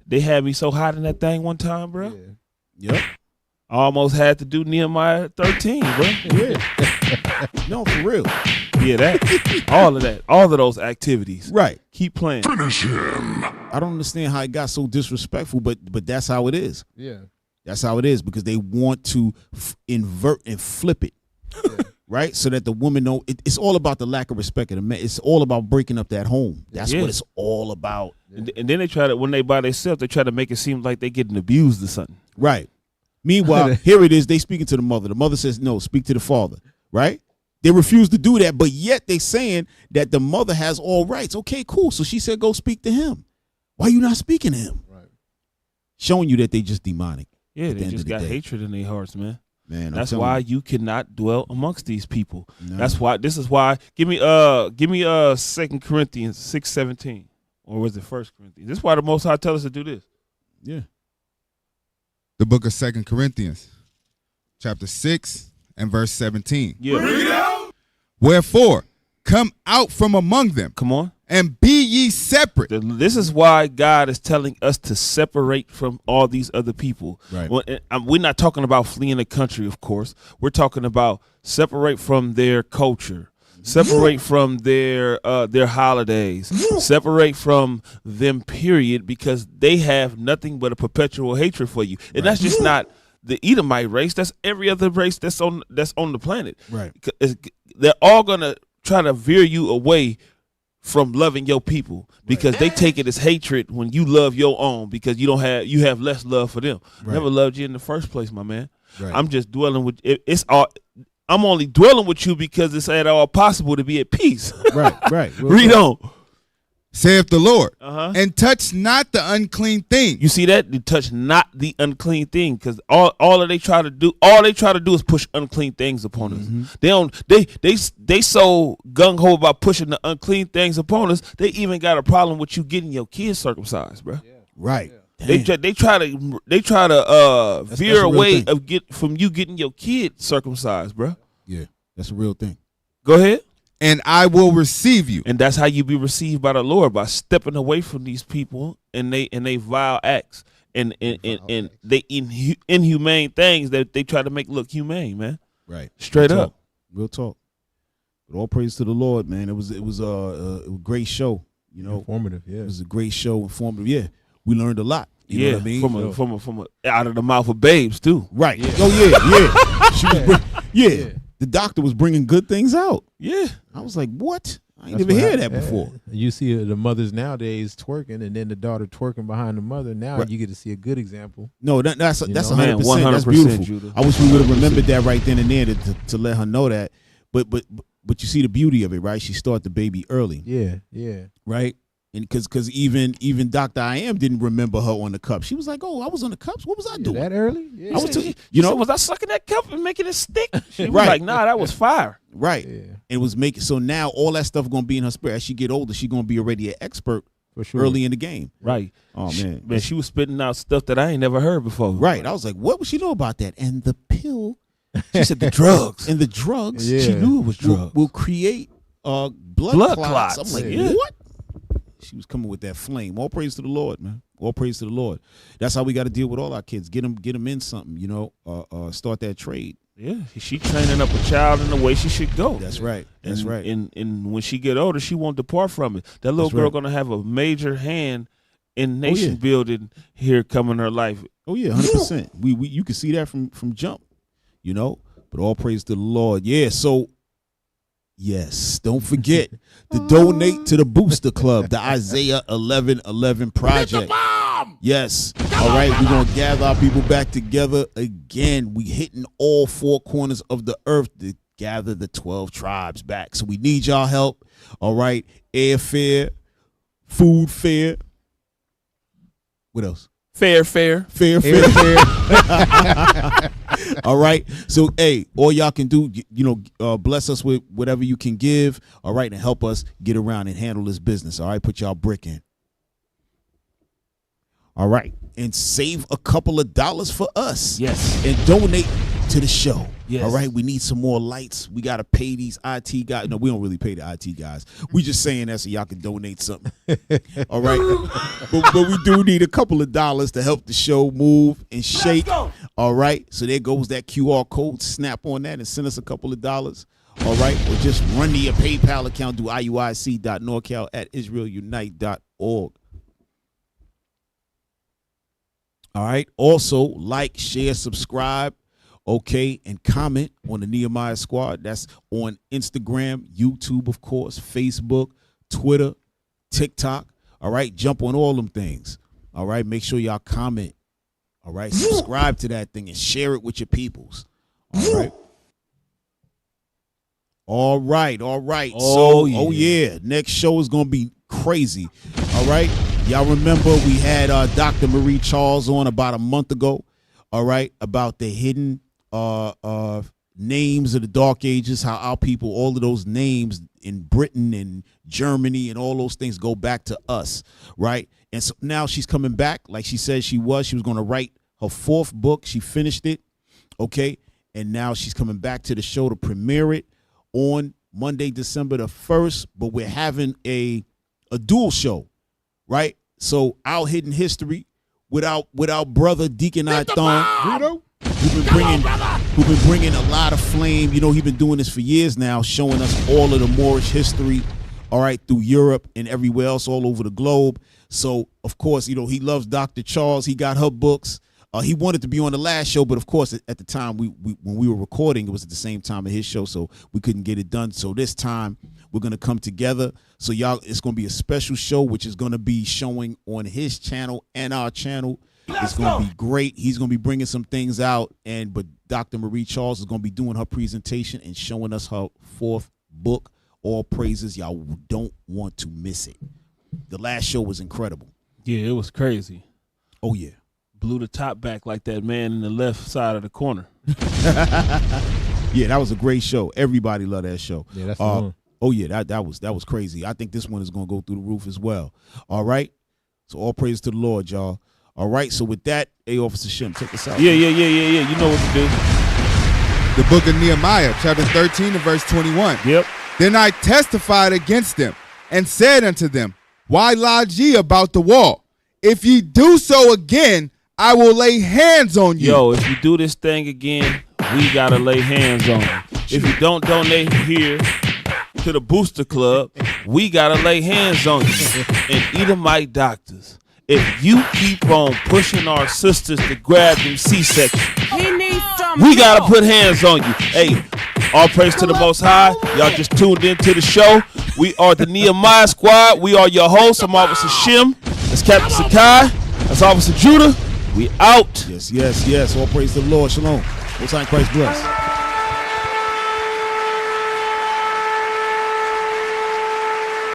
they had me so hot in that thing one time, bro. Yeah. Yep. I almost had to do Nehemiah 13, bro. Yeah. No, for real. Yeah, all of those activities. Right. Keep playing. Finish him. I don't understand how it got so disrespectful, but that's how it is. Yeah. That's how it is, because they want to invert and flip it. Yeah. Right? So that the woman know it's all about the lack of respect of the man. It's all about breaking up that home. That's what it's all about. And then they try to, when they by themselves, they try to make it seem like they getting abused or something. Right. Meanwhile, here it is. They speaking to the mother. The mother says, no, speak to the father. Right? They refuse to do that, but yet they saying that the mother has all rights. Okay, cool. So she said, go speak to him. Why are you not speaking to him? Right. Showing you that they just demonic. Yeah, they just got hatred in their hearts, man. Man, that's why you cannot dwell amongst these people. No. That's why. This is why. Give me 2 Corinthians 6:17, or was it 1 Corinthians? This is why the Most High tell us to do this. Yeah. The book of 2 Corinthians, chapter 6 and verse 17. Yeah. Wherefore, come out from among them. Come on. And be ye separate. This is why God is telling us to separate from all these other people. Right. We're not talking about fleeing the country, of course. We're talking about separate from their culture, separate from their holidays, separate from them, period, because they have nothing but a perpetual hatred for you. And that's just not the Edomite race. That's every other race that's on the planet. Right. They're all gonna try to veer you away from loving your people, because they take it as hatred when you love your own, because you have less love for them. Right. Never loved you in the first place, my man. Right. I'm just dwelling with I'm only dwelling with you because it's at all possible to be at peace. Right. Read on. Saith the Lord, and touch not the unclean thing. You see that? You touch not the unclean thing, because all they try to do is push unclean things upon us. They so gung ho about pushing the unclean things upon us. They even got a problem with you getting your kids circumcised, bro. Right. They try to That's veer a real away thing. from you getting your kid circumcised, bro. Yeah, that's a real thing. Go ahead. And I will receive you. And that's how you be received by the Lord, by stepping away from these people and they vile acts and they inhumane things that they try to make look humane, man. Right. Straight up. Real talk. But all praise to the Lord, man. It was a great show. You know, informative. Yeah, it was a great show, informative. Yeah, we learned a lot. You know what I mean? From out of the mouth of babes too. Right. Yeah. Oh yeah. She was the doctor was bringing good things out. Yeah. I was like, what? I ain't That's never what heard happened. that before. You see the mothers nowadays twerking, and then the daughter twerking behind the mother. Now Right. you get to see a good example. No, that's You 100%. know? That's 100%, beautiful. Judah. I wish we would have remembered that right then and there to let her know that. But you see the beauty of it, right? She started the baby early. Yeah. Right? And because even Dr. I Am didn't remember her on the cup. She was like, "Oh, I was on the cups. What was I doing that early? Yeah. I was too, You know, was I sucking that cup and making it stick? She was Right. like, nah, that was fire. Right. And it was making so now all that stuff gonna be in her spirit. As she get older, she gonna be already an expert for sure early in the game. Right. Oh man. Man, she was spitting out stuff that I ain't never heard before. Right. I was like, what would she know about that? And the pill. She said the drugs. And the drugs. Yeah. She knew it was Drugs. drugs. Will create blood clots. clots. I'm like, Yeah. what? She was coming with that flame. All praise to the Lord, man. All praise to the Lord. That's how we got to deal with all our kids. Get them in something, you know. Start that trade. Yeah, she training up a child in the way she should go. That's right. That's right. And when she get older, she won't depart from it. That little That's girl right. gonna have a major hand in nation yeah. building here coming in her life. Oh yeah, 100%. We you can see that from jump, you know. But all praise to the Lord. Yeah. So yes, don't forget to donate to the Booster Club, the Isaiah 11:11 project. Yes. All right, we're gonna gather our people back together again. We hitting all four corners of the earth to gather the 12 tribes back. So we need y'all help. All right, airfare, food fare. What else? Fair. All right. So, hey, all y'all can do, bless us with whatever you can give. All right. And help us get around and handle this business. All right. Put y'all brick in. All right. And save a couple of dollars for us. Yes. And donate to the show. Yes. All right. We need some more lights. We got to pay these IT guys. No, we don't really pay the IT guys. We just saying that so y'all can donate something. All right. but we do need a couple of dollars to help the show move and shake. All right. So there goes that QR code. Snap on that and send us a couple of dollars. All right. Or just run to your PayPal account. Do iuic.norcal@israelunite.org. All right. Also, like, share, subscribe. Okay, and comment on the Nehemiah Squad. That's on Instagram, YouTube, of course, Facebook, Twitter, TikTok. All right, jump on all them things. All right, make sure y'all comment. All right, subscribe to that thing and share it with your peoples. All right. All right. Oh, Oh yeah, next show is gonna be crazy. All right, y'all remember we had Dr. Marie Charles on about a month ago. All right, about the hidden names of the Dark Ages, how our people, all of those names in Britain and Germany and all those things go back to us, right? And so now she's coming back, like she said she was going to write her 4th book. She finished it, okay? And now she's coming back to the show to premiere it on Monday, December the 1st, but we're having a dual show, right? So our hidden history without brother Deacon Ithon, who've been bringing a lot of flame. You know, he's been doing this for years now, showing us all of the Moorish history, all right, through Europe and everywhere else all over the globe. So, of course, he loves Dr. Charles. He got her books. He wanted to be on the last show, but of course, at the time when we were recording, it was at the same time of his show, so we couldn't get it done. So this time, we're going to come together. So y'all, it's going to be a special show, which is going to be showing on his channel and our channel. It's going to be great. He's going to be bringing some things out, but Dr. Marie Charles is going to be doing her presentation and showing us her 4th book. All praises. Y'all don't want to miss it. The last show was incredible. Yeah, it was crazy. Oh, yeah. Blew the top back like that man in the left side of the corner. Yeah, that was a great show. Everybody loved that show. Yeah, that's the one. Oh, yeah, that was crazy. I think this one is going to go through the roof as well. All right? So all praise to the Lord, y'all. All right, so with that, Officer Shim, take us out. Yeah. You know what to do. The book of Nehemiah, chapter 13 and verse 21. Yep. Then I testified against them and said unto them, why lodge ye about the wall? If ye do so again, I will lay hands on you. Yo, if you do this thing again, we got to lay hands on you. If you don't donate here to the Booster Club, we got to lay hands on you. And Edomite doctors, if you keep on pushing our sisters to grab them C-sections, we got to put hands on you. Hey, all praise to the Most High. Y'all just tuned into the show. We are the Nehemiah Squad. We are your hosts. I'm Officer Shim. That's Captain Zaccai. That's Officer Judah. We out. Yes. All praise to the Lord. Shalom. Most High in Christ bless.